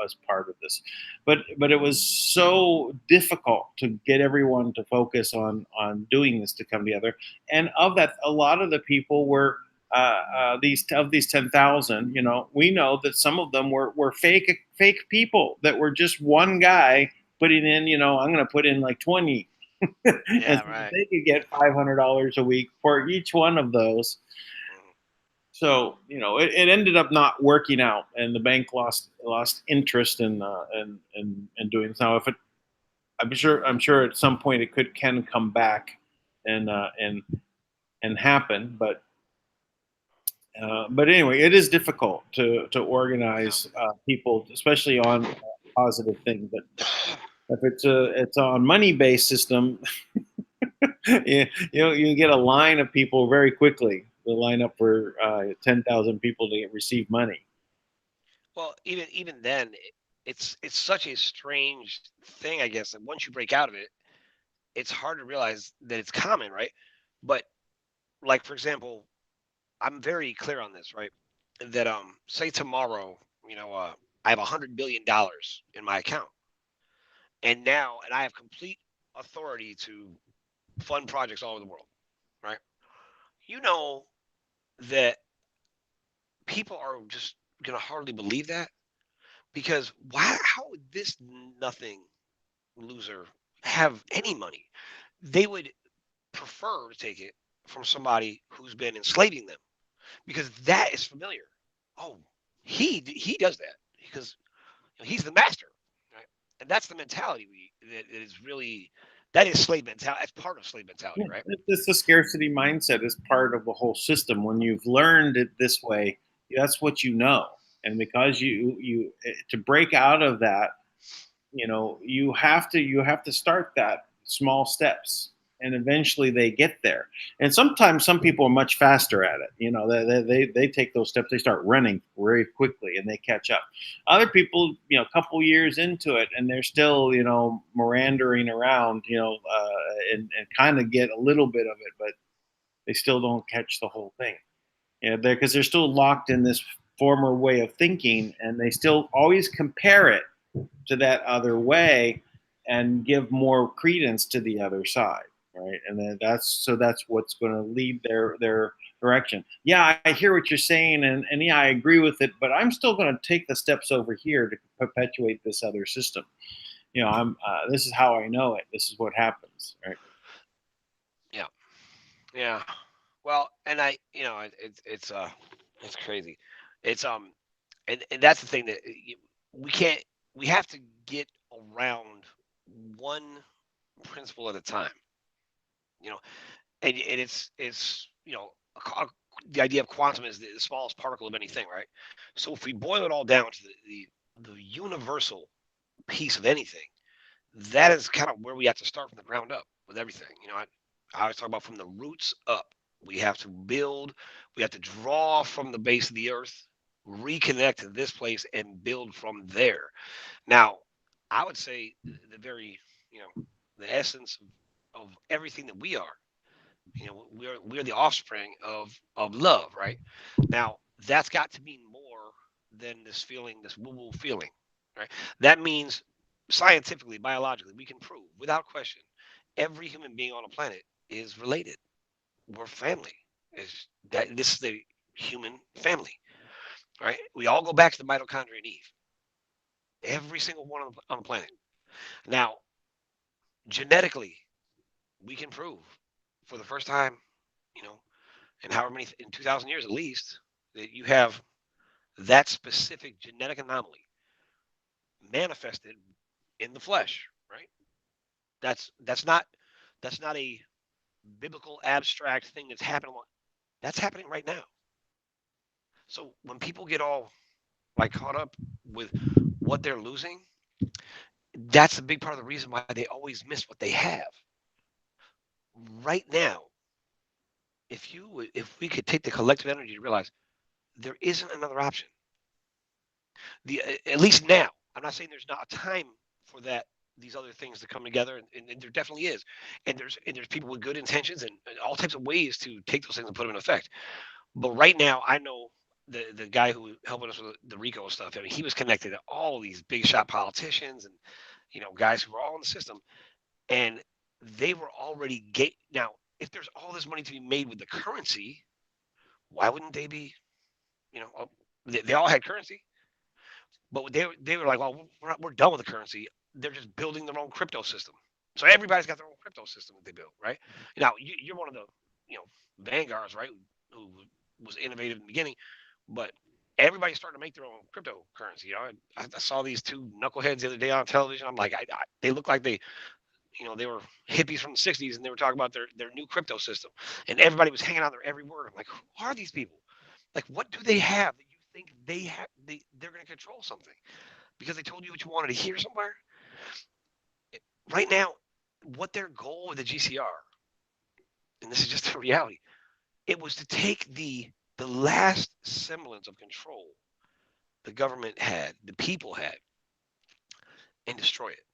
as part of this. But it was so difficult to get everyone to focus on doing this, to come together. And of that, a lot of the people were these 10,000, we know that some of them were fake people that were just one guy putting in, I'm going to put in like 20. Yeah, so right. they could get $500 a week for each one of those. So, it ended up not working out, and the bank lost interest in doing so. I'm sure at some point it can come back and happen, but anyway, it is difficult to organize people, especially on positive things. But if it's on money-based system, you get a line of people very quickly. They line up for 10,000 people to receive money. Well, even then, it's such a strange thing, I guess, that once you break out of it, it's hard to realize that it's common, right? But like, for example, I'm very clear on this, right? That say tomorrow, I have $100 billion in my account, and I have complete authority to fund projects all over the world, right? You know that people are just gonna hardly believe that, because why? How would this nothing loser have any money. They would prefer to take it from somebody who's been enslaving them because that is familiar. Oh, he does that because he's the master, right? And that's the mentality that is really that is slave mentality. That's part of slave mentality, Yeah, right? it's the scarcity mindset is part of the whole system. When you've learned it this way, that's what you know. And because to break out of that, you have to start that small steps, and eventually they get there. And sometimes some people are much faster at it. They take those steps, they start running very quickly, and they catch up. Other people, a couple years into it, and they're still meandering around, and kind of get a little bit of it, but they still don't catch the whole thing. Because they're still locked in this former way of thinking, and they still always compare it to that other way and give more credence to the other side, right? And then that's what's going to lead their direction. Yeah, I hear what you're saying, and yeah, I agree with it, but I'm still going to take the steps over here to perpetuate this other system. I'm this is how I know it. This is what happens, right? Yeah, yeah. Well, and it's crazy. It's and that's the thing that we can't. We have to get around one principle at a time. You know, and it's the idea of quantum is the smallest particle of anything, right? So if we boil it all down to the universal piece of anything, that is kind of where we have to start from the ground up with everything. I always talk about from the roots up. We have to build, we have to draw from the base of the earth, reconnect to this place, and build from there. Now, I would say the very, the essence of everything that we are. We're the offspring of love, right? Now, that's got to mean more than this feeling, this woo-woo feeling, right? That means scientifically, biologically, we can prove without question every human being on a planet is related. We're family. Is that this is the human family, right? We all go back to the mitochondrial Eve. Every single one on the planet. Now, genetically, we can prove for the first time, you know, in however many in 2,000 years at least, that you have that specific genetic anomaly manifested in the flesh, right? That's not that's not a biblical abstract thing that's happening. That's happening right now. So when people get all like caught up with what they're losing, that's a big part of the reason why they always miss what they have. Right now, if we could take the collective energy to realize there isn't another option. At least now, I'm not saying there's not a time for that these other things to come together, and there definitely is, and there's people with good intentions and all types of ways to take those things and put them in effect. But right now, I know the guy who helping us with the RICO stuff. I mean, he was connected to all these big shot politicians and guys who were all in the system, and they were already gate. Now, if there's all this money to be made with the currency, why wouldn't they be? They all had currency, but they were like, well, we're done with the currency. They're just building their own crypto system. So everybody's got their own crypto system that they build, right? Now you're one of the vanguards, right? Who was innovative in the beginning, but everybody's starting to make their own cryptocurrency. I saw these two knuckleheads the other day on television. I'm like, they look like they were hippies from the 60s, and they were talking about their new crypto system, and everybody was hanging on their every word. I'm like, who are these people? Like, what do they have that you think they're going to control something because they told you what you wanted to hear somewhere? Right now, what their goal with the GCR, and this is just a reality, it was to take the last semblance of control the government had, the people had, and destroy it.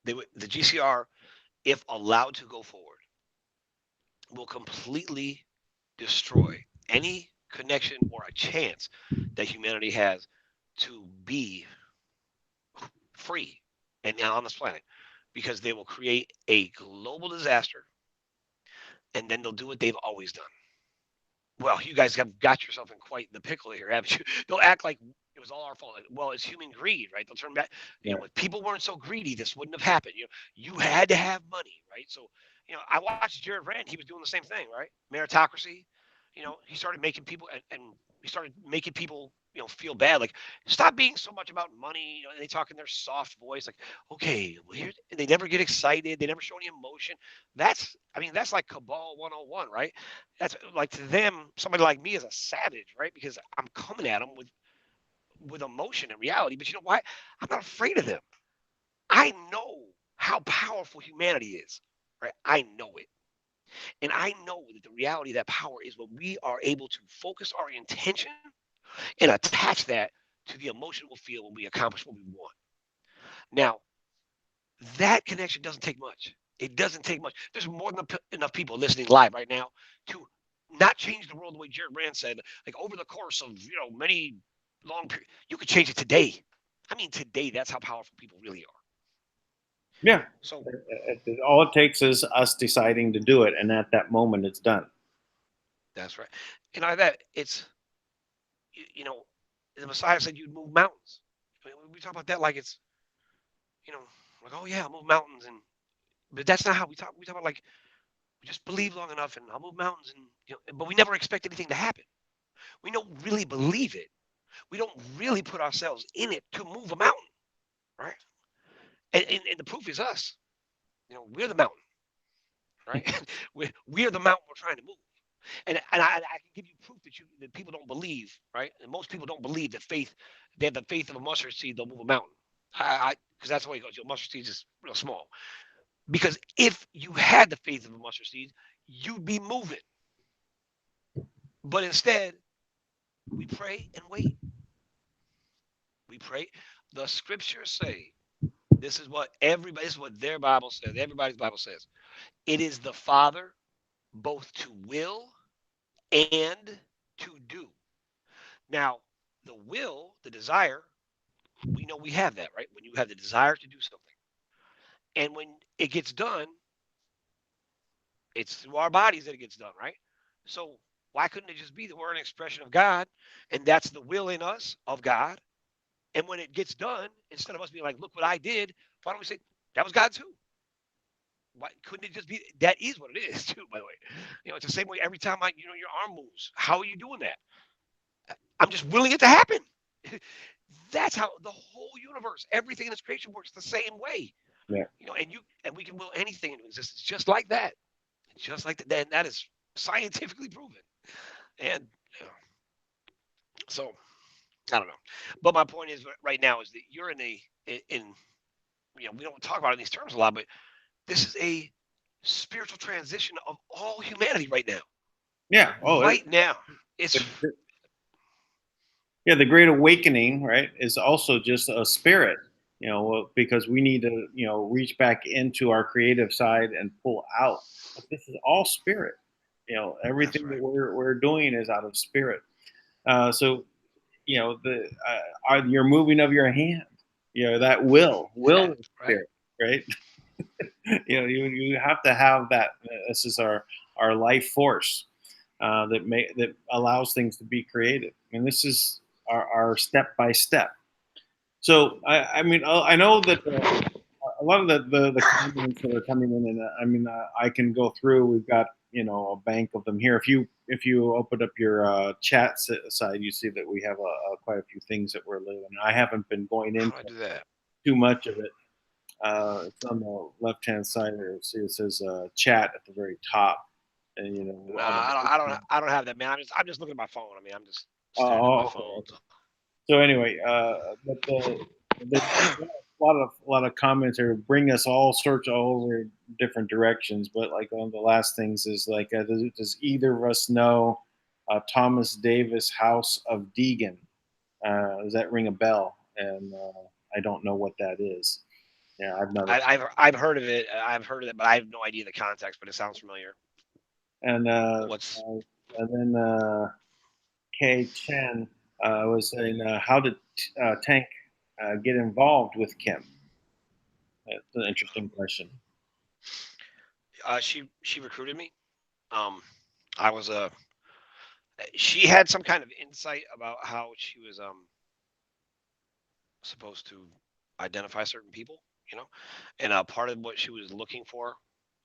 The GCR, if allowed to go forward, will completely destroy any connection or a chance that humanity has to be free and on this planet, because they will create a global disaster, and then they'll do what they've always done. Well, you guys have got yourself in quite the pickle here, haven't you? They'll act like It was all our fault. Well, it's human greed, right? They'll turn back. You Yeah. know, if people weren't so greedy, this wouldn't have happened. You had to have money, right? So, I watched Jared Rand. He was doing the same thing, right? Meritocracy. He started making people and he started making people, feel bad. Like, stop being so much about money. And they talk in their soft voice, like, okay, well, here. And they never get excited. They never show any emotion. That's like Cabal 101, right? That's like, to them, somebody like me is a savage, right? Because I'm coming at them with emotion and reality. But you know what? I'm not afraid of them. I know how powerful humanity is, right? I know it. And I know that the reality of that power is when we are able to focus our intention and attach that to the emotion we'll feel when we accomplish what we want. Now, that connection doesn't take much. It doesn't take much. There's more than enough people listening live right now to not change the world the way Jared Rand said, like over the course of many long periods. You could change it today. I mean, today, that's how powerful people really are. Yeah. So All it takes is us deciding to do it, and at that moment, it's done. that's right. And I bet it's, the Messiah said you'd move mountains. I mean, we talk about that like it's, you know, like, oh yeah, I'll move mountains, but that's not how we talk. We talk about like, we just believe long enough, and I'll move mountains, and but we never expect anything to happen. We don't really believe it. We don't really put ourselves in it to move a mountain, right? And the proof is us. We're the mountain, right? we're the mountain we're trying to move. And I can give you proof that people don't believe, right? And most people don't believe that they have the faith of a mustard seed, they'll move a mountain. Because that's the way it goes. Your mustard seed is real small. Because if you had the faith of a mustard seed, you'd be moving. But instead, we pray and wait. We pray. The scriptures say, this is what their Bible says. Everybody's Bible says. It is the Father both to will and to do. Now, the will, the desire, we know we have that, right? When you have the desire to do something. And when it gets done, it's through our bodies that it gets done, right? So why couldn't it just be that we're an expression of God, and that's the will in us of God? And when it gets done, instead of us being like, look what I did, why don't we say, that was God too? Why couldn't it just be, that is what it is too, by the way. It's the same way every time your arm moves. How are you doing that? I'm just willing it to happen. That's how the whole universe, everything in its creation works the same way. Yeah. And we can will anything into existence just like that. Just like that. And that is scientifically proven. And so I don't know. But my point is right now is that you're in we don't talk about it in these terms a lot, but this is a spiritual transition of all humanity right now. Yeah. Now. It's yeah, the Great Awakening, right, is also just a spirit, because we need to, reach back into our creative side and pull out. But this is all spirit. Everything right. that we're doing is out of spirit. So, your moving of your hand, that will is spirit, right? You have to have that. This is our life force that allows things to be created, and this is our step by step. So I know that a lot of the comments that are coming in, and I can go through. We've got a bank of them here. If you open up your chat side, you see that we have quite a few things that we're living. I haven't been going into too much of it. It's on the left hand side there. See, it says chat at the very top. And I don't have that, man. I'm just looking at my phone. I'm just staring at my phone. Okay. So anyway, but there's a lot of comments here bring us all over different directions. But like one of the last things is like, does either of us know Thomas Davis House of Deegan? Does that ring a bell? And I don't know what that is. Yeah, I've heard of it. But I have no idea the context. But it sounds familiar. And then Kay Chen was saying, how did Tank get involved with Kim? That's an interesting question. She recruited me. I was she had some kind of insight about how she was supposed to identify certain people, and part of what she was looking for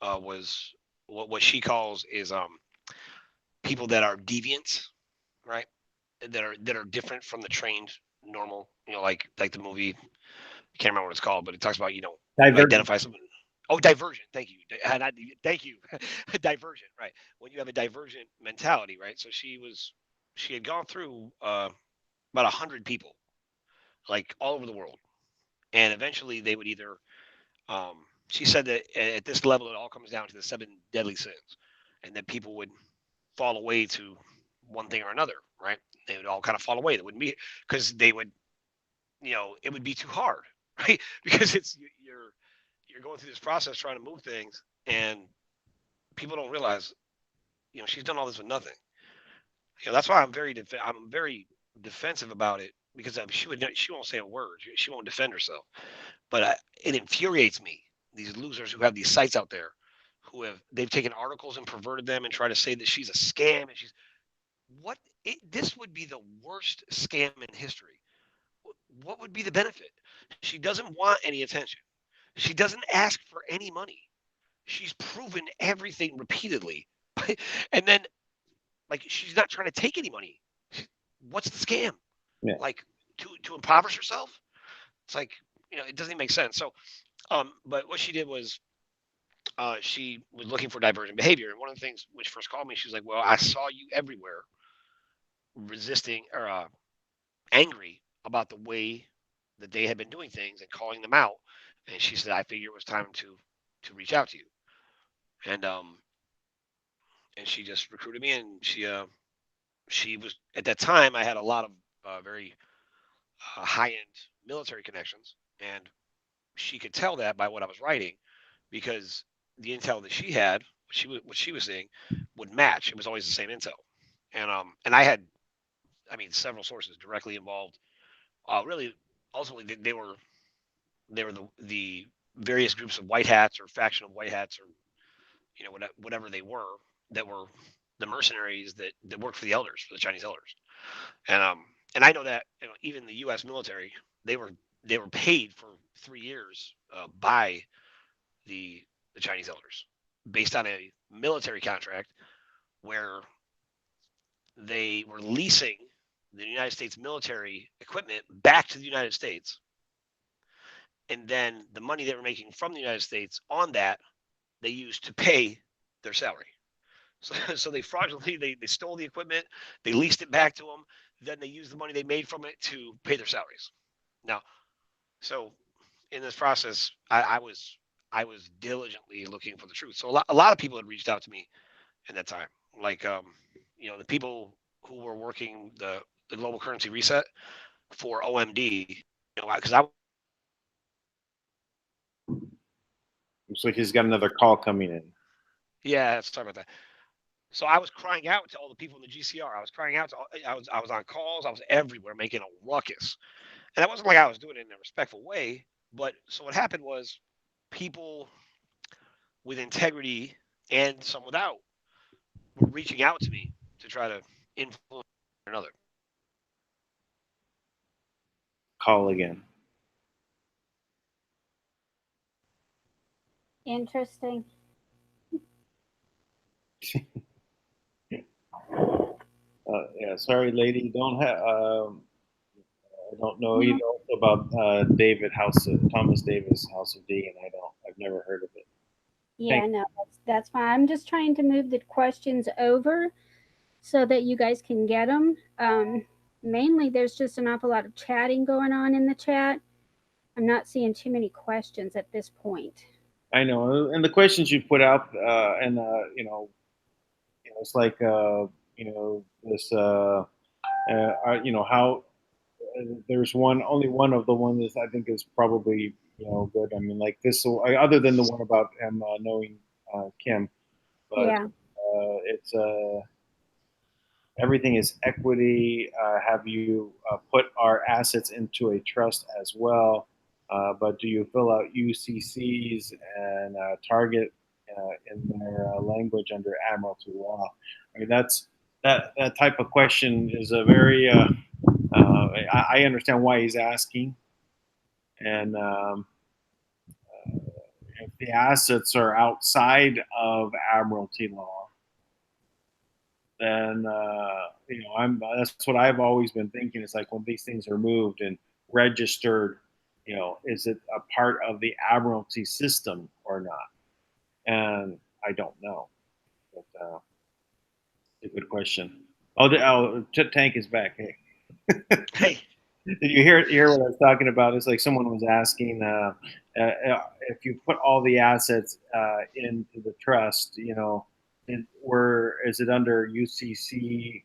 was what she calls is people that are deviants, right? That are different from the trained normal, like the movie. I can't remember what it's called, but it talks about you Divergent. identify someone. Oh, diversion. Thank you. Thank you. Diversion. Right. When you have a divergent mentality, right? So she had gone through about 100 people, like all over the world, and eventually they would either. She said that at this level, it all comes down to the 7 deadly sins, and that people would fall away to one thing or another, right? They would all kind of fall away. That wouldn't be because they would, it would be too hard, right? Because you're going through this process trying to move things, and people don't realize, she's done all this with nothing. That's why I'm very defensive about it because she won't say a word. She won't defend herself. But it infuriates me. These losers who have these sites out there, they've taken articles and perverted them and try to say that she's a scam and she's what. This would be the worst scam in history. What would be the benefit? She doesn't want any attention. She doesn't ask for any money. She's proven everything repeatedly. And then, like, she's not trying to take any money. What's the scam? Yeah. Like, to impoverish herself? It's like, it doesn't even make sense. So, but what she did was, she was looking for divergent behavior. And one of the things when she first called me, she was like, well, I saw you everywhere resisting or angry about the way that they had been doing things and calling them out. And she said, I figured it was time to reach out to you. And she just recruited me, and she was at that time. I had a lot of very high end military connections, and she could tell that by what I was writing, because the intel that she had, what she was seeing, would match. It was always the same intel, and I had, I mean, several sources directly involved. Really, ultimately, they were the various groups of white hats or faction of white hats or whatever they were, that were the mercenaries that worked for the elders, for the Chinese elders. And I know that even the U.S. military, they were paid for 3 years by the Chinese elders, based on a military contract where they were leasing the United States military equipment back to the United States, and then the money they were making from the United States on that they used to pay their salary. So they fraudulently they stole the equipment, they leased it back to them, then they used the money they made from it to pay their salaries. Now, so in this process, I was diligently looking for the truth. So a lot of people had reached out to me in that time, like the people who were working the global currency reset for OMD, because I Looks like he's got another call coming in. yeah, sorry about that. So I was crying out to all the people in the GCR. I was crying out to I was on calls. I was everywhere making a ruckus. And it wasn't like I was doing it in a respectful way. But so what happened was, people with integrity and some without were reaching out to me to try to influence another. Call again. Interesting. Yeah, sorry, lady. Don't have. I don't know either about Thomas Davis House of D, and I've never heard of it. Yeah, no, that's fine. I'm just trying to move the questions over so that you guys can get them. Mainly, there's just an awful lot of chatting going on in the chat. I'm not seeing too many questions at this point. I know, and the questions you put out, it's like this, how there's only one of the ones that I think is probably good. I mean, like this, other than the one about him knowing Kim, but Yeah. it's everything is equity. Have you put our assets into a trust as well? But do you fill out UCCs and target in their language under admiralty law? I mean, that type of question is a very. I understand why he's asking, And if the assets are outside of admiralty law, then that's what I've always been thinking. It's like when these things are moved and registered, is it a part of the admiralty system or not? And I don't know. But it's a good question. Tank is back. Hey. Hey. Did you hear what I was talking about? It's like someone was asking if you put all the assets into the trust, is it under UCC,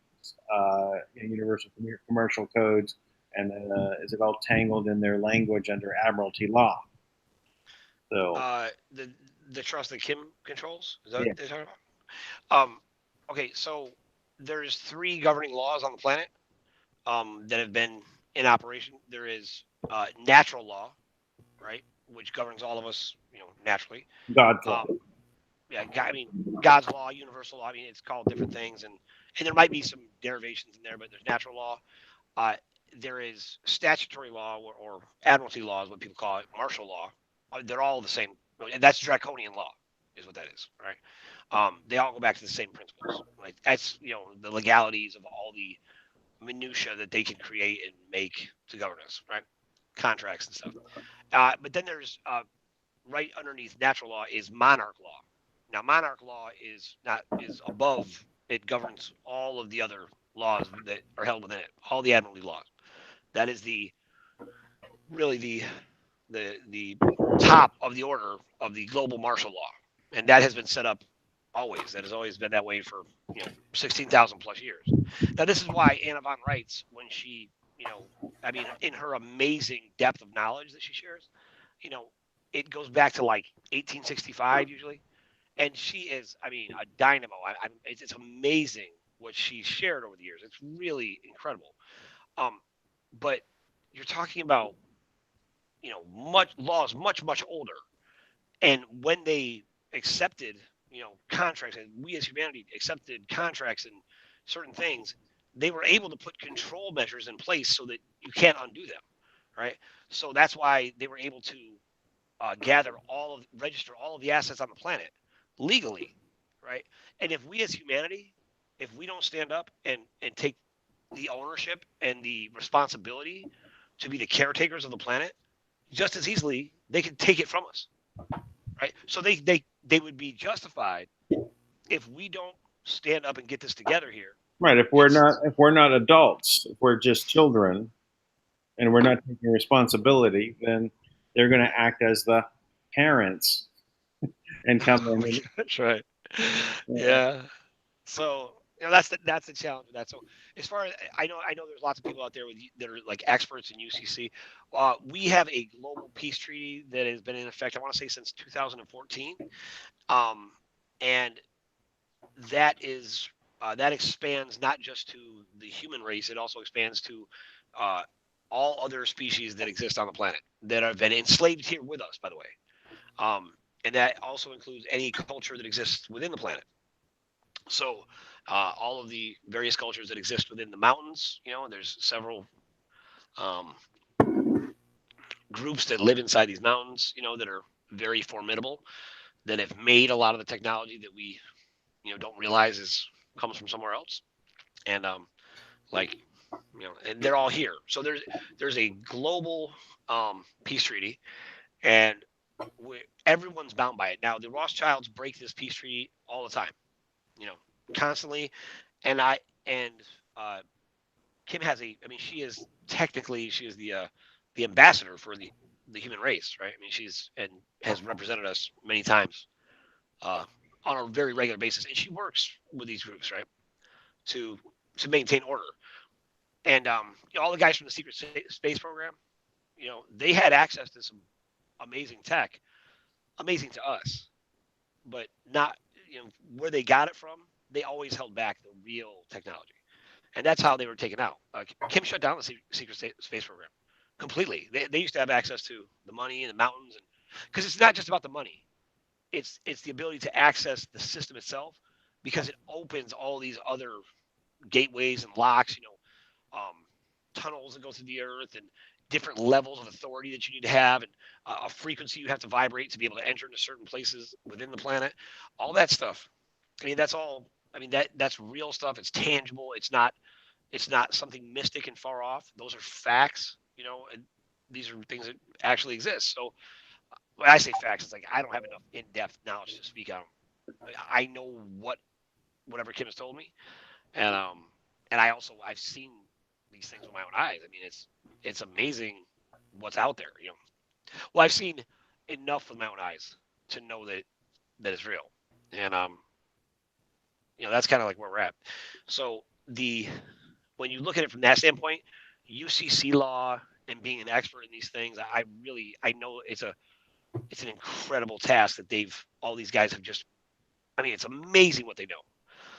Universal Commercial Codes, and is it all tangled in their language under Admiralty law? So the trust that Kim controls, is that yeah. what they're talking about? Okay, so there's 3 governing laws on the planet that have been in operation. There is natural law, right, which governs all of us, naturally. God's law. Yeah, God's law, universal law. I mean, it's called different things, and there might be some derivations in there, but there's natural law. There is statutory law or admiralty law is what people call it, martial law. They're all the same. And that's draconian law, is what that is, right? They all go back to the same principles. Like that's the legalities of all the minutia that they can create and make to govern us, right? Contracts and stuff. But then there's right underneath natural law is monarch law. Now, monarch law is above. It governs all of the other laws that are held within it, all the admiralty laws. That is really the top of the order of the global martial law, and that has been set up always. That has always been that way for 16,000 plus years. Now, this is why Anna von Reitz, when she, in her amazing depth of knowledge that she shares, it goes back to like 1865 usually, and she is, a dynamo. It's amazing what she's shared over the years. It's really incredible. But you're talking about, much older, and when they accepted, contracts, and we as humanity accepted contracts and certain things, they were able to put control measures in place so that you can't undo them, right? So that's why they were able to register all of the assets on the planet legally, right? And if we as humanity, if we don't stand up and take the ownership and the responsibility to be the caretakers of the planet, just as easily they can take it from us, right? So they would be justified if we don't stand up and get this together here. Right. If we're not adults, if we're just children, and we're not taking responsibility, then they're going to act as the parents and come in. That's right. Yeah. So that's the challenge with that. So as far as I know there's lots of people out there that are like experts in UCC. We have a global peace treaty that has been in effect, I want to say, since 2014, and that is that expands not just to the human race; it also expands to all other species that exist on the planet that have been enslaved here with us, by the way. And that also includes any culture that exists within the planet. So all of the various cultures that exist within the mountains, there's several groups that live inside these mountains, that are very formidable, that have made a lot of the technology that we, don't realize comes from somewhere else. And and they're all here. So there's a global peace treaty, and everyone's bound by it. Now, the Rothschilds break this peace treaty all the time, constantly. And Kim has she is the ambassador for the human race, right? She's and has represented us many times on a very regular basis, and she works with these groups, right, to maintain order. And all the guys from the secret space program, they had access to some amazing tech, amazing to us, but not where they got it from. They always held back the real technology, and that's how they were taken out. Kim shut down the secret space program completely. They used to have access to the money and the mountains, and because it's not just about the money, it's the ability to access the system itself, because it opens all these other gateways and locks, tunnels that go through the earth, and different levels of authority that you need to have, and a frequency you have to vibrate to be able to enter into certain places within the planet. All that stuff. I mean, that's all. I mean, that's real stuff. It's tangible. It's not something mystic and far off. Those are facts. And these are things that actually exist. So when I say facts, it's like I don't have enough in-depth knowledge to speak on. I know whatever Kim has told me, and I've seen these things with my own eyes. I mean, it's amazing what's out there. Well, I've seen enough with my own eyes to know that it's real, and that's kind of like where we're at. So when you look at it from that standpoint, UCC law and being an expert in these things, I know it's an incredible task that all these guys have just. I mean, it's amazing what they know.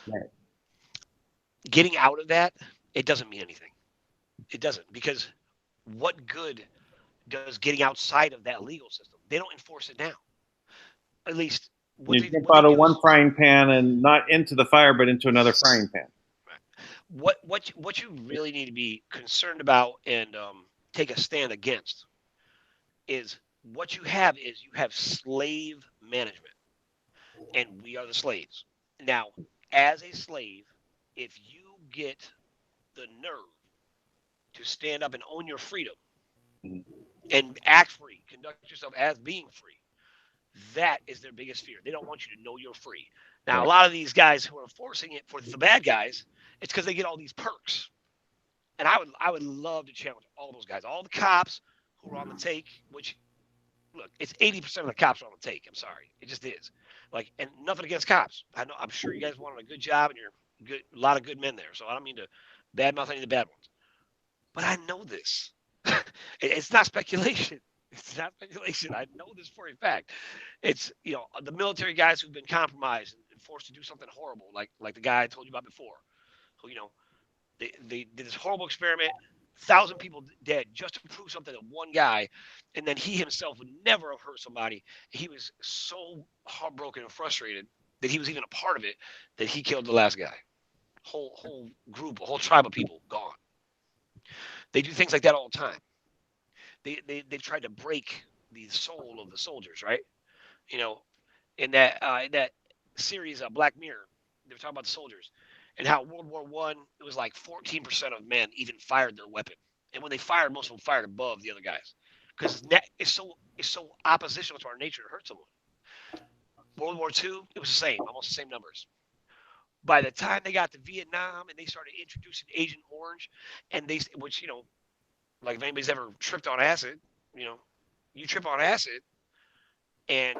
Right. Getting out of that, it doesn't mean anything. It doesn't, because what good does getting outside of that legal system? They don't enforce it now. At least you jump out of one frying pan and not into the fire, but into another frying pan. Right. What you really need to be concerned about and take a stand against is what you have slave management, and we are the slaves. Now, as a slave, if you get the nerve to stand up and own your freedom and act free, conduct yourself as being free, that is their biggest fear. They don't want you to know you're free. Now, a lot of these guys who are enforcing it for the bad guys, it's because they get all these perks. And I would love to challenge all those guys, all the cops who are on the take, which, look, it's 80% of the cops are on the take. I'm sorry. It just is. Like, and nothing against cops. I'm sure you guys wanted a good job, and you're good, a lot of good men there. So I don't mean to badmouth any of the bad ones. But I know this. It's not speculation. It's not speculation. I know this for a fact. It's, the military guys who've been compromised and forced to do something horrible, like the guy I told you about before, who, they did this horrible experiment, 1,000 people dead just to prove something to one guy, and then he himself would never have hurt somebody. He was so heartbroken and frustrated that he was even a part of it that he killed the last guy. Whole group, a whole tribe of people gone. They do things like that all the time. They've tried to break the soul of the soldiers, right? In that series, Black Mirror, they were talking about the soldiers and how World War I, it was like 14% of men even fired their weapon, and when they fired, most of them fired above the other guys, because it's so oppositional to our nature to hurt someone. World War II, it was the same, almost the same numbers. By the time they got to Vietnam and they started introducing Agent Orange, and which like if anybody's ever tripped on acid, you trip on acid, and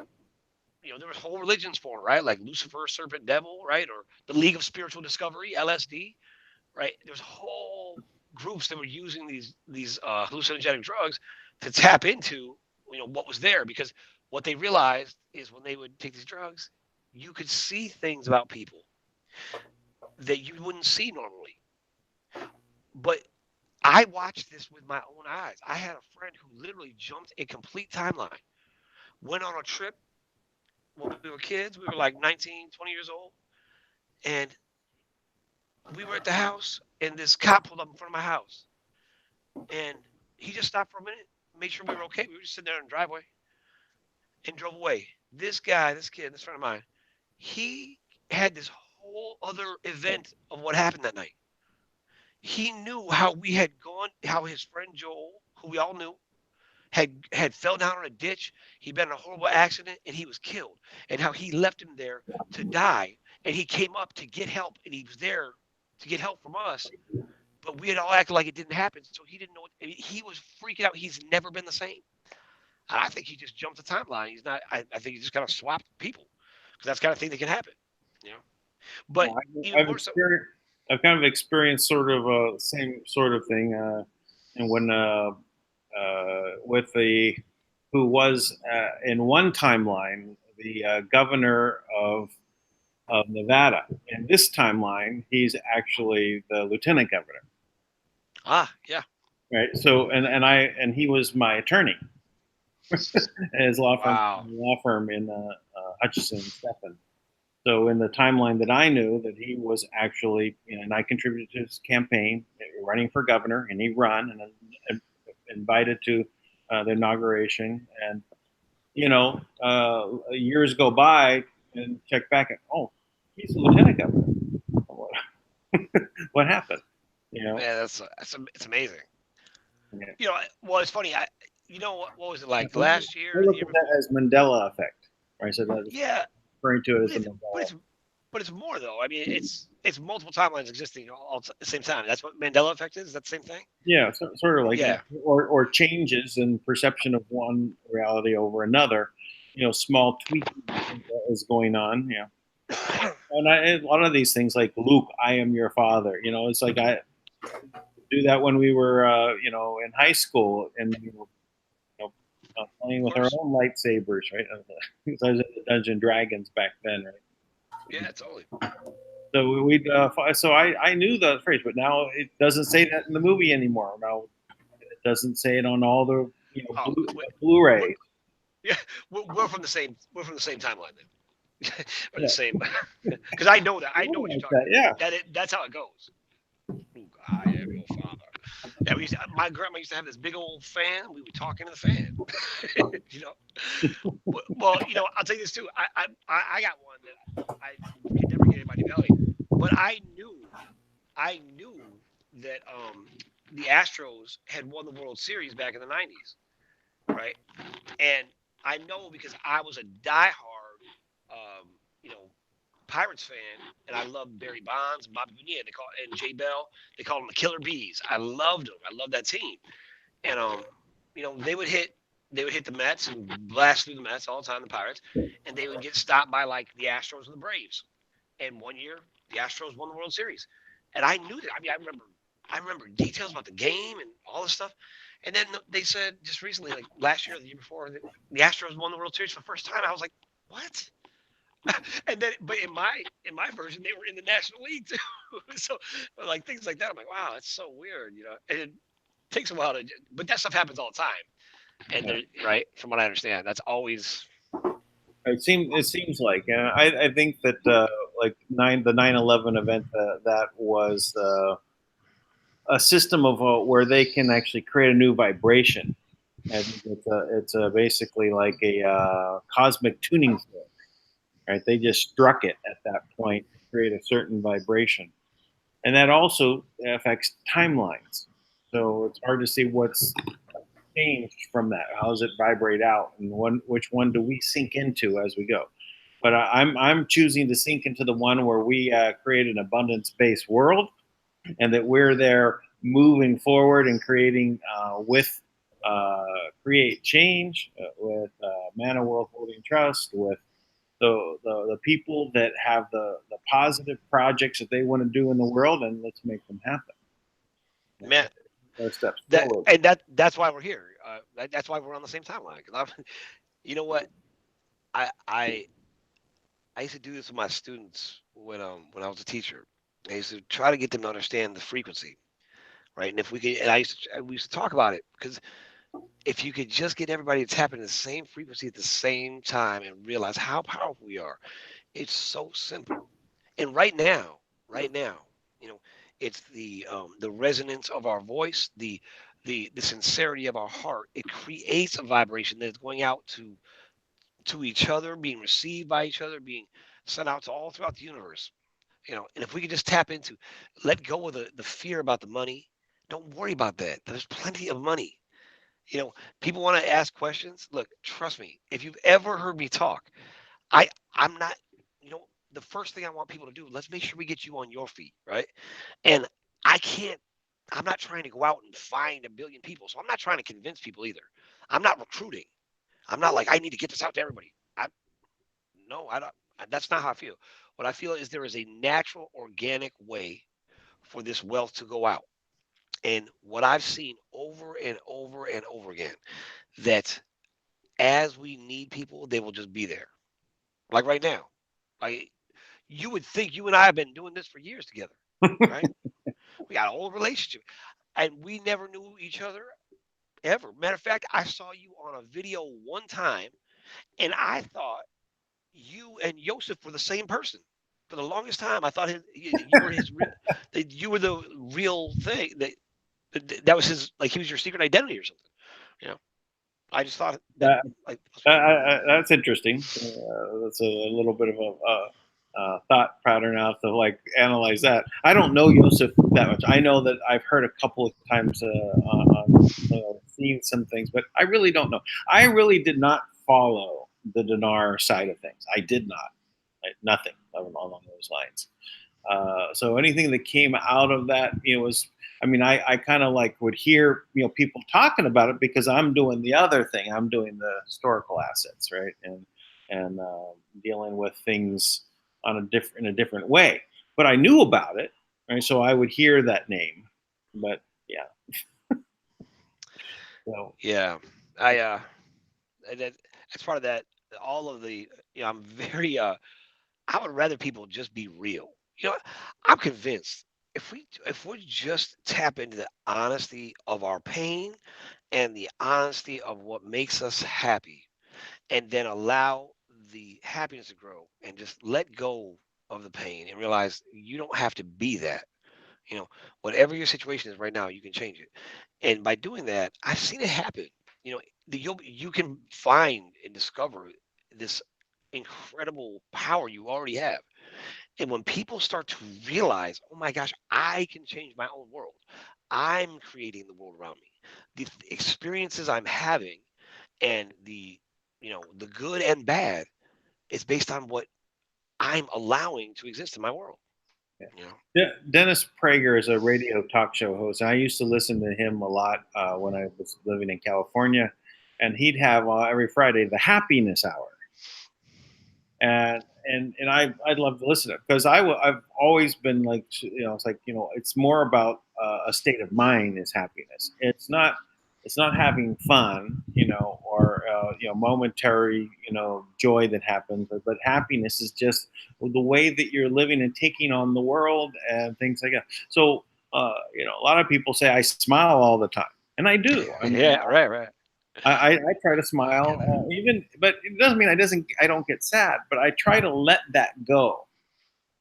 there was whole religions formed, right? Like Lucifer, Serpent, Devil, right? Or the League of Spiritual Discovery, LSD, right? There's whole groups that were using these hallucinogenic drugs to tap into what was there, because what they realized is when they would take these drugs, you could see things about people that you wouldn't see normally. But I watched this with my own eyes. I had a friend who literally jumped a complete timeline, went on a trip when we were kids. We were like 19, 20 years old. And we were at the house, and this cop pulled up in front of my house. And he just stopped for a minute, made sure we were okay. We were just sitting there in the driveway and drove away. This kid, this friend of mine, he had this whole other event of what happened that night. He knew how we had gone, how his friend Joel, who we all knew, had fell down in a ditch. He'd been in a horrible accident, and he was killed, and how he left him there to die. And he came up to get help, and he was there to get help from us. But we had all acted like it didn't happen, so he didn't know. He was freaking out. He's never been the same. And I think he just jumped the timeline. He's not. I think he just kind of swapped people, because that's the kind of thing that can happen. But I've kind of experienced sort of a same sort of thing, and when with who was in one timeline the governor of Nevada. In this timeline, he's actually the lieutenant governor. Yeah. Right. So and he was my attorney. His law firm in Hutchison Stephan. So in the timeline that I knew, that he was actually, and I contributed to his campaign, running for governor, and he ran, and invited to the inauguration, and years go by and check back and he's a lieutenant governor. What happened? Man, it's amazing. Yeah. Well, it's funny. What was it like last year? I look at that as Mandela effect, right? So that's referring to it as the Mandela. But it's more though. I mean, it's multiple timelines existing all at the same time. That's what Mandela effect is. Is that the same thing? Yeah, sort of like or changes in perception of one reality over another. Small tweaking is going on. Yeah. And a lot of these things, like Luke, I am your father. It's like I do that when we were, in high school, and playing with our own lightsabers, right? Because I was in the Dungeons and Dragons back then, right? Yeah, totally. So so I knew the phrase, but now it doesn't say that in the movie anymore. Now it doesn't say it on all the Blu-ray. Yeah, we're from the same timeline then. Or the same, because I know what you're talking about. Yeah, that's how it goes. Luke, I am your father. Yeah, my grandma used to have this big old fan. We would talk into the fan. Well, I'll tell you this too. I got one that I could never get in my belly, but I knew that the Astros had won the World Series back in the '90s, right? And I know because I was a diehard, Pirates fan, and I loved Barry Bonds, Bobby Bonilla, and Jay Bell. They called them the Killer Bees. I loved them. I loved that team. And they would hit the Mets and blast through the Mets all the time, the Pirates, and they would get stopped by like the Astros and the Braves. And one year, the Astros won the World Series, and I knew that. I mean, I remember details about the game and all this stuff. And then they said just recently, like last year or the year before, the Astros won the World Series for the first time. I was like, what? And then, but in my version, they were in the National League too. So, like things like that, I'm like, wow, that's so weird, And it takes a while but that stuff happens all the time. And right, from what I understand, that's always. It seems like, I think that the 9/11 event, that was a system of where they can actually create a new vibration. I think it's basically like a cosmic tuning fork. Right, they just struck it at that point to create a certain vibration, and that also affects timelines. So it's hard to see what's changed from that. How does it vibrate out, and which one do we sink into as we go? But I'm choosing to sink into the one where we create an abundance-based world, and that we're there moving forward and creating create change with Man of World Holding Trust, with the people that have the positive projects that they want to do in the world, and let's make them happen. Man, steps forward. That's why we're here. That's why we're on the same timeline. You know what? I used to do this with my students when I was a teacher. I used to try to get them to understand the frequency, right? And if we could, and we used to talk about it, because if you could just get everybody to tap into the same frequency at the same time and realize how powerful we are, it's so simple. And right now, it's the resonance of our voice, the sincerity of our heart. It creates a vibration that's going out to each other, being received by each other, being sent out to all throughout the universe. And if we could just tap into, let go of the fear about the money. Don't worry about that. There's plenty of money. People want to ask questions. Look, trust me. If you've ever heard me talk, I'm not. The first thing I want people to do, let's make sure we get you on your feet, right? And I'm not trying to go out and find 1 billion people. So I'm not trying to convince people either. I'm not recruiting. I'm not like, I need to get this out to everybody. I don't. That's not how I feel. What I feel is there is a natural, organic way for this wealth to go out. And what I've seen over and over and over again, that as we need people, they will just be there. Like right now. Like, you would think you and I have been doing this for years together, right? We got a whole relationship, and we never knew each other ever. Matter of fact, I saw you on a video one time, and I thought you and Joseph were the same person. For the longest time, I thought you were the real thing. That was his, like he was your secret identity or something. You know, I just thought that like That's interesting. That's a little bit of a thought pattern. I have to like analyze that. I don't know Joseph that much. I know that I've heard a couple of times seen some things, but I really don't know. I really did not follow the dinar side of things. I did not. Nothing along those lines. So anything that came out of that, was, I mean, I kind of like would hear, people talking about it because I'm doing the other thing. I'm doing the historical assets, right, and dealing with things in a different way. But I knew about it, right? So I would hear that name, but yeah. So yeah, I that's part of that. All of the I'm very I would rather people just be real. I'm convinced if we just tap into the honesty of our pain and the honesty of what makes us happy, and then allow the happiness to grow and just let go of the pain and realize you don't have to be that. You know, whatever your situation is right now, you can change it. And by doing that, I've seen it happen. You can find and discover this incredible power you already have. And when people start to realize, oh my gosh, I can change my own world. I'm creating the world around me. The experiences I'm having and the good and bad is based on what I'm allowing to exist in my world. yeah. You know, Dennis Prager is a radio talk show host. I used to listen to him a lot when I was living in California, and he'd have every Friday the Happiness Hour, and I'd love to listen to it because I've always been like, it's like, it's more about a state of mind is happiness. It's not having fun, or momentary joy that happens, but happiness is just the way that you're living and taking on the world and things like that. So a lot of people say I smile all the time, and I do. I mean, yeah, right. I try to smile, but it doesn't mean I don't get sad. But I try to let that go,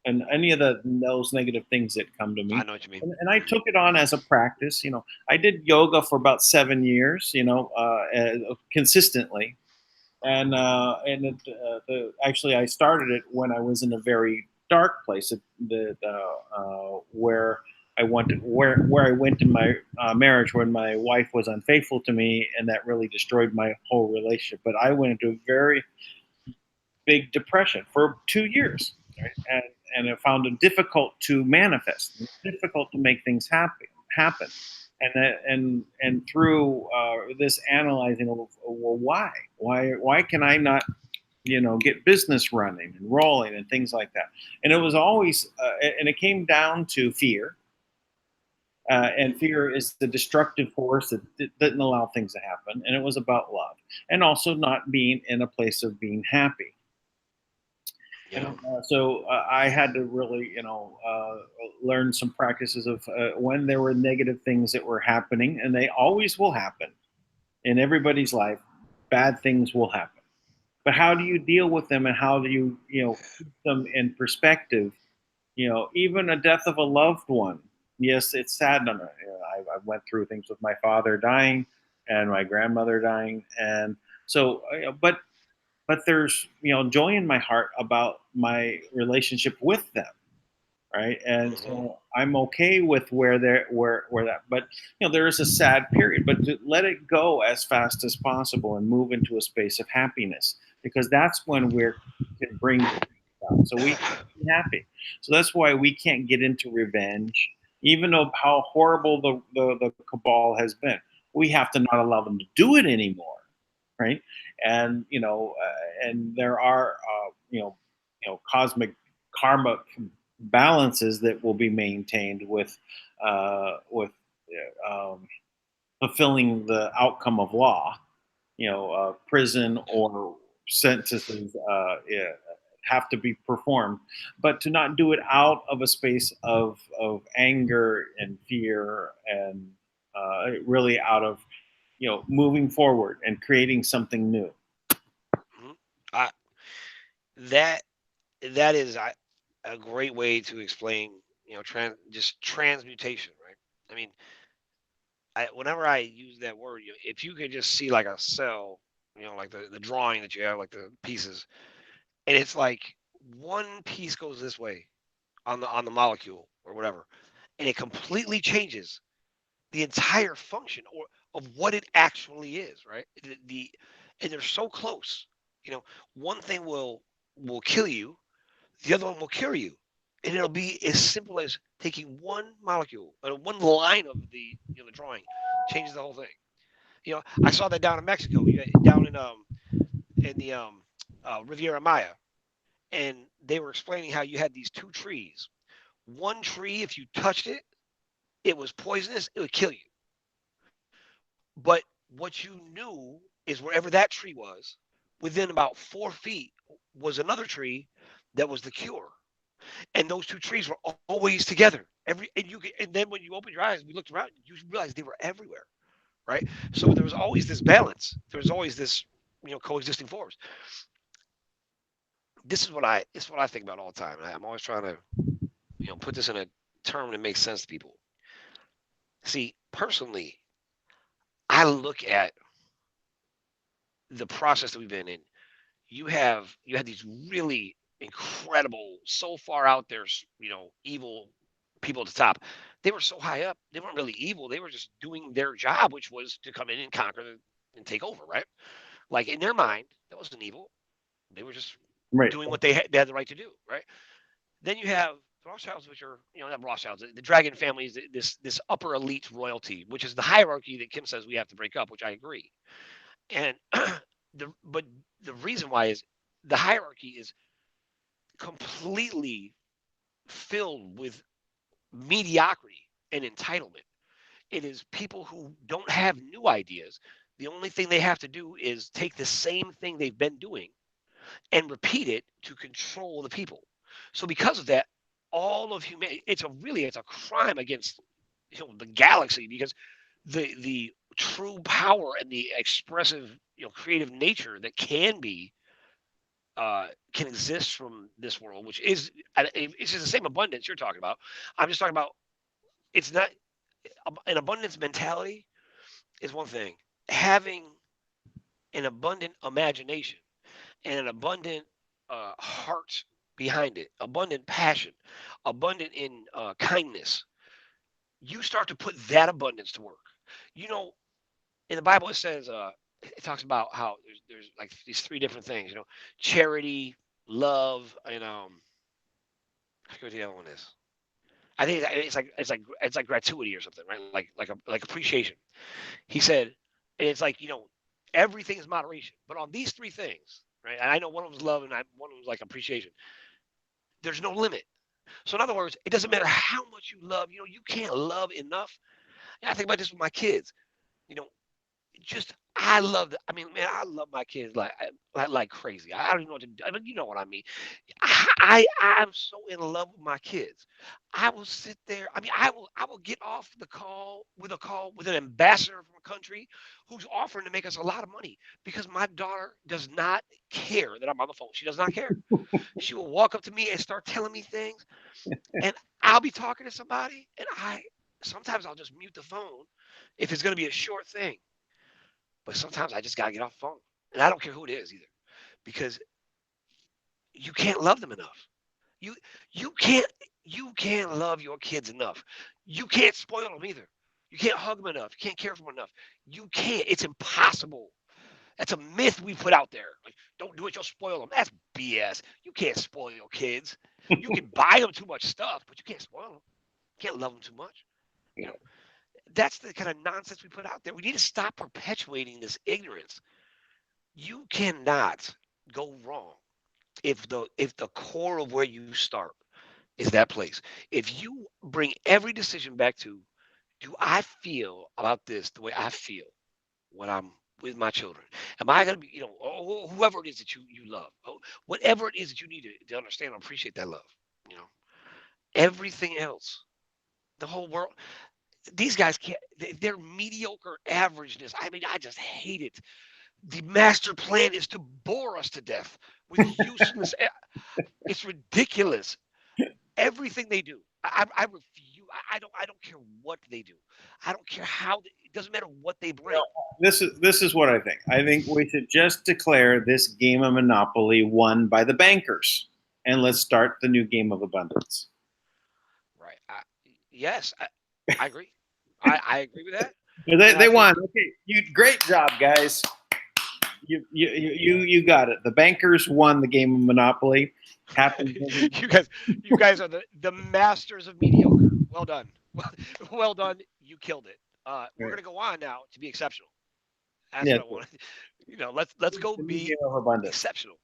and any of those negative things that come to I me, know what you mean. and I took it on as a practice. I did yoga for about 7 years, consistently, and actually I started it when I was in a very dark place, where I went in my marriage when my wife was unfaithful to me, and that really destroyed my whole relationship. But I went into a very big depression for 2 years, right? And I found it difficult to manifest, difficult to make things happen. And through this analyzing of, well, why can I not get business running and rolling and things like that? And it was always and it came down to fear. And fear is the destructive force that didn't allow things to happen. And it was about love, and also not being in a place of being happy. And Yeah. so I had to really, learn some practices of when there were negative things that were happening, and they always will happen in everybody's life. Bad things will happen, but how do you deal with them, and how do you, keep them in perspective? Even a death of a loved one. Yes, it's sad. I went through things with my father dying and my grandmother dying, and so, but there's joy in my heart about my relationship with them, right? And Hmm. so I'm okay with where that, but there is a sad period, but to let it go as fast as possible and move into a space of happiness, because that's when we can bring the down. So we can be happy. So that's why we can't get into revenge, even though how horrible the cabal has been. We have to not allow them to do it anymore, right? And and there are cosmic karma balances that will be maintained with fulfilling the outcome of law. Prison or sentences yeah, have to be performed, but to not do it out of a space of anger and fear, and really out of moving forward and creating something new. Hmm. I, that that is a great way to explain, just transmutation, right? I mean, whenever I use that word, if you could just see like a cell, like the drawing that you have, like the pieces, and it's like one piece goes this way on the molecule or whatever, and it completely changes the entire function or of what it actually is, right? And they're so close. One thing will kill you, the other one will cure you, and it'll be as simple as taking one molecule or one line of the drawing changes the whole thing. I saw that down in Mexico, down in the Riviera Maya, and they were explaining how you had these two trees. One tree, if you touched it, it was poisonous, it would kill you. But what you knew is wherever that tree was, within about 4 feet was another tree that was the cure. And those two trees were always together. And then when you opened your eyes, we looked around, you realized they were everywhere, right? So there was always this balance. There was always this, coexisting force. This is what I think about all the time. I'm always trying to, put this in a term that makes sense to people. See, personally, I look at the process that we've been in. You had these really incredible, so far out there, evil people at the top. They were so high up, they weren't really evil. They were just doing their job, which was to come in and conquer and take over, right? Like in their mind, that wasn't evil. They were just Right. doing what they had the right to do, right? Then you have Rothschilds, which are, not Rothschilds, the Dragon family is this upper elite royalty, which is the hierarchy that Kim says we have to break up, which I agree. And but the reason why is the hierarchy is completely filled with mediocrity and entitlement. It is people who don't have new ideas. The only thing they have to do is take the same thing they've been doing and repeat it to control the people. So because of that, all of humanity, it's a crime against the galaxy, because the true power and the expressive, creative nature that can exist from this world, which is it's just the same abundance you're talking about. I'm just talking about, it's not an abundance mentality is one thing. Having an abundant imagination and an abundant heart behind it, abundant passion, abundant in kindness, you start to put that abundance to work. You know, in the Bible, it says, it talks about how there's like these three different things, charity, love, and I forget what the other one is. I think it's like gratuity or something, right? Like appreciation. He said, and it's like, everything is moderation, but on these three things, right? And I know one of them was love, and one of them was like appreciation. There's no limit. So in other words, it doesn't matter how much you love. You can't love enough. And I think about this with my kids. You know, just I mean, man, I love my kids like crazy. I don't even know what to do. I mean, you know what I mean. I'm so in love with my kids. I will sit there. I mean, I will get off the call with an ambassador from a country who's offering to make us a lot of money, because my daughter does not care that I'm on the phone. She does not care. She will walk up to me and start telling me things, and I'll be talking to somebody, and sometimes I'll just mute the phone if it's going to be a short thing. But sometimes I just gotta get off the phone, and I don't care who it is either, because you can't love them enough. You you can't you can't love your kids enough. You can't spoil them either. You can't hug them enough. You can't care for them enough. You can't. It's impossible. That's a myth we put out there. Like, don't do it, you'll spoil them. That's BS. You can't spoil your kids. You can buy them too much stuff, but you can't spoil them. You can't love them too much. You know, that's the kind of nonsense we put out there. We need to stop perpetuating this ignorance. You cannot go wrong if the core of where you start is that place. If you bring every decision back to, do I feel about this the way I feel when I'm with my children? Am I going to be, whoever it is that you love, whatever it is that you need to understand and appreciate that love, you know, everything else, the whole world, these guys can't, they're mediocre averageness. I mean, I just hate it. The master plan is to bore us to death with useless. It's ridiculous. Everything they do, I refuse. I don't care what they do. I don't care how. It doesn't matter what they bring. This is what I think. I think we should just declare this game of Monopoly won by the bankers, and let's start the new game of abundance. Right. Yes, I agree. I agree with that. They won. Okay, great job, guys. You got it. The bankers won the game of Monopoly. you guys are the masters of mediocre. Well done. Well done. You killed it. We're gonna go on now to be exceptional. That's what I want. Let's go be exceptional.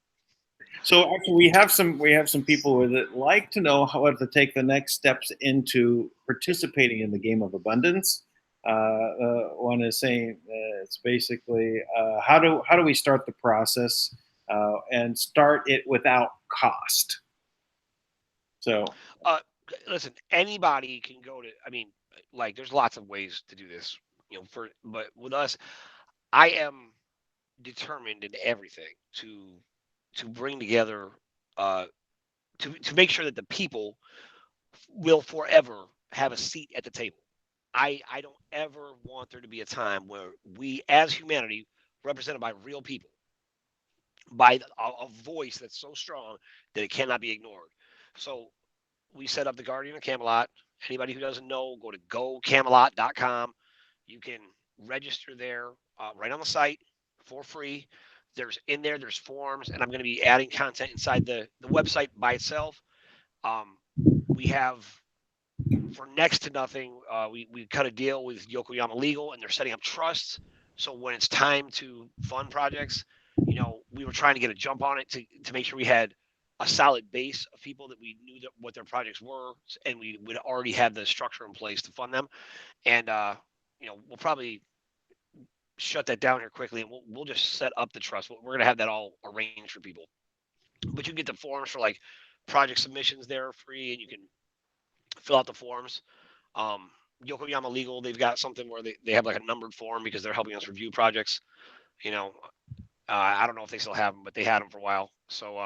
So actually, we have some people that like to know how to take the next steps into participating in the game of abundance. One is saying it's basically how do we start the process and start it without cost. So listen, anybody can go to. I mean, like there's lots of ways to do this. But with us, I am determined in everything to bring together to make sure that the people will forever have a seat at the table. I don't ever want there to be a time where we as humanity represented by real people by a voice that's so strong that it cannot be ignored. So we set up the Guardian of Camelot. Anybody who doesn't know, go to gocamelot.com. You can register there right on the site for free. There's forms, and I'm going to be adding content inside the website by itself. We have for next to nothing. We cut a deal with Yokoyama Legal, and they're setting up trusts. So when it's time to fund projects, we were trying to get a jump on it to make sure we had a solid base of people that we knew what their projects were, and we would already have the structure in place to fund them. And we'll probably shut that down here quickly, and we'll just set up the trust. We're going to have that all arranged for people. But you can get the forms for like project submissions there free, and you can fill out the forms. Yokoyama Legal, they've got something where they have like a numbered form because they're helping us review projects. I don't know if they still have them, but they had them for a while. So,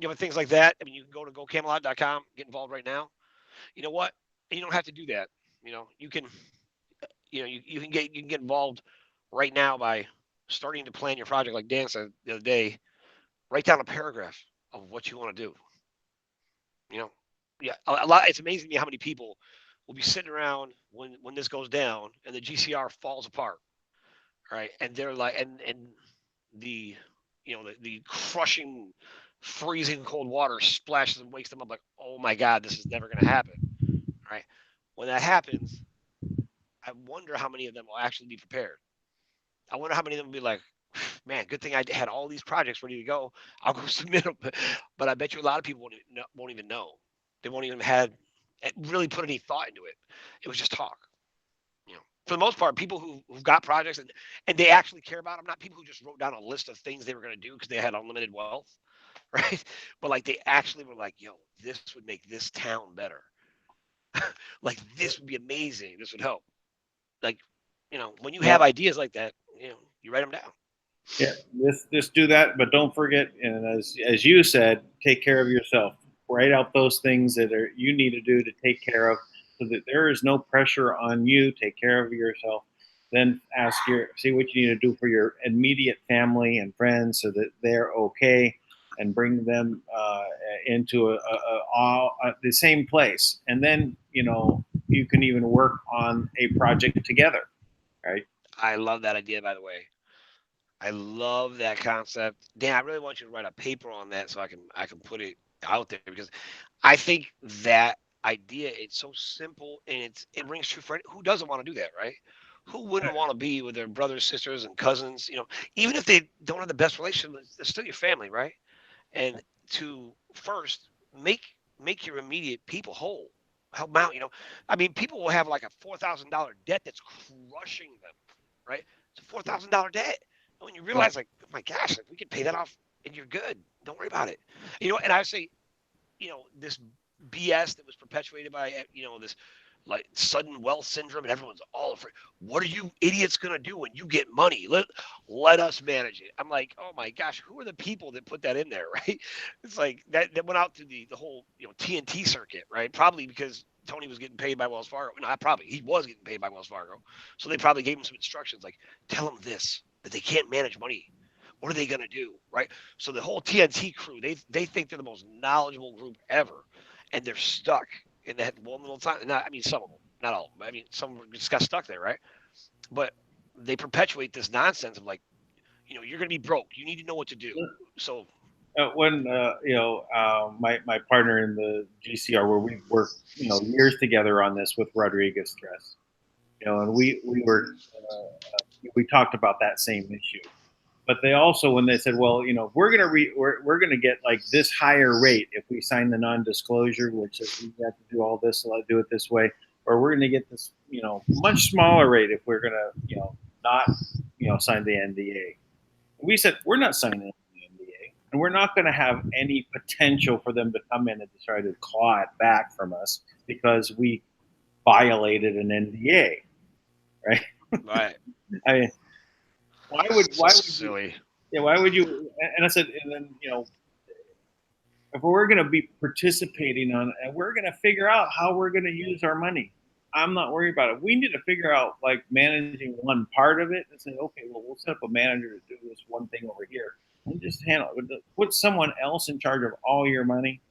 but things like that. I mean, you can go to gocamelot.com, get involved right now. You know what? You don't have to do that. You can, you can get involved right now by starting to plan your project. Like Dan said the other day, write down a paragraph of what you want to do. A lot. It's amazing to me how many people will be sitting around when this goes down and the GCR falls apart, right? And they're like, and the the crushing, freezing cold water splashes and wakes them up like, oh my God, this is never going to happen, right? When that happens, I wonder how many of them will actually be prepared. I wonder how many of them will be like, man, good thing I had all these projects ready to go. I'll go submit them. But I bet you a lot of people won't even know. They won't even have really put any thought into it. It was just talk. For the most part, people who've got projects and they actually care about them, not people who just wrote down a list of things they were going to do because they had unlimited wealth, right? But like they actually were like, yo, this would make this town better. Like this would be amazing. This would help. Like, when you have ideas like that, you write them down. Yeah, just do that, but don't forget, and as you said, take care of yourself. Write out those things that you need to do to take care of, so that there is no pressure on you. Take care of yourself. Then see what you need to do for your immediate family and friends, so that they're okay, and bring them into the same place. And then you can even work on a project together, right? I love that idea, by the way. I love that concept. Dan, I really want you to write a paper on that so I can put it out there, because I think that idea, it's so simple and it rings true for who doesn't want to do that, right? Who wouldn't want to be with their brothers, sisters, and cousins? Even if they don't have the best relationship, they're still your family, right? And to first make your immediate people whole, help them out. I mean, people will have like a $4,000 debt that's crushing them, right? It's a $4,000 debt. And when you realize, like, oh my gosh, like, we could pay that off and you're good. Don't worry about it. And I say, this BS that was perpetuated by, this like sudden wealth syndrome, and everyone's all afraid. What are you idiots going to do when you get money? Let us manage it. I'm like, oh my gosh, who are the people that put that in there, right? It's like that went out to the whole, TNT circuit, right? Probably because Tony was getting paid by Wells Fargo. No, he was getting paid by Wells Fargo. So they probably gave him some instructions like, tell him this, that they can't manage money. What are they going to do? Right. So the whole TNT crew, they think they're the most knowledgeable group ever. And they're stuck in that one little time. Not, I mean, some of them, not all of them. I mean, some just got stuck there. Right. But they perpetuate this nonsense of like, you're going to be broke. You need to know what to do. So when my partner in the GCR, where we worked years together on this with Rodriguez Stress, and we talked about that same issue. But they also, when they said, well, we're gonna get like this higher rate if we sign the non-disclosure, which is we have to do all this, so I'll do it this way, or we're gonna get this much smaller rate if we're gonna not sign the NDA. We said we're not signing the NDA, and we're not going to have any potential for them to come in and try to claw it back from us because we violated an NDA, right? Right. I mean, why would silly? Why would you? And I said, and then if we're going to be participating on, and we're going to figure out how we're going to use our money. I'm not worried about it. We need to figure out like managing one part of it and say, okay, well, we'll set up a manager to do this one thing over here and just handle it. Put someone else in charge of all your money.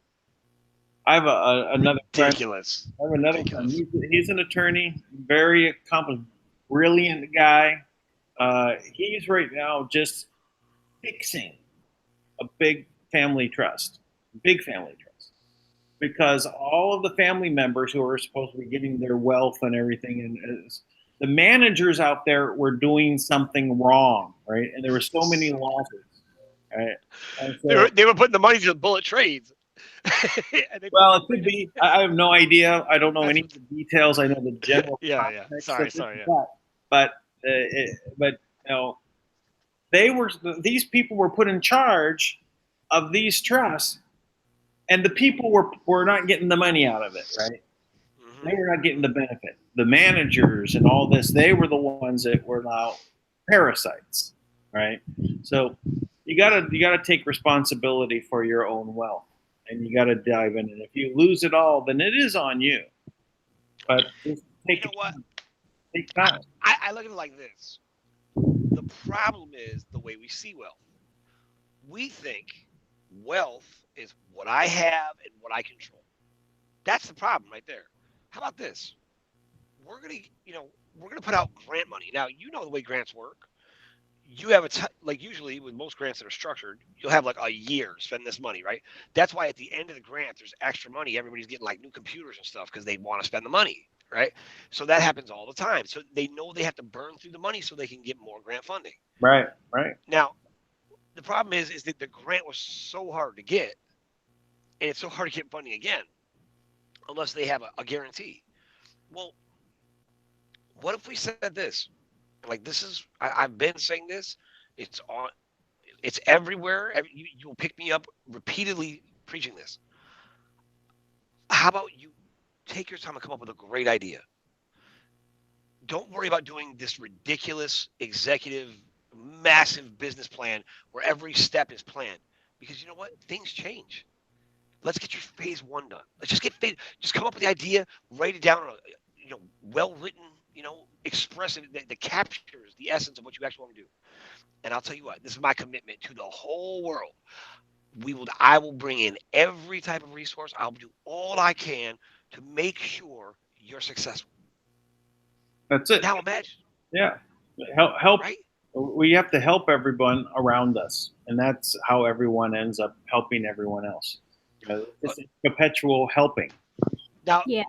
I have another ridiculous. Friend. I have another friend. He's an attorney, very accomplished, brilliant guy. He's right now just fixing a big family trust. Because all of the family members who are supposed to be getting their wealth and everything, and the managers out there were doing something wrong, right? And there were so many losses, right? So, they were putting the money to the bullet trades. Well, it could be. I have no idea. I don't know any of the details. I know the general. Yeah. Sorry. But these people were put in charge of these trusts. And the people were not getting the money out of it, right? Mm-hmm. They were not getting the benefit. The managers and all this, they were the ones that were now parasites, right? So you gotta take responsibility for your own wealth, and you gotta dive in. And if you lose it all, then it is on you. But just take time. I look at it like this. The problem is the way we see wealth. We think wealth is what I have and what I control. That's the problem right there. How about this? We're gonna put out grant money. Now, the way grants work. You have like usually with most grants that are structured, you'll have like a year to spend this money, right? That's why at the end of the grant, there's extra money. Everybody's getting like new computers and stuff because they want to spend the money, right? So that happens all the time. So they know they have to burn through the money so they can get more grant funding. Right. Now, the problem is that the grant was so hard to get, and it's so hard to get funding again, unless they have a guarantee. Well, what if we said this? Like this is, I've been saying this. It's everywhere. You'll pick me up repeatedly preaching this. How about you take your time and come up with a great idea? Don't worry about doing this ridiculous executive, massive business plan where every step is planned. Because you know what? Things change. Let's get your phase 1 done. Let's just come up with the idea, write it down, well-written, expressive that captures the essence of what you actually want to do. And I'll tell you what, this is my commitment to the whole world. I will bring in every type of resource. I'll do all I can to make sure you're successful. That's it. Now imagine. Yeah. Help. Right? We have to help everyone around us. And that's how everyone ends up helping everyone else. It's perpetual helping. Now, yes.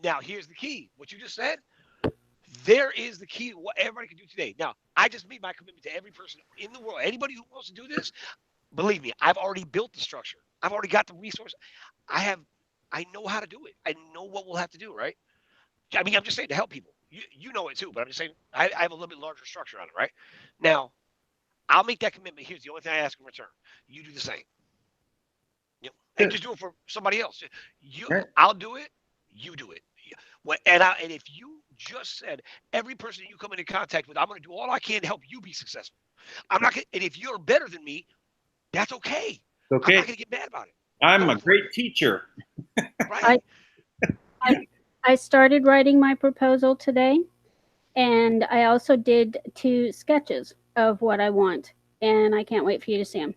Now, here's the key. What you just said, there is the key to what everybody can do today. Now, I just made my commitment to every person in the world. Anybody who wants to do this, believe me, I've already built the structure. I've already got the resource. I know how to do it. I know what we'll have to do, right? I mean, I'm just saying to help people. You know it too, but I'm just saying I have a little bit larger structure on it, right? Now, I'll make that commitment. Here's the only thing I ask in return. You do the same. And just do it for somebody else. I'll do it. You do it. And if you just said every person you come into contact with, I'm going to do all I can to help you be successful. I'm not going. And if you're better than me, that's okay. Okay. I'm not going to get mad about it. I'm a great teacher. Right. I started writing my proposal today, and I also did 2 sketches of what I want, and I can't wait for you to see them.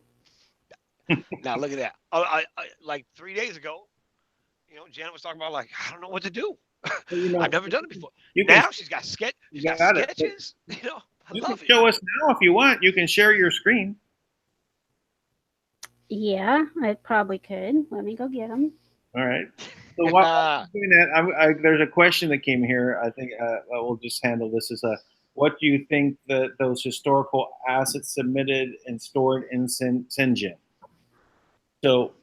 Now look at that. Like 3 days ago, Janet was talking about like I don't know what to do. I've never done it before. you can Now she's got you she's got got it. sketches. I You can love it. show us now if you want. You can share your screen. Yeah, I probably could. Let me go get them. All right. So while I'm doing that, there's a question that came here. I think we'll just handle this. What do you think that those historical assets submitted and stored in Shenzhen? So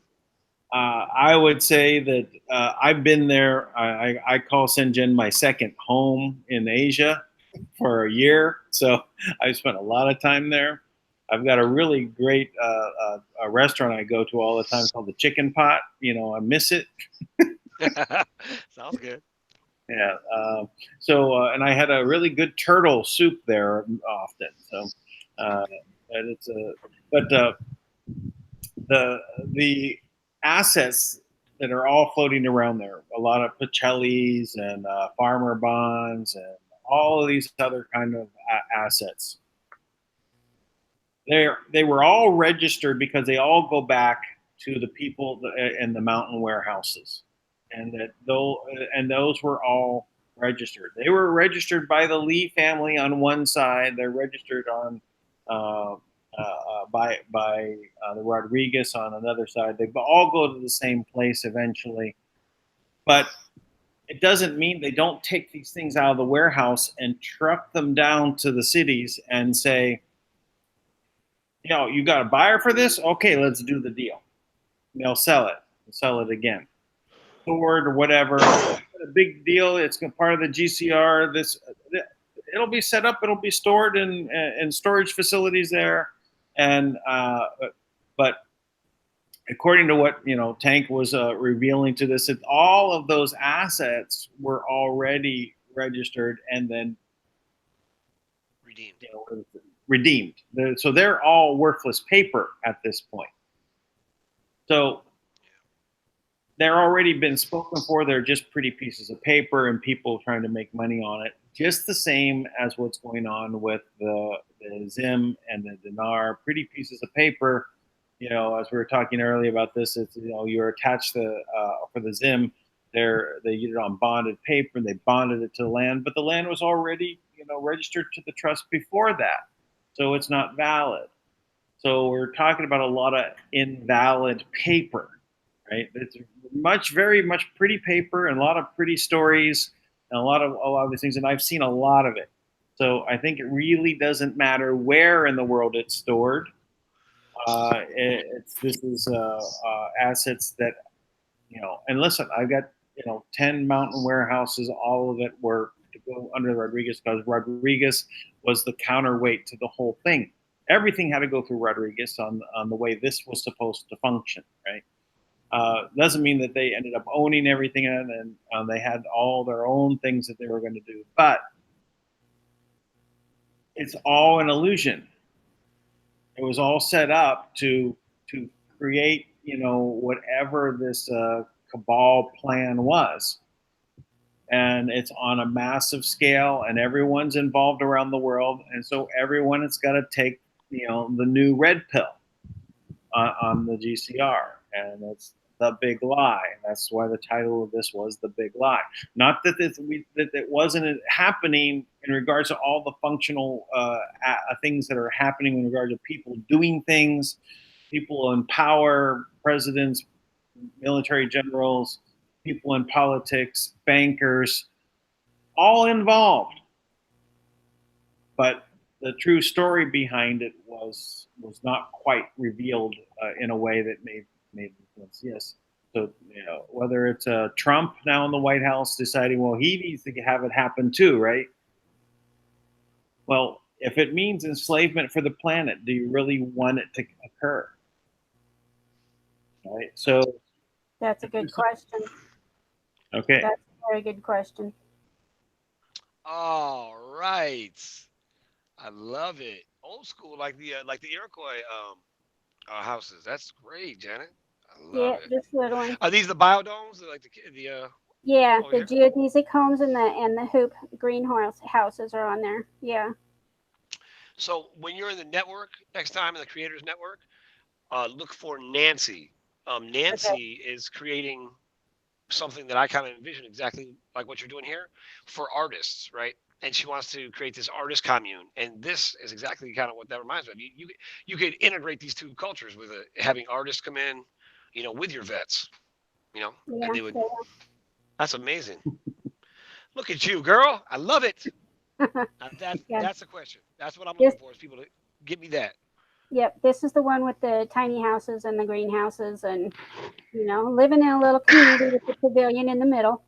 I would say that I've been there. I call Shenzhen my second home in Asia for a year. So I spent a lot of time there. I've got a really great a restaurant I go to all the time called the Chicken Pot. I miss it. Sounds good. Yeah. And I had a really good turtle soup there often. So, and it's but the assets that are all floating around there, a lot of Pacellis and farmer bonds and all of these other kind of assets. They were all registered because they all go back to the people in the mountain warehouses, and those were all registered. They were registered by the Lee family on one side. They're registered on by the Rodriguez on another side. They all go to the same place eventually, but it doesn't mean they don't take these things out of the warehouse and truck them down to the cities and say, you got a buyer for this? Okay, let's do the deal. They'll sell it again. Stored or whatever. A big deal. It's part of the GCR. It'll be set up. It'll be stored in storage facilities there. And but according to what Tank was revealing to this, all of those assets were already registered and then redeemed. So they're all worthless paper at this point. So they're already been spoken for. They're just pretty pieces of paper and people trying to make money on it. Just the same as what's going on with the Zim and the dinar, pretty pieces of paper. As we were talking earlier about this, it's you're attached to for the Zim. They get it on bonded paper and they bonded it to the land, but the land was already registered to the trust before that, so it's not valid. So we're talking about a lot of invalid paper, right? It's very much pretty paper and a lot of pretty stories and a lot of these things, and I've seen a lot of it. So I think it really doesn't matter where in the world it's stored. This is assets that and listen, I've got 10 mountain warehouses. All of it were to go under Rodriguez because Rodriguez was the counterweight to the whole thing. Everything had to go through Rodriguez on the way this was supposed to function, right? Doesn't mean that they ended up owning everything and they had all their own things that they were going to do, but it's all an illusion. It was all set up to create whatever this cabal plan was, and it's on a massive scale and everyone's involved around the world, and so everyone has got to take the new red pill on the GCR, and it's the big lie. That's why the title of this was The Big Lie. Not that it wasn't happening in regards to all the functional things that are happening in regards to people doing things, people in power, presidents, military generals, people in politics, bankers, all involved. But the true story behind it was not quite revealed in a way that made sense. Yes. So whether it's Trump now in the White House deciding, well, he needs to have it happen too, right? Well, if it means enslavement for the planet, do you really want it to occur? Right. So That's a good question. Okay. That's a very good question. All right. I love it. Old school, like the Iroquois houses. That's great, Janet. I love it. This little one. Are these the biodomes? Like the Yeah, Oh, the here. geodesic homes and the hoop greenhouse houses are on there. Yeah. So when you're in the network next time in the creators network, look for Nancy. Okay. Nancy is creating something that I kind of envision exactly like what you're doing here for artists, right? And she wants to create this artist commune, and this is exactly kind of what that reminds me of. You could integrate these two cultures with having artists come in, with your vets, and Yeah. they would. That's amazing. Look at you, girl. I love it. Yeah. That's Yeah. that's the question. That's what I'm This looking for is people to give me that. Yep, this is the one with the tiny houses and the greenhouses and living in a little community with the pavilion in the middle.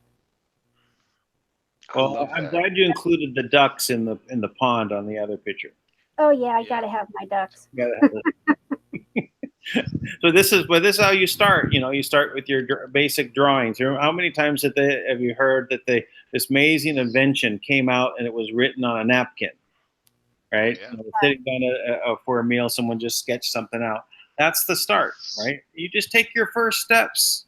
I Well, love I'm that. glad you included the ducks in the pond on the other picture. Oh yeah, I Yeah. gotta have my ducks. You gotta have so this is how you start. You start with your basic drawings. How many times have you heard that this amazing invention came out and it was written on a napkin, Oh right? yeah. Sitting down for a meal, someone just sketched something out. That's the start, right? You just take your first steps.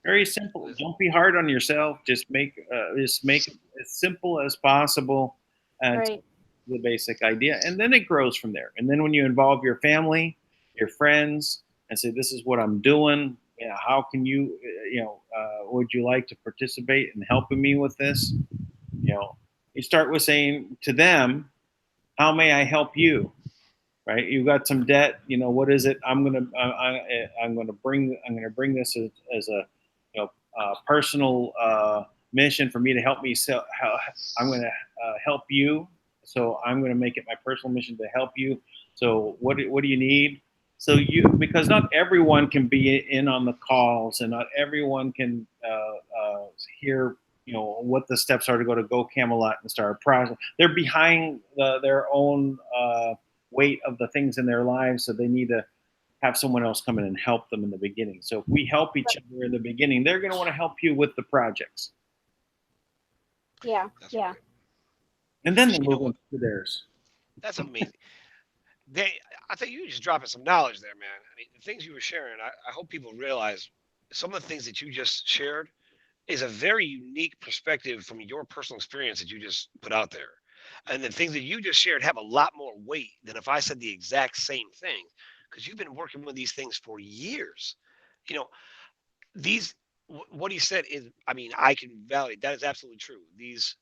Very simple. Don't be hard on yourself. Just make it as simple as possible, and Right. the basic idea, and then it grows from there. And then when you involve your family, your friends, and say, "This is what I'm doing. How can you, would you like to participate in helping me with this?" You know, you start with saying to them, "How may I help you?" Right? You've got some debt. What is it? I'm gonna bring this as a personal mission for me to help me sell. I'm going to help you. So I'm going to make it my personal mission to help you. So what do you need? So because not everyone can be in on the calls, and not everyone can hear what the steps are to go Camelot and start a process. They're behind their own weight of the things in their lives, so they need to have someone else come in and help them in the beginning. So if we help each other in the beginning, they're going to want to help you with the projects, Yeah. That's Yeah. right. and then they You know move what? into theirs. That's amazing. I think you just dropping some knowledge there, man. I mean, the things you were sharing, I hope people realize some of the things that you just shared is a very unique perspective from your personal experience that you just put out there. And the things that you just shared have a lot more weight than if I said the exact same thing, because you've been working with these things for years. You know, these what he said is, I mean, I can validate that is absolutely true. These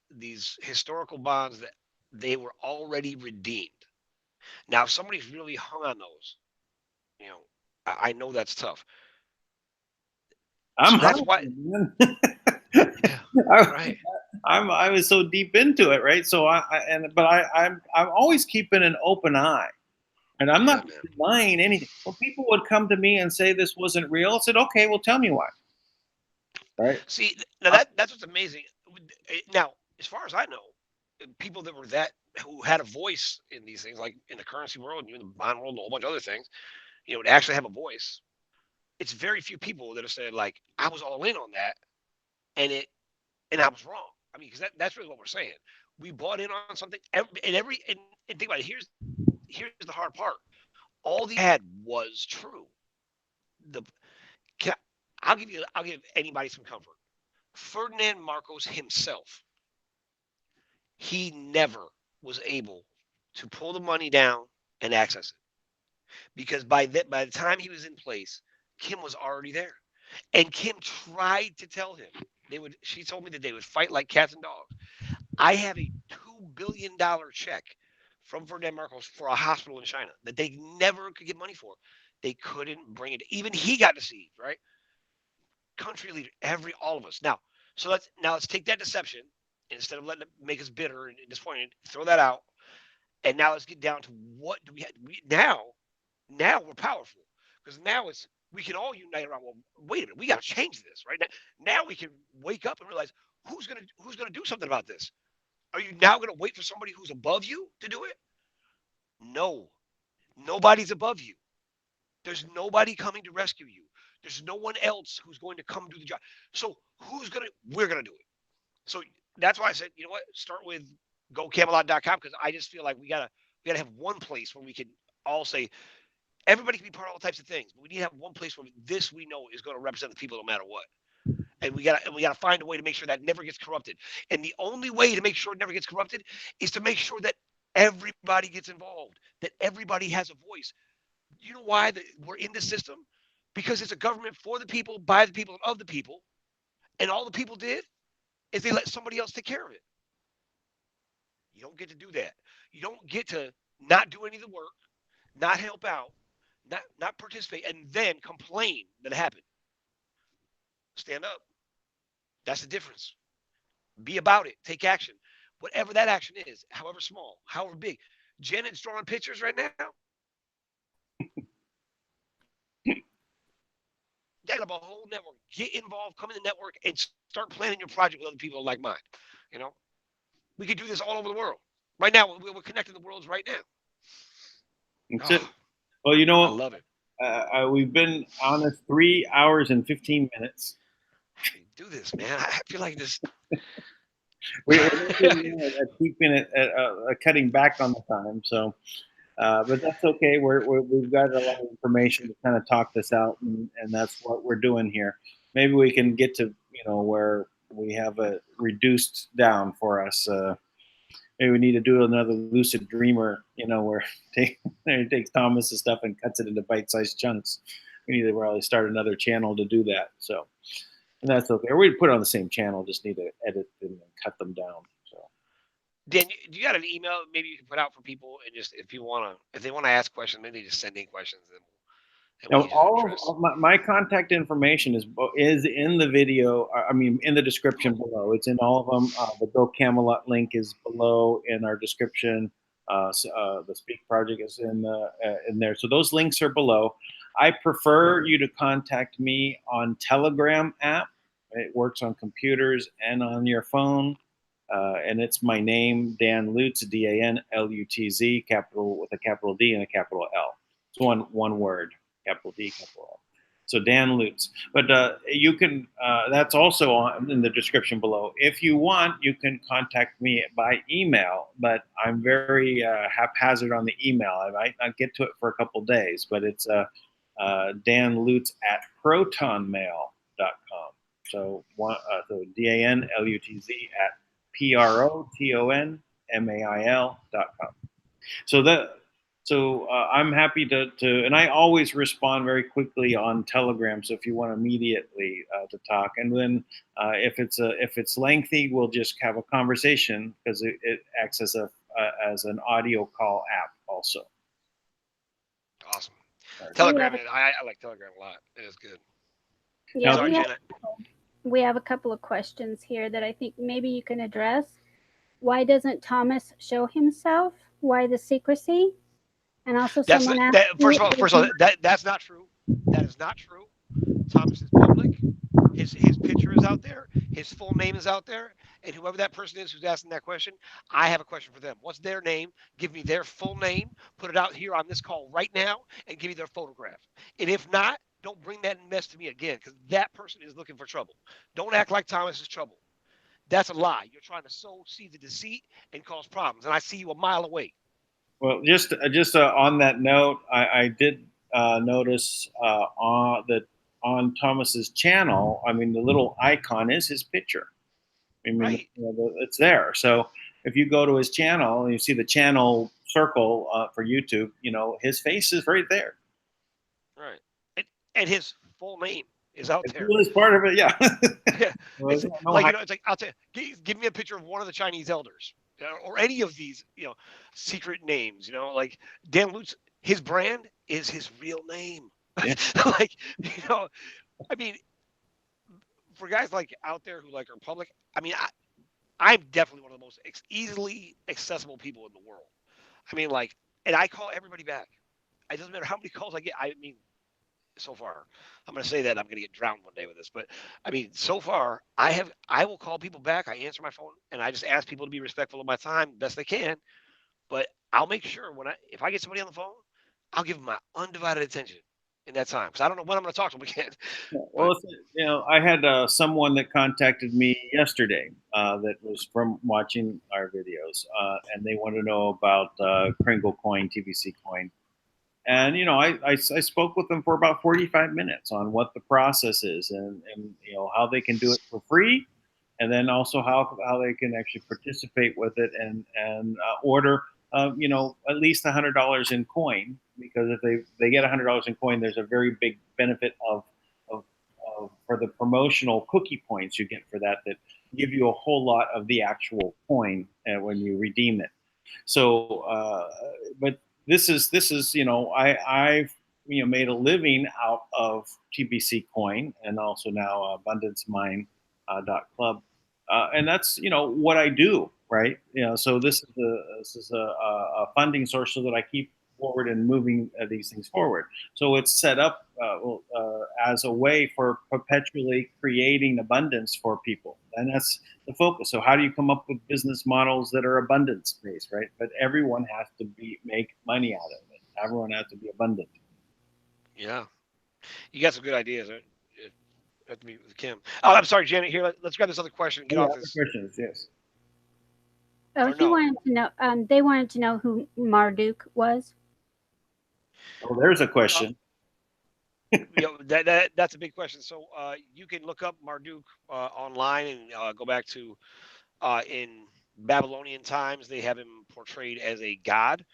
historical bonds that they were already redeemed. Now, if somebody's really hung on those, you know, I know that's tough. I'm So that's hungry, why, man. yeah, I, right. I was so deep into it, right? So I'm always keeping an open eye, and I'm Yeah, not man. denying anything. When people would come to me and say this wasn't real, I said, okay, well, tell me why, right? See, now that's what's amazing. Now, as far as I know, people that were who had a voice in these things, like in the currency world and even the bond world and a whole bunch of other things, to actually have a voice. It's very few people that have said like, I was all in on that, and I was wrong. I mean, because that's really what we're saying. We bought in on something, and think about it. Here's the hard part. All the had was true. The can, I'll give anybody some comfort. Ferdinand Marcos himself, he never was able to pull the money down and access it because by the time he was in place, Kim was already there, and Kim tried to tell him they would. She told me that they would fight like cats and dogs. I have a $2 billion check from Ferdinand Marcos for a hospital in China that they never could get money for. They couldn't bring it. Even he got deceived, right? Country leader, all of us. Let's take that deception instead of letting it make us bitter and disappointed. Throw that out, and now let's get down to what do we have. Now we're powerful because now we can all unite around. Well, wait a minute, we got to change this right now. Now we can wake up and realize who's gonna do something about this. Are you now gonna wait for somebody who's above you to do it? No, nobody's above you. There's nobody coming to rescue you. There's no one else who's going to come do the job. So we're gonna do it. So that's why I said, you know what? Start with gocamelot.com because I just feel like we gotta have one place where we can all say everybody can be part of all types of things, but we need to have one place where this we know is going to represent the people no matter what. And we gotta find a way to make sure that never gets corrupted. And the only way to make sure it never gets corrupted is to make sure that everybody gets involved, that everybody has a voice. You know why we're in this system? Because it's a government for the people, by the people, and of the people. And all the people did is they let somebody else take care of it. You don't get to do that. You don't get to not do any of the work, not help out, not participate, and then complain that it happened. Stand up. That's the difference. Be about it. Take action. Whatever that action is, however small, however big. Janet's drawing pictures right now. Get up a whole network. Get involved. Come in the network and start planning your project with other people like mine. You know, we could do this all over the world. Right now, we're connecting the worlds right now. That's it. Well, you know, I love it. We've been on this 3 hours and 15 minutes. Do this, man. I feel like this. We're keeping it cutting back on the time, so but that's okay. We've got a lot of information to kind of talk this out, and that's what we're doing here. Maybe we can get to where we have a reduced down for us. Maybe we need to do another lucid dreamer, where he takes Thomas's stuff and cuts it into bite-sized chunks. We need to probably start another channel to do that. So. And that's okay. Or we put it on the same channel, just need to edit them and cut them down. So, Dan, do you got an email maybe you can put out for people, and just if they want to ask questions, maybe just send in questions. all of my contact information is in the video. I mean, in the description below. It's in all of them. The Go Camelot link is below in our description. The Speak Project is in there. So those links are below. I prefer you to contact me on Telegram app. It works on computers and on your phone. And it's my name, Dan Lutz, DANLUTZ, capital with a capital D and a capital L. It's one word, capital D, capital L. So Dan Lutz. But you can, that's also in the description below. If you want, you can contact me by email, but I'm very haphazard on the email. I might not get to it for a couple days, but it's Dan Lutz at protonmail.com. So so DANLUTZ at PROTONMAIL.com. So I'm happy to, and I always respond very quickly on Telegram. So if you want immediately to talk, and then if it's lengthy, we'll just have a conversation because it acts as an audio call app also. Awesome. Telegram, I like Telegram a lot. It is good. Yeah, we have a couple of questions here that I think maybe you can address. Why doesn't Thomas show himself? Why the secrecy? And also, someone asked. First of all, that's not true. That is not true. Thomas is public. His picture is out there. His full name is out there. And whoever that person is who's asking that question, I have a question for them. What's their name? Give me their full name. Put it out here on this call right now, and give me their photograph. And if not, don't bring that mess to me again, because that person is looking for trouble. Don't act like Thomas is trouble. That's a lie. You're trying to sow seeds of deceit and cause problems. And I see you a mile away. Well, just on that note, I did notice that on Thomas's channel, I mean, the little icon is his picture. I mean, right. It's there. So if you go to his channel and you see the channel circle for YouTube, his face is right there. Right. And his full name is out there. It's part of it, yeah. Yeah. It's like, I'll tell you, give me a picture of one of the Chinese elders, or any of these, secret names. Like Dan Lutz, his brand is his real name. Yeah. I mean, for guys like out there who are public, I mean, I'm definitely one of the most easily accessible people in the world. I mean, and I call everybody back. It doesn't matter how many calls I get. I mean, so far, I'm going to say that I'm going to get drowned one day with this, but I mean, so far, I will call people back. I answer my phone, and I just ask people to be respectful of my time best they can. But I'll make sure if I get somebody on the phone, I'll give them my undivided attention in that time, because I don't know when I'm going to talk to them again. Well, I had someone that contacted me yesterday that was from watching our videos, and they want to know about Kringle Coin, TVC Coin. And I spoke with them for about 45 minutes on what the process is, and how they can do it for free, and then also how they can actually participate with it and order at least $100 in coin, because if they get $100 in coin, there's a very big benefit of, for the promotional cookie points you get for that give you a whole lot of the actual coin when you redeem it. So, but this is I've made a living out of TBC coin, and also now abundancemine.club, and that's what I do, right? So this is a funding source so that I keep forward and moving these things forward. So it's set up as a way for perpetually creating abundance for people, and that's the focus. So how do you come up with business models that are abundance based, right? But everyone has to make money out of it. Everyone has to be abundant. Yeah, you got some good ideas. Have to meet with Kim. Oh, I'm sorry, Janet. Here, let's grab this other question and get off this. Questions, yes. Oh, Or he no? wanted to know. They wanted to know who Marduk was. Oh, there's a question. That's a big question. So you can look up Marduk online and go back to in Babylonian times. They have him portrayed as a god,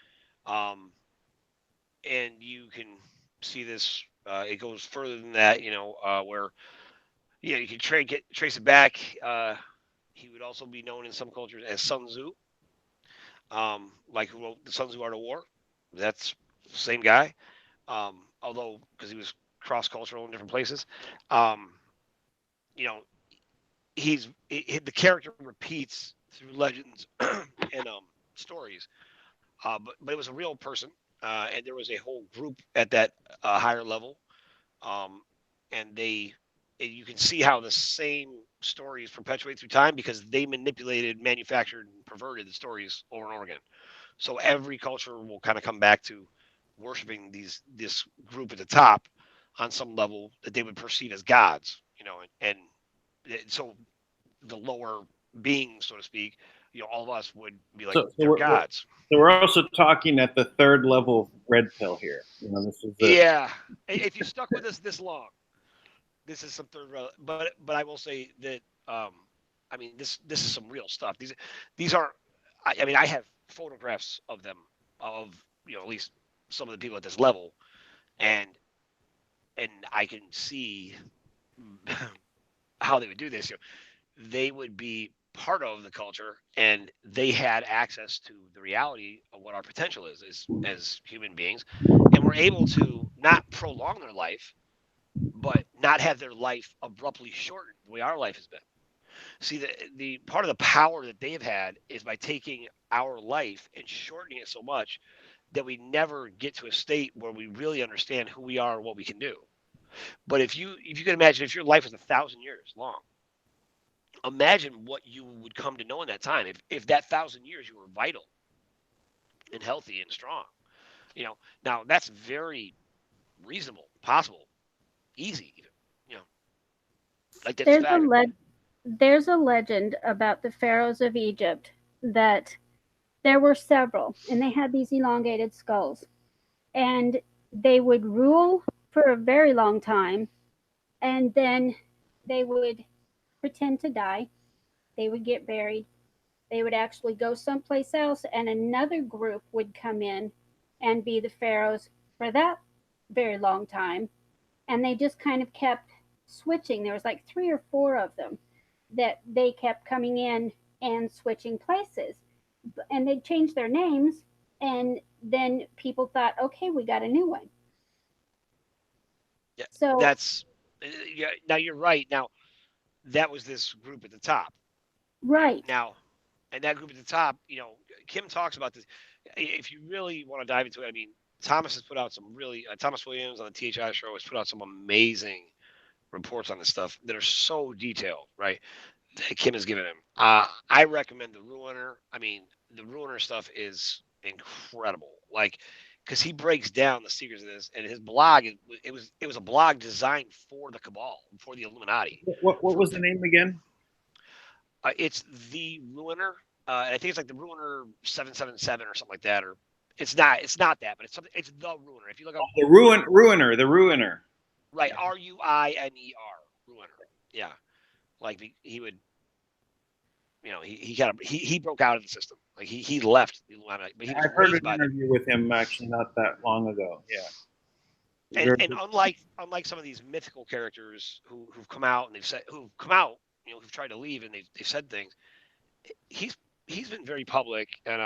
and you can see this. It goes further than that, where you can trace it back. He would also be known in some cultures as Sun Tzu, like who wrote the Sun Tzu Art of War. That's the same guy, although because he was cross-cultural in different places. Um, you know, the character repeats through legends and stories, but it was a real person, and there was a whole group at that higher level, um, and you can see how the same stories perpetuate through time because they manipulated, manufactured, and perverted the stories over and over again. So every culture will kind of come back to worshiping this group at the top on some level that they would perceive as gods, and so the lower beings, so to speak, all of us would be like they're gods. So we're also talking at the third level of red pill here. This is Yeah. If you stuck with us this long, this is some third level. But I will say that I mean this is some real stuff. These are I mean I have photographs of them of at least some of the people at this level, and I can see how they would do this. They would be part of the culture, and they had access to the reality of what our potential is as human beings, and were able to not prolong their life, but not have their life abruptly shortened the way our life has been. See, the part of the power that they've had is by taking our life and shortening it so much that we never get to a state where we really understand who we are and what we can do. But if you can imagine, if your life was 1,000 years long, imagine what you would come to know in that time. If that 1,000 years you were vital and healthy and strong, now that's very reasonable, possible, easy, even, like that's There's a legend about the pharaohs of Egypt that there were several, and they had these elongated skulls, and they would rule for a very long time, and then they would pretend to die. They would get buried. They would actually go someplace else, and another group would come in and be the pharaohs for that very long time. And they just kind of kept switching. There was like 3 or 4 of them that they kept coming in and switching places. And they'd change their names, and then people thought, okay, we got a new one. Yeah, So that's yeah. Now you're right. Now that was this group at the top. right. Now, and that group at the top, Kim talks about this. If you really want to dive into it, I mean, Thomas has put out some really Thomas Williams on the THI show has put out some amazing reports on this stuff that are so detailed, right? That Kim has given him. I recommend the Ruiner. I mean, the Ruiner stuff is incredible. Like, because he breaks down the secrets of this, and his blog it was a blog designed for the cabal, for the Illuminati. What was the name again? It's the Ruiner. I think it's like the Ruiner 777 or something like that, or It's not that, but it's something. It's the ruiner. If you look up The ruiner. right, Ruiner, ruiner. Yeah, like he would, he broke out of the system. Like he left the Illuminati, but he was I've heard raised an by them. interview with him actually not that long ago. Yeah. And unlike some of these mythical characters who've come out and who've tried to leave and they've said things. He's been very public and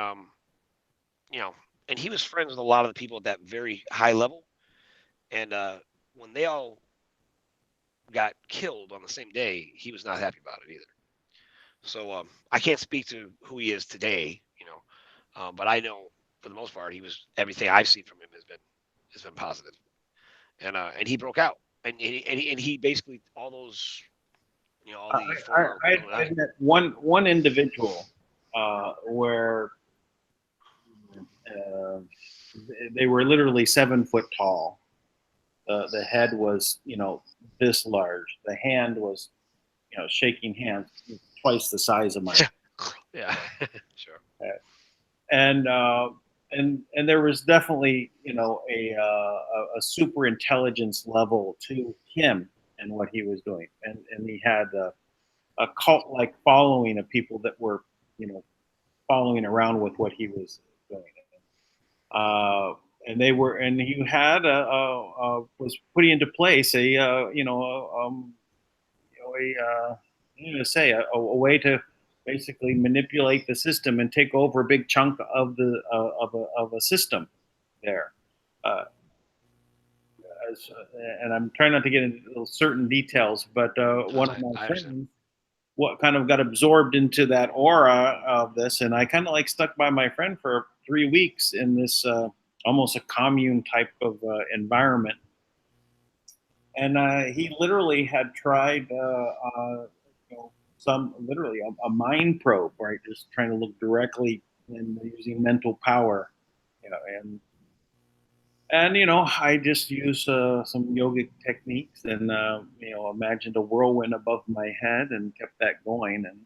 and he was friends with a lot of the people at that very high level. And when they all got killed on the same day, he was not happy about it either. So I can't speak to who he is today, but I know for the most part everything I've seen from him has been positive. And he broke out, and he basically all those, all the former I met one individual where they were literally 7 foot tall. The head was, this large. The hand was, shaking hands, twice the size of mine. Yeah, sure. And there was definitely, a super intelligence level to him and what he was doing, and he had a cult like following of people that were, following around with what he was doing. And he had was putting into place a way to basically manipulate the system and take over a big chunk of a system there. And I'm trying not to get into certain details, but one of my friends kind of got absorbed into that aura of this, and I kind of like stuck by my friend for 3 weeks in this almost a commune type of environment. And he literally had tried a mind probe, right? Just trying to look directly and using mental power, and I just used some yogic techniques and imagined a whirlwind above my head and kept that going and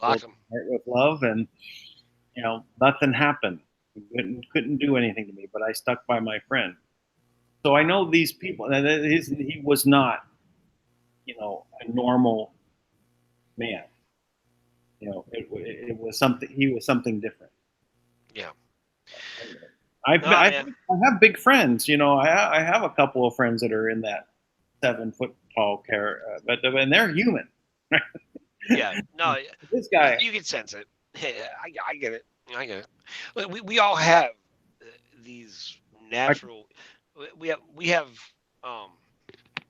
filled my heart with love, and nothing happened. Couldn't do anything to me, but I stuck by my friend. So I know these people, and he was not, a normal man. It was something. He was something different. Yeah. I have big friends. I have a couple of friends that are in that 7 foot tall and they're human. Yeah. No. This guy, you can sense it. I get it. I get it. We all have these natural. We have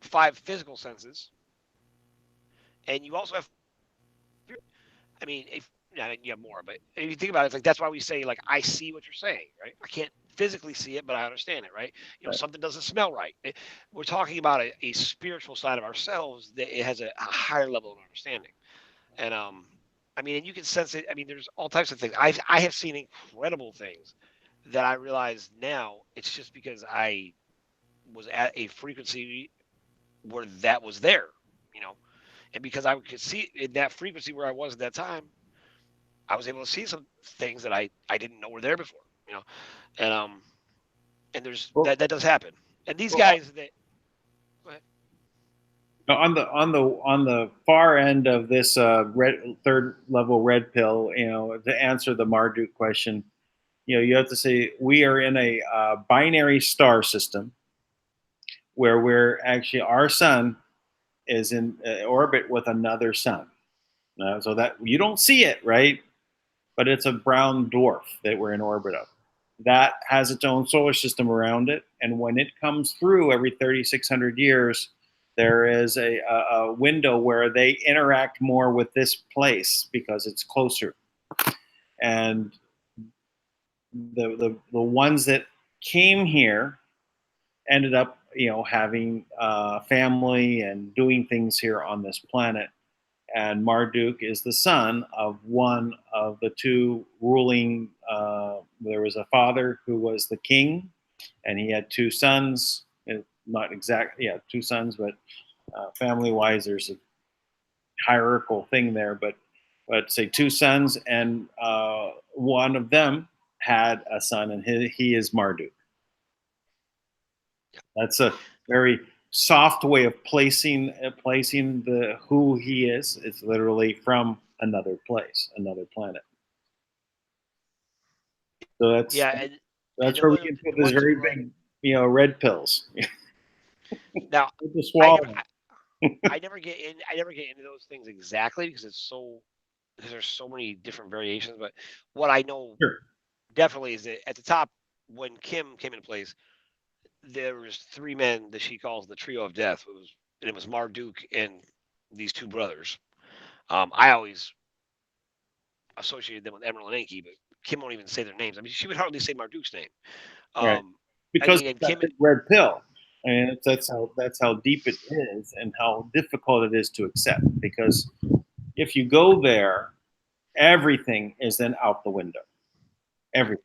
5 physical senses, and you also have. I mean, you have more, but if you think about it, it's like that's why we say like I see what you're saying, right? I can't physically see it, but I understand it, right? Right. Something doesn't smell right. We're talking about a spiritual side of ourselves that it has a higher level of understanding, and I mean, and you can sense it. I mean, there's all types of things. I have seen incredible things that I realize now. It's just because I was at a frequency where that was there, and because I could see in that frequency where I was at that time, I was able to see some things that I didn't know were there before, and there's that does happen. And these guys that go ahead. On the far end of this third level red pill, to answer the Marduk question, you have to say we are in a binary star system where our sun is in orbit with another sun. So that you don't see it, right? But it's a brown dwarf that we're in orbit of. That has its own solar system around it. And when it comes through every 3,600 years, there is a window where they interact more with this place because it's closer. And the ones that came here ended up, having family and doing things here on this planet. And Marduk is the son of one of the 2 ruling. There was a father who was the king, and he had 2 sons. Not exactly, 2 sons, but family-wise, there's a hierarchical thing there. But say 2 sons, and one of them had a son, and he is Marduk. That's a very soft way of placing the who he is. It's literally from another place, another planet. So that's and that's the where we one, can put the those ones very who run. big, red pills. Now, To I swallow. never, I never get in. I never get into those things exactly because there's so many different variations. But what I know Sure. definitely is that at the top, when Kim came into place, there was three men that she calls the trio of death. It was Marduk and these two brothers. I always associated them with Emerald and Enki, but Kim won't even say their names. I mean, she would hardly say Marduk's name. Right. I Because mean, and it's that Kim, big red pill. And that's how deep it is and how difficult it is to accept. Because if you go there, everything is then out the window. Everything.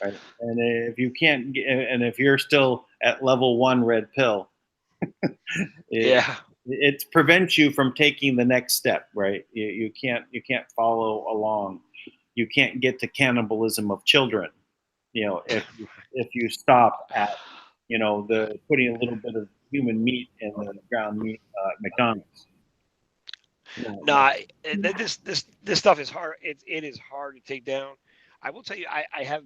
Right. And if you can't and if you're still at level 1 red pill, it, yeah, it prevents you from taking the next step, right? You can't follow along. You can't get to cannibalism of children, if you stop at the putting a little bit of human meat in the ground meat McDonald's. no, this stuff is hard. It is hard to take down. I will tell you, I have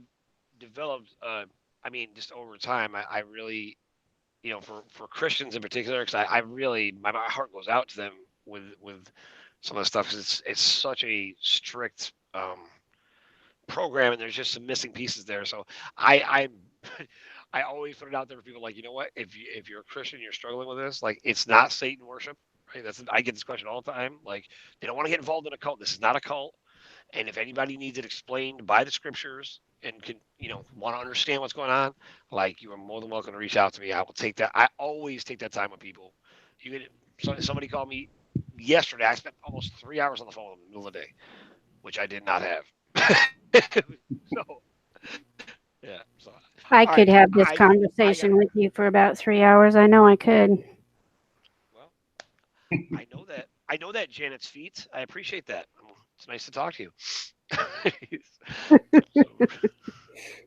developed. I mean, just over time, I really, for Christians in particular, because I really my heart goes out to them with some of the stuff because it's such a strict program, and there's just some missing pieces there. So I I always put it out there for people like, you know what, if you're a Christian, you're struggling with this, like it's not Satan worship, right? I get this question all the time. Like they don't want to get involved in a cult. This is not a cult. And if anybody needs it explained by the scriptures and can, want to understand what's going on, like you are more than welcome to reach out to me. I will take that. I always take that time with people. Somebody called me yesterday. I spent almost 3 hours on the phone in the middle of the day, which I did not have. So yeah. So I all could right. So have this I got conversation with you for about 3 hours. I know I could. well. I know that Janet's feet. I appreciate that. It's nice to talk to you. So,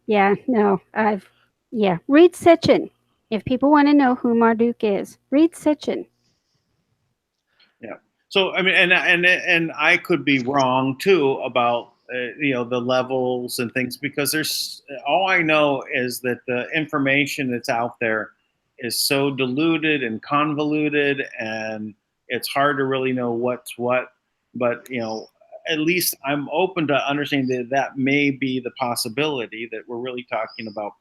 Yeah, no, read Sitchin. If people want to know who Marduk is, read Sitchin. Yeah. So I mean, and I could be wrong too about the levels and things, because there's all I know is that the information that's out there is so diluted and convoluted, and it's hard to really know what's what. But at least I'm open to understanding that may be the possibility that we're really talking about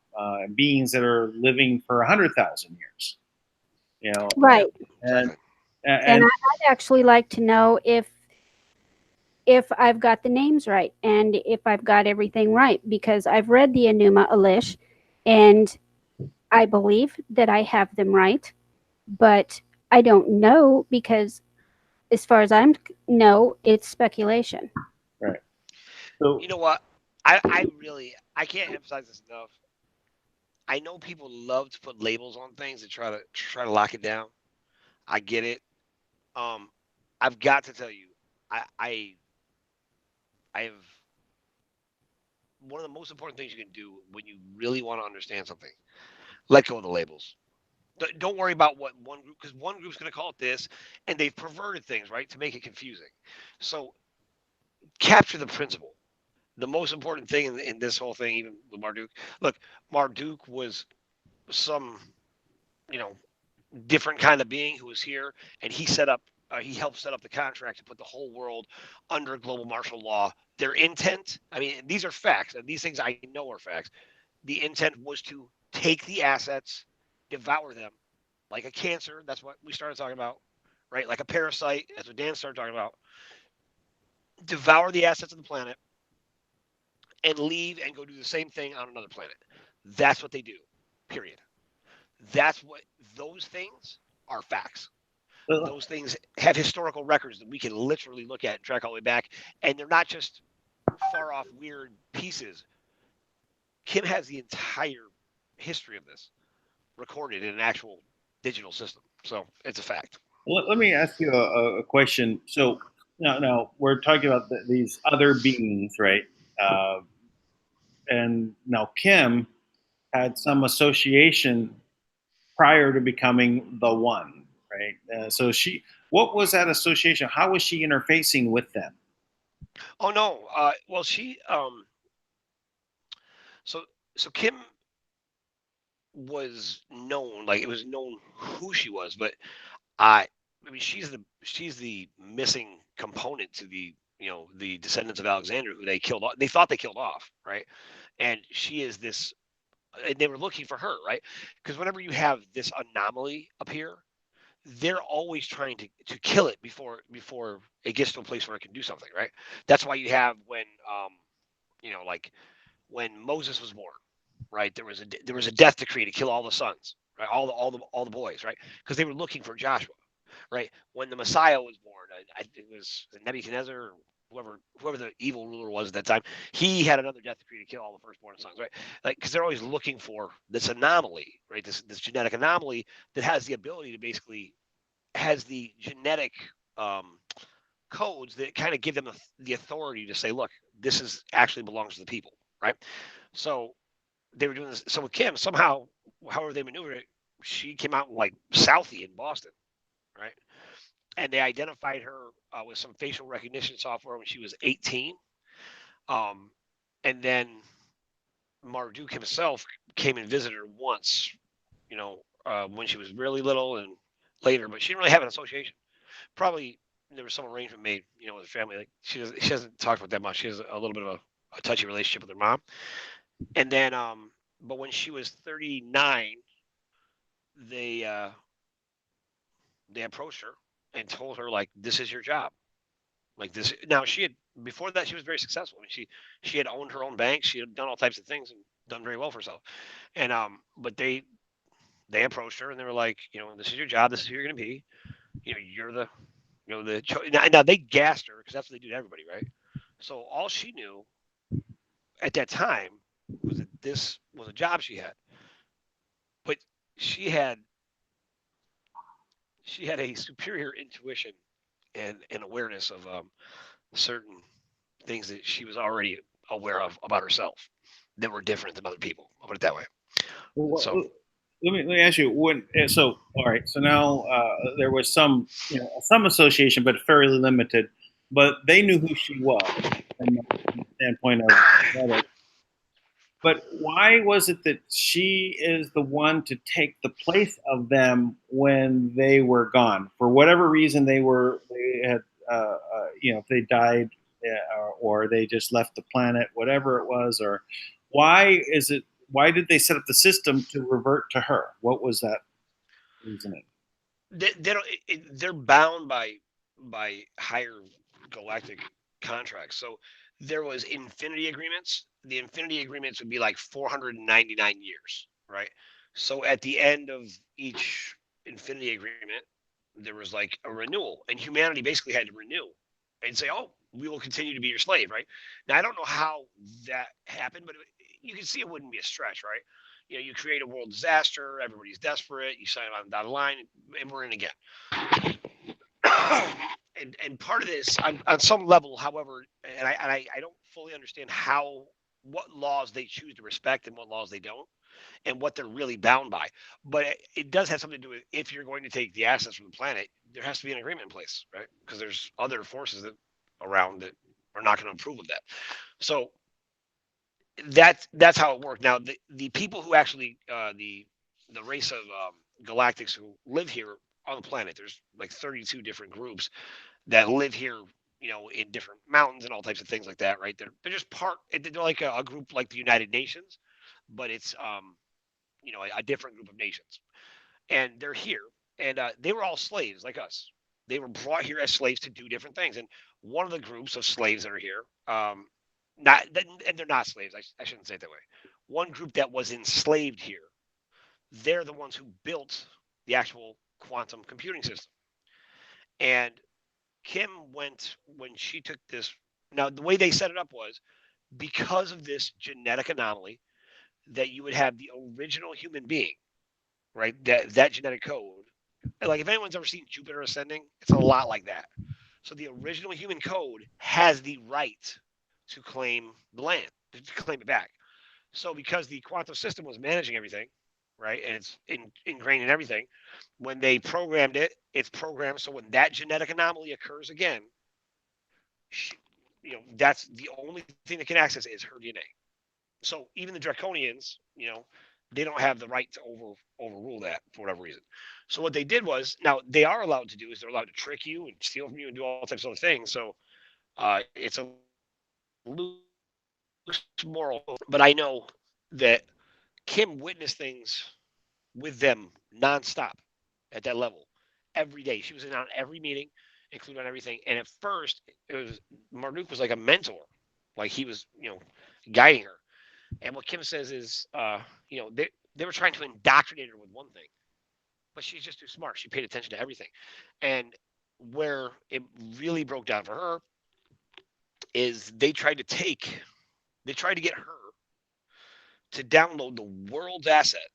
beings that are living for 100,000 years. Right. exactly. And And I'd actually like to know if I've got the names right and if I've got everything right, because I've read the Enuma Elish and I believe that I have them right, but I don't know because as far as I'm know, it's speculation. right. So You know what? I can't emphasize this enough. I know people love to put labels on things and try to lock it down. I get it. Um, I've got to tell you, I I have one of the most important things you can do when you really want to understand something. Let go of the labels. Don't worry about what one group, because one group's going to call it this, and they've perverted things, right, to make it confusing. So capture the principle. The most important thing in this whole thing, even with Marduk, look, Marduk was some, you know, different kind of being who was here, and he helped set up the contract to put the whole world under global martial law. Their intent, I mean, these are facts, and these things I know are facts. The intent was to take the assets, devour them like a cancer. That's what we started talking about, right? Like a parasite. That's what Dan started talking about. Devour the assets of the planet and leave and go do the same thing on another planet. That's what they do. Period. That's what those things are facts. Those things have historical records that we can literally look at and track all the way back, and they're not just far off weird pieces. Kim has the entire history of this recorded in an actual digital system, so it's a fact. let me ask you a question. So now we're talking about these other beings, right? Uh, and now Kim had some association prior to becoming the one, right? So what was that association? How was she interfacing with them? Oh no. Well, she so so Kim was known, like it was known who she was, but I mean she's the missing component to the descendants of Alexander who they killed off. They thought they killed off, right? And she is this, and they were looking for her, right? Because whenever you have this anomaly appear, they're always trying to kill it before it gets to a place where it can do something, right? That's why you have when like when Moses was born, right? There was a death decree to kill all the sons, right? All the boys, right? Because they were looking for Joshua, right? When the Messiah was born, it was Nebuchadnezzar, or whoever the evil ruler was at that time. He had another death decree to kill all the firstborn sons, right? Like, because they're always looking for this anomaly, right? This genetic anomaly that has the ability to basically has the genetic codes that kind of give them the authority to say, look, this is actually belongs to the people, right? So they were doing this. So with Kim, somehow, however they maneuvered it, she came out like Southie in Boston, right? And they identified her with some facial recognition software when she was 18. And then Marduk himself came and visited her once, when she was really little and later, but she didn't really have an association. Probably there was some arrangement made, with her family. Like she hasn't talked about that much. She has a little bit of a touchy relationship with her mom. And then, but when she was 39, they they approached her and told her, like, this is your job. Like this. Now she had, before that, she was very successful. I mean, she had owned her own bank. She had done all types of things and done very well for herself. And but they approached her and they were like, this is your job. This is who you're going to be. You're the now they gassed her because that's what they do to everybody, right? So all she knew at that time was that this was a job she had, but she had a superior intuition and awareness of certain things that she was already aware of about herself that were different than other people. I'll put it that way. Well, So let me ask you so all right, so now there was some association, but fairly limited, but they knew who she was from the standpoint of that. But why was it that she is the one to take the place of them when they were gone? For whatever reason, they had, if they died or they just left the planet, whatever it was, or why is it? Why did they set up the system to revert to her? What was that reasoning? they don't. They're bound by higher galactic contracts. So there was infinity agreements. The infinity agreements would be like 499 years, right? So at the end of each infinity agreement, there was like a renewal, and humanity basically had to renew and say, "Oh, we will continue to be your slave," right? Now I don't know how that happened, but you can see it wouldn't be a stretch, right? You create a world disaster, everybody's desperate, you sign on the dotted line, and we're in again. and part of this, on some level, however, and I don't fully understand what laws they choose to respect and what laws they don't, and what they're really bound by. But it does have something to do with, if you're going to take the assets from the planet, there has to be an agreement in place, right? Because there's other forces around that are not going to approve of that. So that's how it worked. Now the people who actually the race of galactics who live here on the planet, there's like 32 different groups that live here, in different mountains and all types of things like that, right? They're just they're like a group like the United Nations, but it's a different group of nations, and they're here, and they were all slaves like us. They were brought here as slaves to do different things, and one of the groups of slaves that are here, not and they're not slaves. I shouldn't say it that way. One group that was enslaved here, they're the ones who built the actual quantum computing system. And Kim went when she took this. Now, the way they set it up was because of this genetic anomaly that you would have the original human being, right? That genetic code. Like if anyone's ever seen Jupiter Ascending, it's a lot like that. So the original human code has the right to claim the land, to claim it back. So because the quantum system was managing everything, right, and it's ingrained in everything, when they programmed it, it's programmed so when that genetic anomaly occurs again, she, that's the only thing that can access it is her DNA. So even the draconians, they don't have the right to overrule that for whatever reason. So what they did was, now they are allowed to do is they're allowed to trick you and steal from you and do all types of other things. So it's a loose moral, but I know that Kim witnessed things with them nonstop at that level every day. She was in on every meeting, including on everything. And at first, it was Marduk was like a mentor, like he was, guiding her. And what Kim says is, they were trying to indoctrinate her with one thing, but she's just too smart. She paid attention to everything. And where it really broke down for her is they tried to get her to download the world's asset,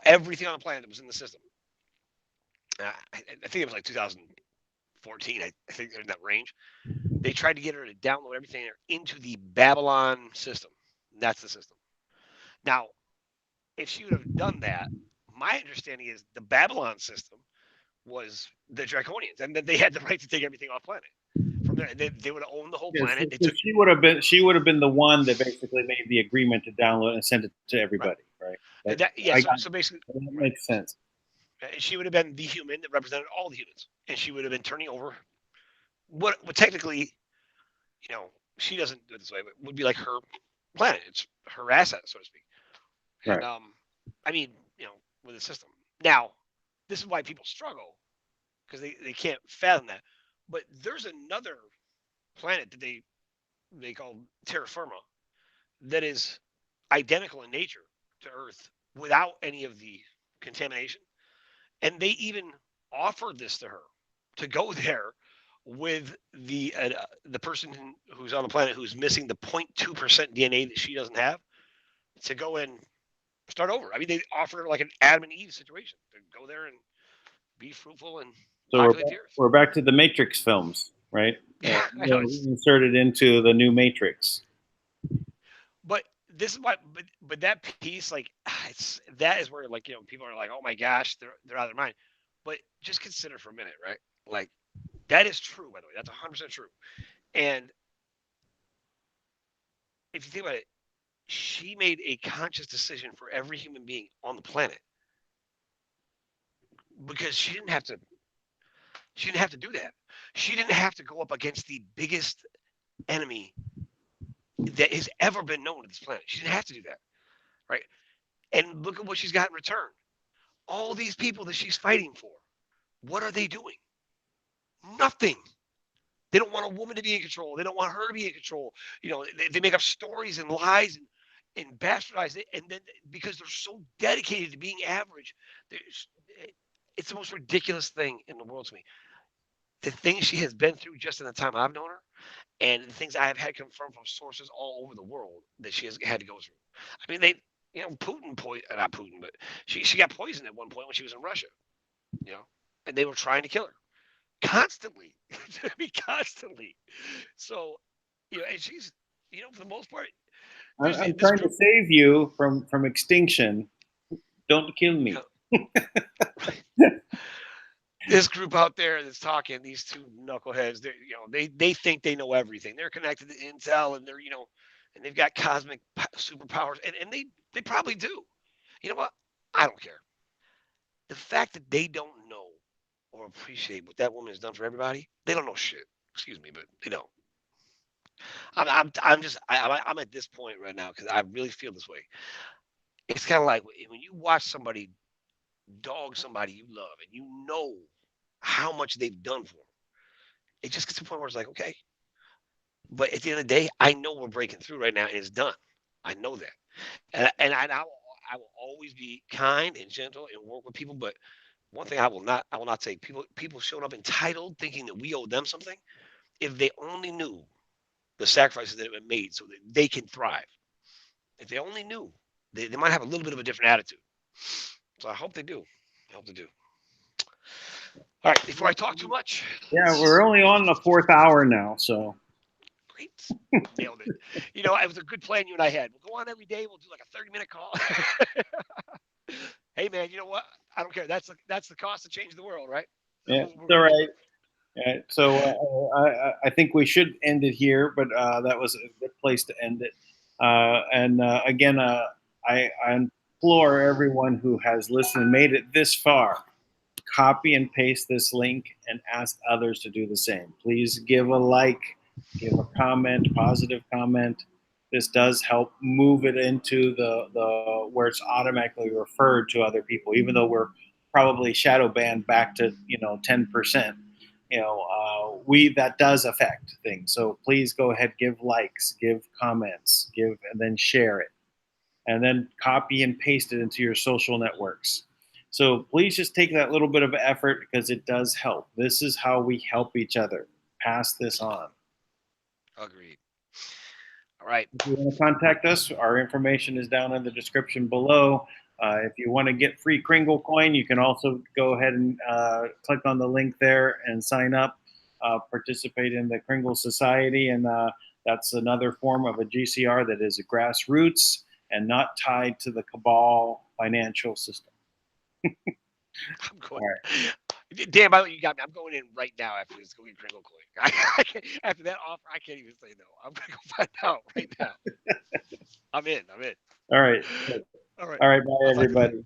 everything on the planet that was in the system. I think it was like 2014. I think they're in that range. They tried to get her to download everything into the Babylon system. That's the system. Now, if she would have done that, my understanding is the Babylon system was the Draconians, and that they had the right to take everything off planet. From there, they would have owned the whole planet. So she would have been the one that basically made the agreement to download and send it to everybody, right? So basically, that makes sense. She would have been the human that represented all the humans, and she would have been turning over what technically, she doesn't do it this way, but would be like her planet. It's her asset, so to speak. And Right. I mean, with the system. Now, this is why people struggle because they can't fathom that. But there's another planet that they call terra firma that is identical in nature to Earth without any of the contamination, and they even offered this to her to go there with the person who's on the planet who's missing the 0.2% DNA that she doesn't have to go and start over. I mean, they offer like an Adam and Eve situation to go there and be fruitful and populate the Earth. We're back to the Matrix films, right? Yeah, I know. Inserted into the new Matrix. But this is why, but that piece, like, that is where, like, people are like, oh my gosh, they're out of their mind. But just consider for a minute, right? Like, that is true, by the way. That's 100% true. And if you think about it, she made a conscious decision for every human being on the planet because she didn't have to do that. She didn't have to go up against the biggest enemy that has ever been known to this planet. She didn't have to do that, right? And look at what she's got in return. All these people that she's fighting for, what are they doing? Nothing. They don't want a woman to be in control. They don't want her to be in control. They make up stories and lies and bastardize it. And then because they're so dedicated to being average, it's the most ridiculous thing in the world to me. The things she has been through just in the time I've known her, and the things I have had confirmed from sources all over the world that she has had to go through. I mean, Putin, not Putin, but she got poisoned at one point when she was in Russia, and they were trying to kill her constantly. I mean, constantly. So, and she's, for the most part, I'm trying to save you from extinction. Don't kill me. This group out there that's talking, these two knuckleheads, they think they know everything. They're connected to Intel, and they're, and they've got cosmic superpowers, and they probably do. You know what? I don't care. The fact that they don't know or appreciate what that woman has done for everybody, they don't know shit. Excuse me, but they don't. I'm at this point right now because I really feel this way. It's kind of like when you watch somebody dog somebody you love and you know how much they've done for them. It just gets to the point where it's like, okay. But at the end of the day, I know we're breaking through right now and it's done. I know that. And I will always be kind and gentle and work with people. But one thing I will not take people showing up entitled thinking that we owe them something. If they only knew the sacrifices that have been made so that they can thrive. If they only knew, they might have a little bit of a different attitude. So I hope they do. All right, before I talk too much. Yeah, we're only on the 4th hour now, so. Great. Nailed it. You know, it was a good plan you and I had. We'll go on every day. We'll do like a 30-minute call. Hey, man, you know what? I don't care. That's the cost of changing the world, right? Yeah, We're it's all gonna do right. it. So I think we should end it here, but that was a good place to end it. And again, I implore everyone who has listened and made it this far, copy and paste this link and ask others to do the same. Please give a like, give a comment, positive comment. This does help move it into the where it's automatically referred to other people, even though we're probably shadow banned back to 10%. We that does affect things. So please go ahead, give likes, give comments, and then share it, and then copy and paste it into your social networks. So please just take that little bit of effort because it does help. This is how we help each other. Pass this on. Agreed. All right. If you want to contact us, our information is down in the description below. If you want to get free Kringle coin, you can also go ahead and click on the link there and sign up, participate in the Kringle Society. And that's another form of a GCR that is a grassroots and not tied to the cabal financial system. I'm going. Right. Dan, by the way, you got me. I'm going in right now after this. Go get Kringle coin. After that offer, I can't even say no. I'm gonna go find out right now. I'm in. All right. All right. All right. Bye, everybody.